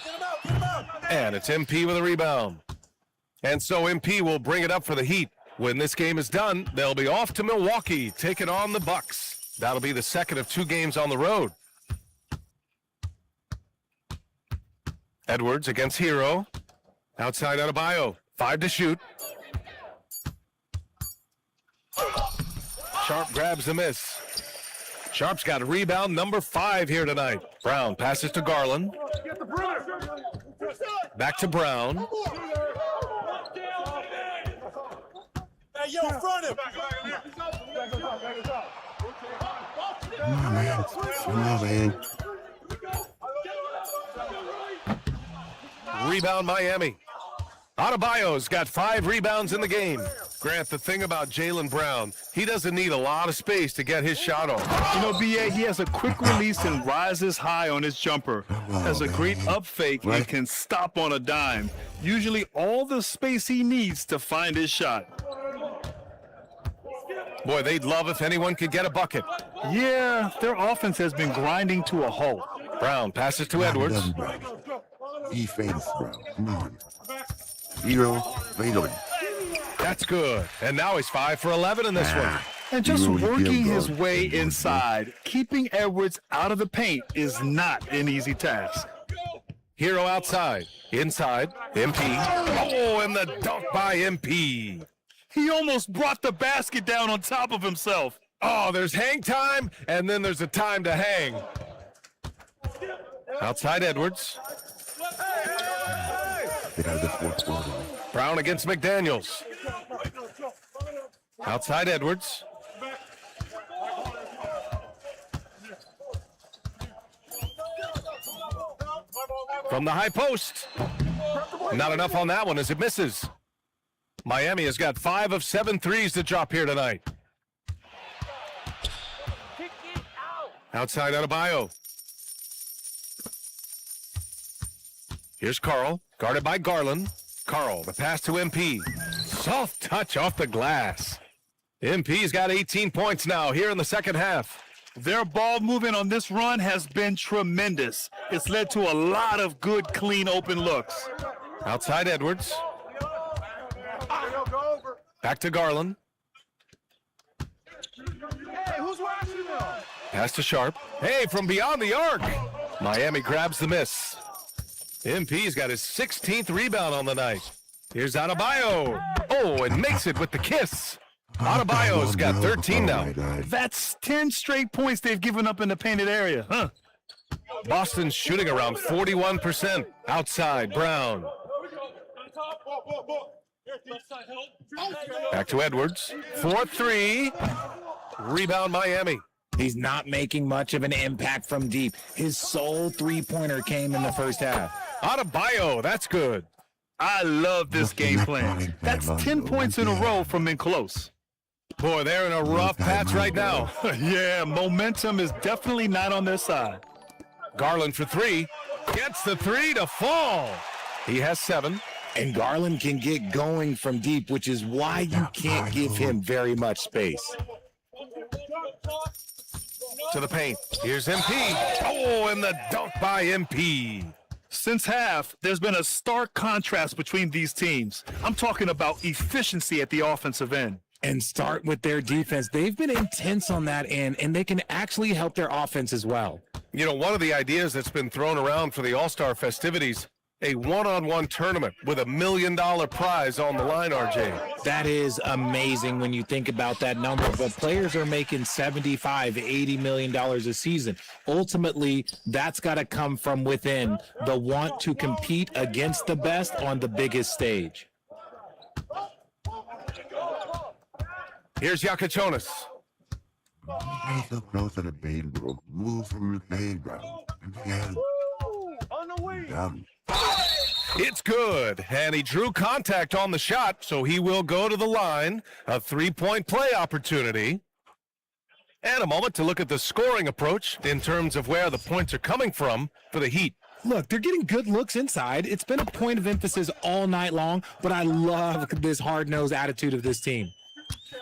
And it's MP with a rebound. And so MP will bring it up for the Heat. When this game is done, they'll be off to Milwaukee, taking on the Bucks. That'll be the second of 2 games on the road. Edwards against Hero. Outside Adebayo. 5 to shoot. Sharp grabs the miss. Sharp's got a rebound number 5 here tonight. Brown passes to Garland. Back to Brown. Hey, yo, front him. Come on, man. Come on, man. Rebound Miami. Adebayo's got 5 rebounds in the game. Grant, the thing about Jaylen Brown, he doesn't need a lot of space to get his shot off. You know, B.A., he has a quick release and rises high on his jumper. Has a great up fake and can stop on a dime. Usually all the space he needs to find his shot. Boy, they'd love if anyone could get a bucket. Yeah, their offense has been grinding to a halt. Brown passes to Edwards. He fades, bro. Come on. Hero, fade on. That's good. And now he's 5 for 11 in this one. And just working his way inside, keeping Edwards out of the paint is not an easy task. Hero outside. Inside. MP. Oh, and the dunk by MP. He almost brought the basket down on top of himself. Oh, there's hang time, and then there's a time to hang. Outside Edwards. Brown against McDaniels. Outside Edwards. From the high post. Not enough on that one as it misses. Miami has got 5 of 7 threes to drop here tonight. Outside Adebayo. Here's Carl, guarded by Garland. Carl, the pass to MP. Soft touch off the glass. MP's got 18 points now here in the second half. Their ball movement on this run has been tremendous. It's led to a lot of good, clean, open looks. Outside Edwards. Back to Garland. Hey, who's watching them? Pass to Sharp. Hey, from beyond the arc. Miami grabs the miss. MP's got his 16th rebound on the night. Here's Adebayo. Oh, and makes it with the kiss. Adebayo's got 13 now. That's 10 straight points they've given up in the painted area, huh? Boston's shooting around 41%. Outside, Brown. Back to Edwards. 4-3. Rebound, Miami. He's not making much of an impact from deep. His sole three-pointer came in the first half. Adebayo, that's good. I love this game plan. That's 10 points in a row from in close. Boy, they're in a rough patch right now. Yeah, momentum is definitely not on their side. Garland for three. Gets the three to fall. He has 7. And Garland can get going from deep, which is why you can't give him very much space. To the paint. Here's MP. Oh, and the dunk by MP. Since half, there's been a stark contrast between these teams. I'm talking about efficiency at the offensive end. And start with their defense. They've been intense on that end, and they can actually help their offense as well. You know, one of the ideas that's been thrown around for the All-Star festivities, a one-on-one tournament with $1 million prize on the line, RJ. That is amazing when you think about that number. But players are making $75, $80 million a season. Ultimately, that's got to come from within the want to compete against the best on the biggest stage. Here's Yakachonis. So close to the main room. Move from the playground. On the way. Down. It's good, and he drew contact on the shot, so he will go to the line. A 3-point play opportunity. And a moment to look at the scoring approach in terms of where the points are coming from for the Heat. Look, they're getting good looks inside. It's been a point of emphasis all night long, but I love this hard-nosed attitude of this team.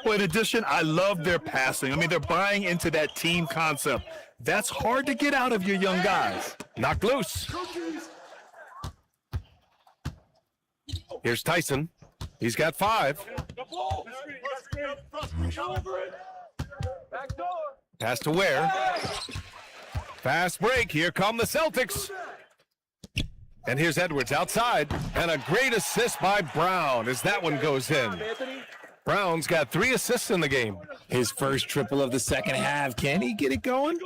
Well, in addition, I love their passing. I mean, they're buying into that team concept. That's hard to get out of your young guys. Knocked loose. Here's Tyson. He's got 5. Pass to Ware. Fast break. Here come the Celtics. And here's Edwards outside. And a great assist by Brown as that one goes in. Brown's got 3 assists in the game. His first triple of the second half. Can he get it going?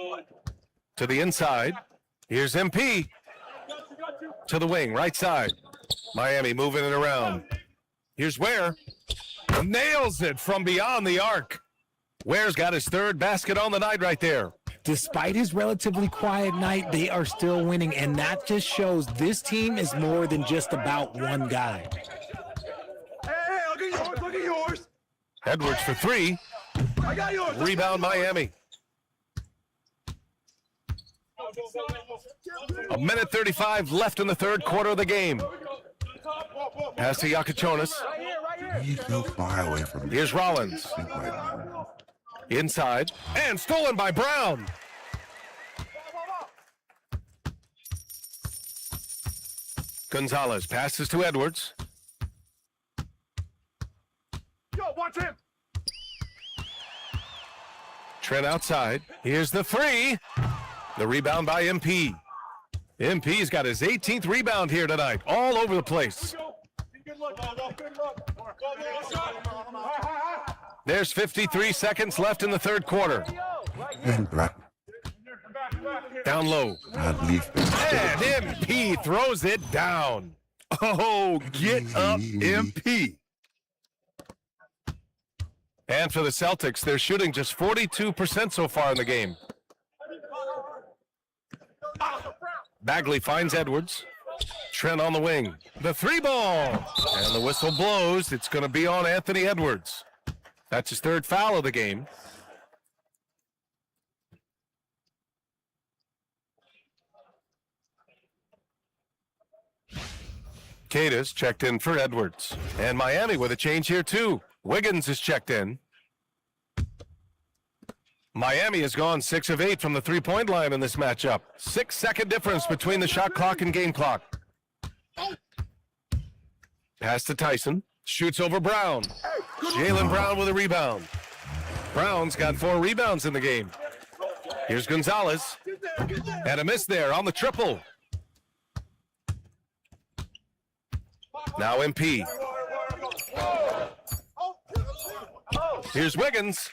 To the inside. Here's MP. To the wing, right side. Miami moving it around. Here's Ware. Nails it from beyond the arc. Ware's got his 3rd basket on the night right there. Despite his relatively quiet night, they are still winning, and that just shows this team is more than just about one guy. Hey, look at yours. Look at yours. Edwards for 3. I got yours. Rebound Miami. 1:35 left in the 3rd quarter of the game. Pass to Yakachonis. He's so far away from me. Here's Rollins. Inside. And stolen by Brown. Gonzalez passes to Edwards. Yo, watch him. Trent outside. Here's the 3. The rebound by MP. MP's got his 18th rebound here tonight. All over the place. There's 53 seconds left in the 3rd quarter. Down low. And MP throws it down. Oh, get up, MP. And for the Celtics, they're shooting just 42% so far in the game. Bagley finds Edwards. Trent on the wing. The 3 ball. And the whistle blows. It's going to be on Anthony Edwards. That's his 3rd foul of the game. Cadiz checked in for Edwards. And Miami with a change here too. Wiggins is checked in. Miami has gone 6 of 8 from the three-point line in this matchup. 6-second difference between the shot clock and game clock. Pass to Tyson. Shoots over Brown. Jaylen Brown with a rebound. Brown's got 4 rebounds in the game. Here's Gonzalez. And a miss there on the triple. Now MP. Here's Wiggins.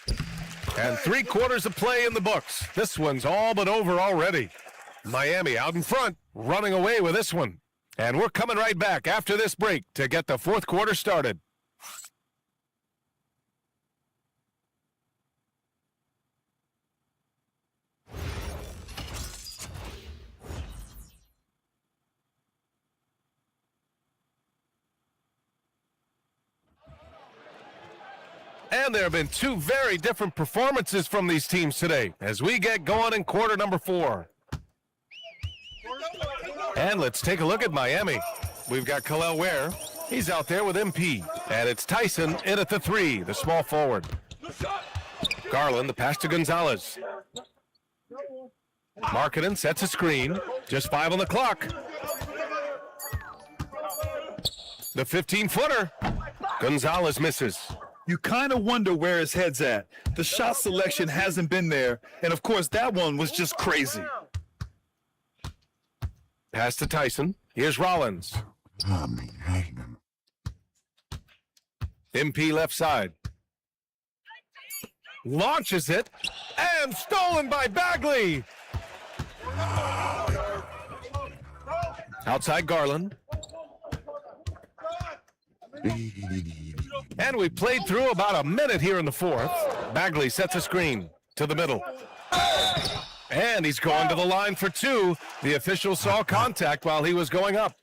And 3 quarters of play in the books. This one's all but over already. Miami out in front, running away with this one. And we're coming right back after this break to get the fourth quarter started. And there have been 2 very different performances from these teams today as we get going in quarter number 4. And let's take a look at Miami. We've got Kel'el Ware. He's out there with MP. And it's Tyson in at the 3, the small forward. Garland, the pass to Gonzalez. Markkanen sets a screen. Just 5 on the clock. The 15-footer. Gonzalez misses. You kind of wonder where his head's at. The shot selection hasn't been there, and of course that one was just crazy. Pass to Tyson. Here's Rollins. MP left side. Launches it, and stolen by Bagley. Outside Garland. And we played through about a minute here in the fourth. Bagley sets a screen to the middle. And he's going to the line for 2. The official saw contact while he was going up.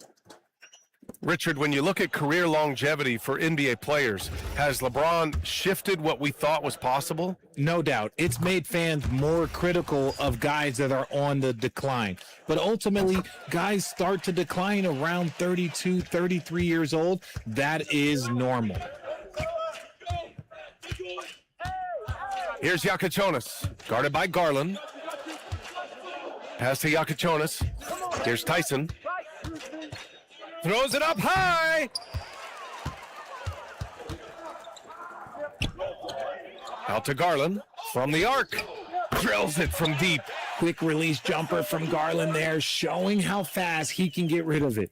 Richard, when you look at career longevity for NBA players, has LeBron shifted what we thought was possible? No doubt. It's made fans more critical of guys that are on the decline. But ultimately, guys start to decline around 32, 33 years old. That is normal. Here's Yakachonis, guarded by Garland. Pass to Yakachonis. Here's Tyson. Throws it up high. Out to Garland from the arc. Drills it from deep. Quick release jumper from Garland there, showing how fast he can get rid of it.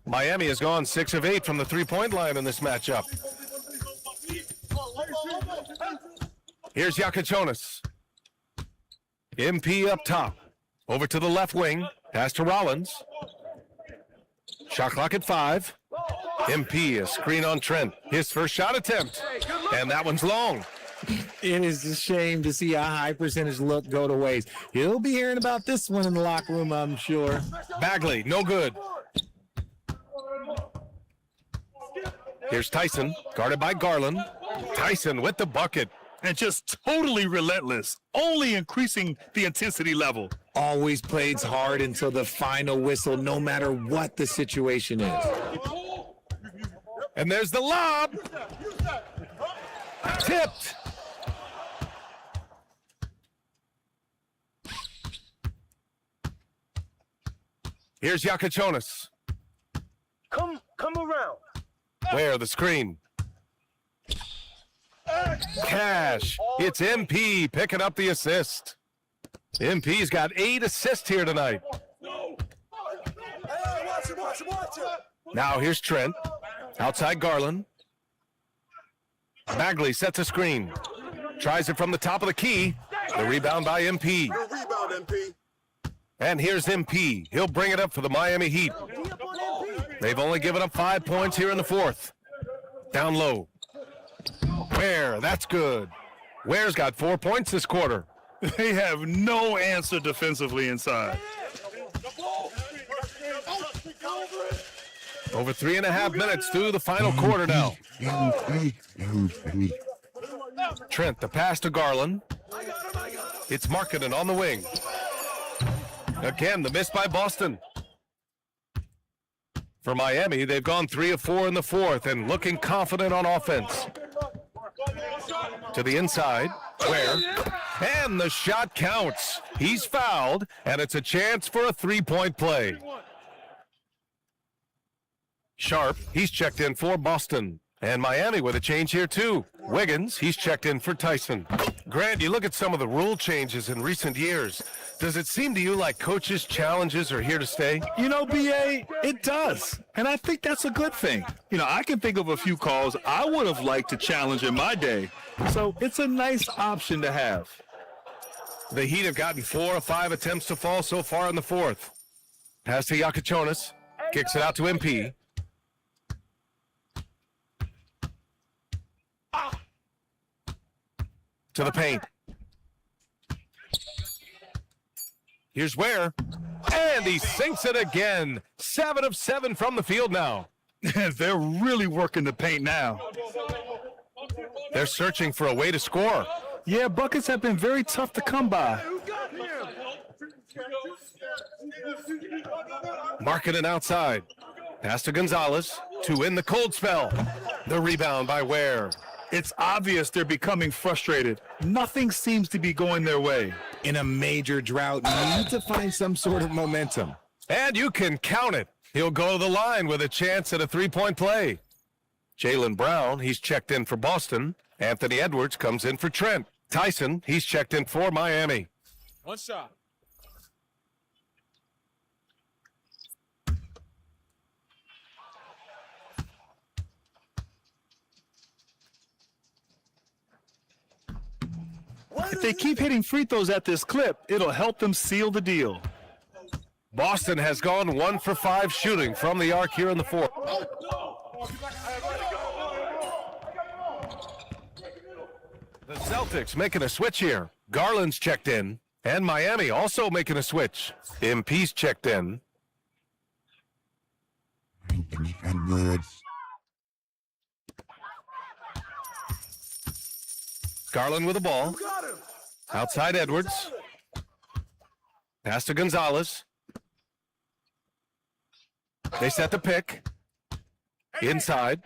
Miami has gone 6 of 8 from the three-point line in this matchup. Here's Yakachonis. MP up top. Over to the left wing. Pass to Rollins. Shot clock at 5. MP, a screen on Trent. His first shot attempt. And that one's long. It is a shame to see a high percentage look go to waste. He'll be hearing about this one in the locker room, I'm sure. Bagley, no good. Here's Tyson, guarded by Garland. Tyson with the bucket. And just totally relentless, only increasing the intensity level. Always plays hard until the final whistle, no matter what the situation is. And there's the lob. Tipped. Here's Yakachonis. Come around. Where the screen? Cash. It's MP picking up the assist. MP's got 8 assists here tonight. Now here's Trent. Outside Garland. Bagley sets a screen. Tries it from the top of the key. The rebound by MP. And here's MP. He'll bring it up for the Miami Heat. They've only given up 5 points here in the fourth. Down low. Ware, that's good. Ware's got 4 points this quarter. They have no answer defensively inside. Over 3.5 minutes through the final quarter now. Trent, the pass to Garland. It's Markkanen on the wing. Again, the miss by Boston. For Miami, they've gone 3 of 4 in the fourth and looking confident on offense. To the inside, Ware And the shot counts. He's fouled, and it's a chance for a three-point play. Sharp, he's checked in for Boston. And Miami with a change here, too. Wiggins, he's checked in for Tyson. Grant, you look at some of the rule changes in recent years. Does it seem to you like coaches' challenges are here to stay? You know, BA, it does. And I think that's a good thing. You know, I can think of a few calls I would have liked to challenge in my day. So it's a nice option to have. The Heat have gotten 4 of 5 attempts to fall so far in the fourth. Pass to Yakachonis. Kicks it out to MP. To the paint. Here's Ware. And he sinks it again. 7 of 7 from the field now. They're really working the paint now. They're searching for a way to score. Yeah, buckets have been very tough to come by. Marking it outside. Pass to Gonzalez to win the cold spell. The rebound by Ware. It's obvious they're becoming frustrated. Nothing seems to be going their way. In a major drought, need to find some sort of momentum. And you can count it. He'll go to the line with a chance at a three-point play. Jaylen Brown, he's checked in for Boston. Anthony Edwards comes in for Trent. Tyson, he's checked in for Miami. One shot. If they keep hitting free throws at this clip, it'll help them seal the deal. Boston has gone 1 for 5 shooting from the arc here in the fourth. The Celtics making a switch here. Garland's checked in, and Miami also making a switch. MP's checked in. Garland with the ball. Outside Edwards. Pass to Gonzalez. They set the pick. Inside.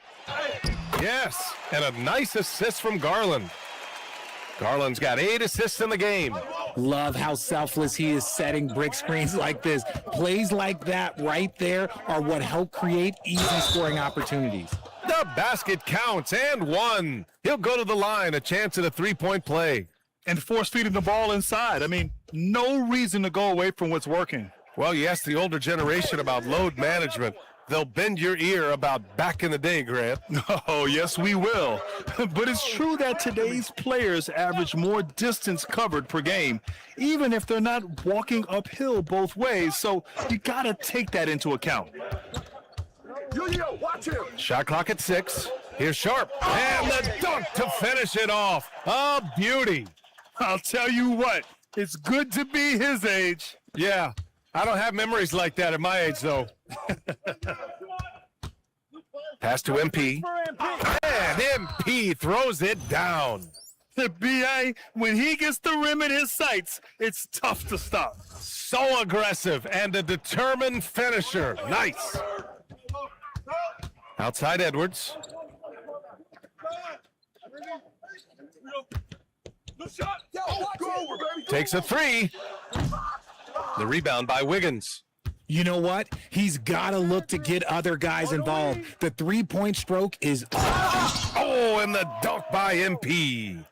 Yes, and a nice assist from Garland. Garland's got 8 assists in the game. Love how selfless he is setting brick screens like this. Plays like that right there are what help create easy scoring opportunities. The basket counts and one. He'll go to the line, a chance at a three-point play. And force-feeding the ball inside. I mean, no reason to go away from what's working. Well, you ask the older generation about load management. They'll bend your ear about back in the day, Grant. Oh, yes, we will. But it's true that today's players average more distance covered per game, even if they're not walking uphill both ways. So you got to take that into account. Watch him. Shot clock at 6. Here's Sharp. And the dunk to finish it off. A beauty. I'll tell you what, it's good to be his age. Yeah, I don't have memories like that at my age, though. Pass to MP. And MP throws it down. The BA, when he gets the rim in his sights, it's tough to stop. So aggressive and a determined finisher. Nice. Outside Edwards. Takes a 3. The rebound by Wiggins. You know what? He's got to look to get other guys involved. The three-point stroke is up. Oh, and the dunk by MP.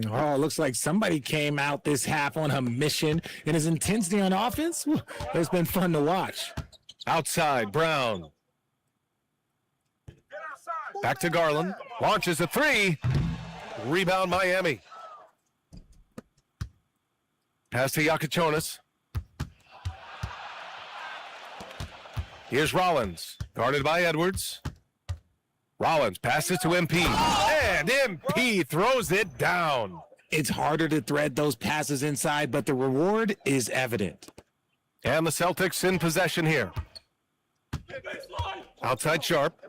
Oh, looks like somebody came out this half on a mission, and his intensity on offense, it's been fun to watch. Outside, Brown. Back to Garland. Launches a 3. Rebound, Miami. Pass to Yakachonis. Here's Rollins. Guarded by Edwards. Rollins passes to MP. And MP throws it down. It's harder to thread those passes inside, but the reward is evident. And the Celtics in possession here. Outside Sharp.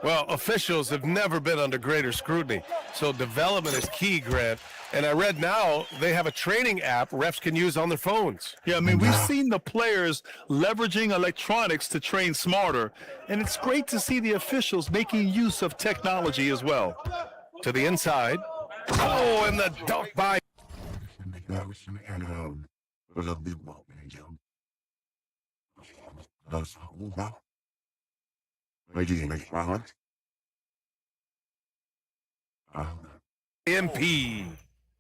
Well, officials have never been under greater scrutiny, so development is key, Grant. And I read now they have a training app refs can use on their phones. Yeah, I mean, we've seen the players leveraging electronics to train smarter, and it's great to see the officials making use of technology as well. To the inside. Oh, and the dunk by. MP.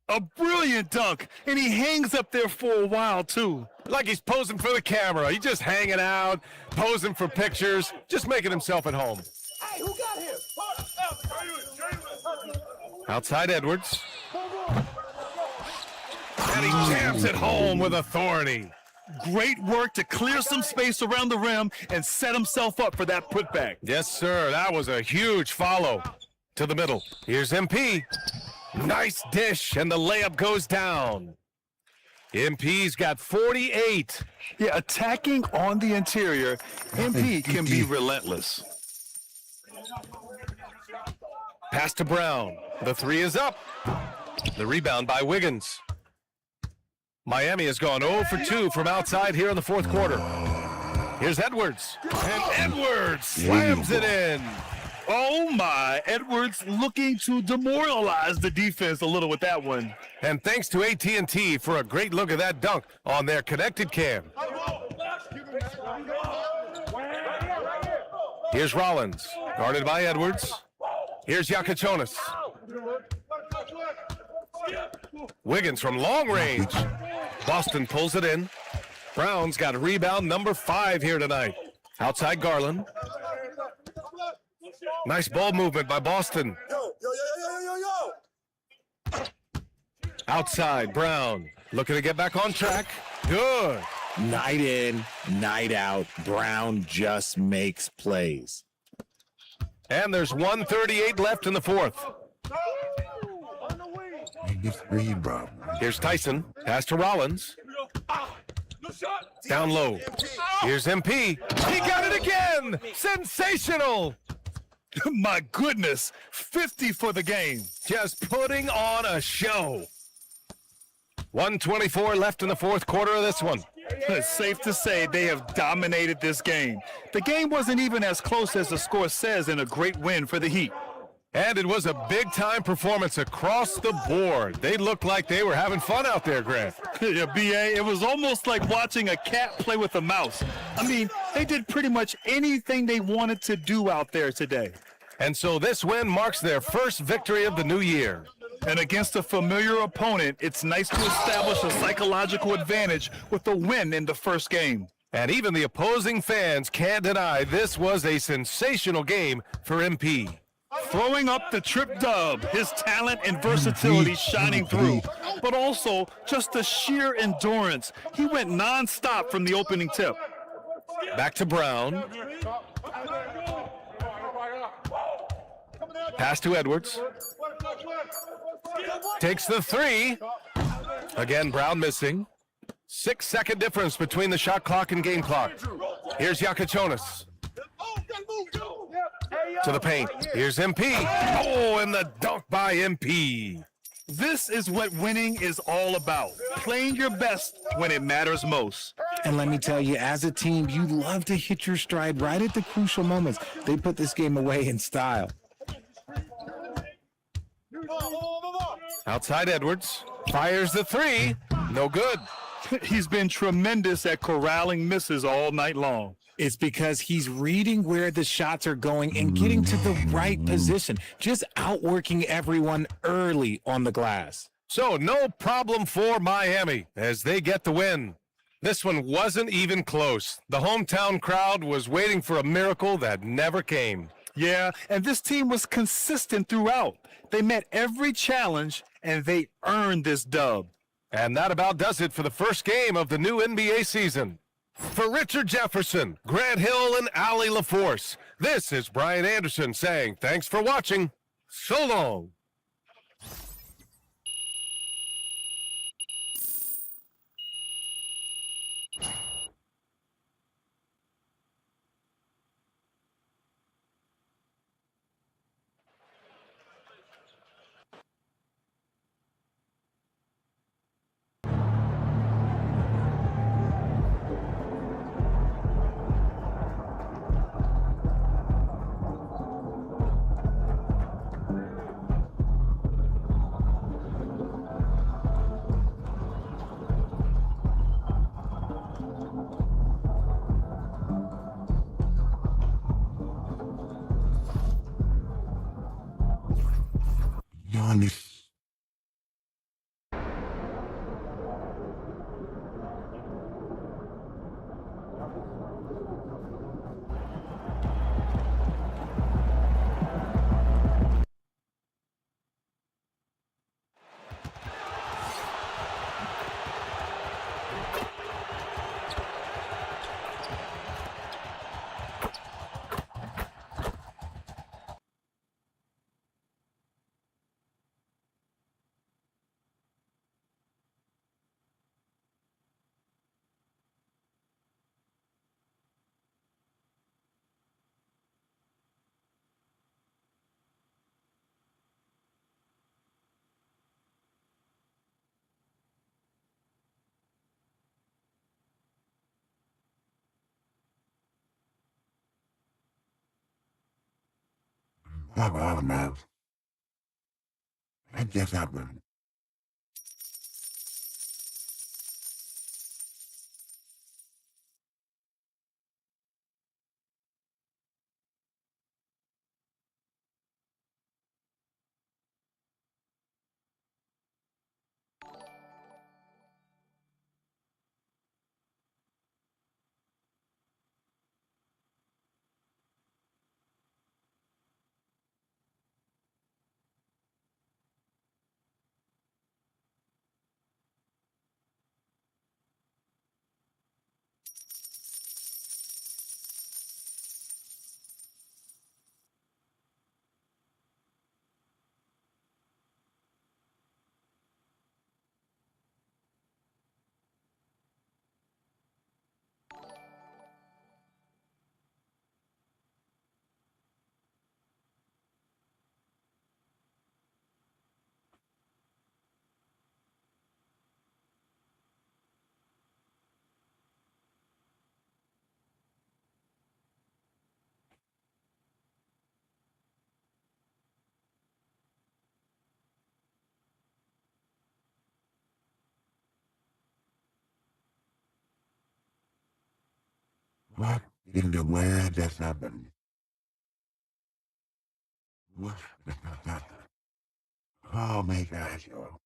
A brilliant dunk, and he hangs up there for a while, too. Like he's posing for the camera. He's just hanging out, posing for pictures, just making himself at home. Hey, who got him? Outside Edwards. And he jams it home with authority. Great work to clear some space around the rim and set himself up for that putback. Yes, sir. That was a huge follow to the middle. Here's MP. Nice dish, and the layup goes down. MP's got 48. Yeah, attacking on the interior, MP can be relentless. Pass to Brown. The three is up. The rebound by Wiggins. Miami has gone 0 for 2 from outside here in the fourth quarter. Here's Edwards. And Edwards slams it in. Oh, my. Edwards looking to demoralize the defense a little with that one. And thanks to AT&T for a great look at that dunk on their connected cam. Here's Rollins, guarded by Edwards. Here's Yakachonis. Wiggins from long range. Boston pulls it in. Brown's got rebound number 5 here tonight. Outside Garland. Nice ball movement by Boston. Outside, Brown. Looking to get back on track. Good. Night in, night out, Brown just makes plays. And there's 1:38 left in the fourth. Here's Tyson. Pass to Rollins. Down low. Here's MP. He got it again. Sensational. My goodness, 50 for the game. Just putting on a show. 1:24 left in the fourth quarter of this one. It's safe to say they have dominated this game. The game wasn't even as close as the score says, in a great win for the Heat. And it was a big-time performance across the board. They looked like they were having fun out there, Grant. Yeah, B.A., it was almost like watching a cat play with a mouse. I mean, they did pretty much anything they wanted to do out there today. And so this win marks their first victory of the new year. And against a familiar opponent, it's nice to establish a psychological advantage with a win in the first game. And even the opposing fans can't deny this was a sensational game for MP. Throwing up the trip dub, his talent and versatility shining through, but also just the sheer endurance. He went nonstop from the opening tip. Back to Brown. Pass to Edwards. Takes the three. Again, Brown missing. 6-second difference between the shot clock and game clock. Here's Yakachonis. To the paint. Here's MP. Oh, and the dunk by MP. This is what winning is all about. Playing your best when it matters most. And let me tell you, as a team, you love to hit your stride right at the crucial moments. They put this game away in style. Outside Edwards. Fires the three. No good. He's been tremendous at corralling misses all night long. It's because he's reading where the shots are going and getting to the right position, just outworking everyone early on the glass. So no problem for Miami as they get the win. This one wasn't even close. The hometown crowd was waiting for a miracle that never came. Yeah, and this team was consistent throughout. They met every challenge, and they earned this dub. And that about does it for the first game of the new NBA season. For Richard Jefferson, Grant Hill, and Allie LaForce, this is Brian Anderson saying thanks for watching. So long. honest. Oh, man. That just happened. What in the world just happened? What? Oh my gosh, yo.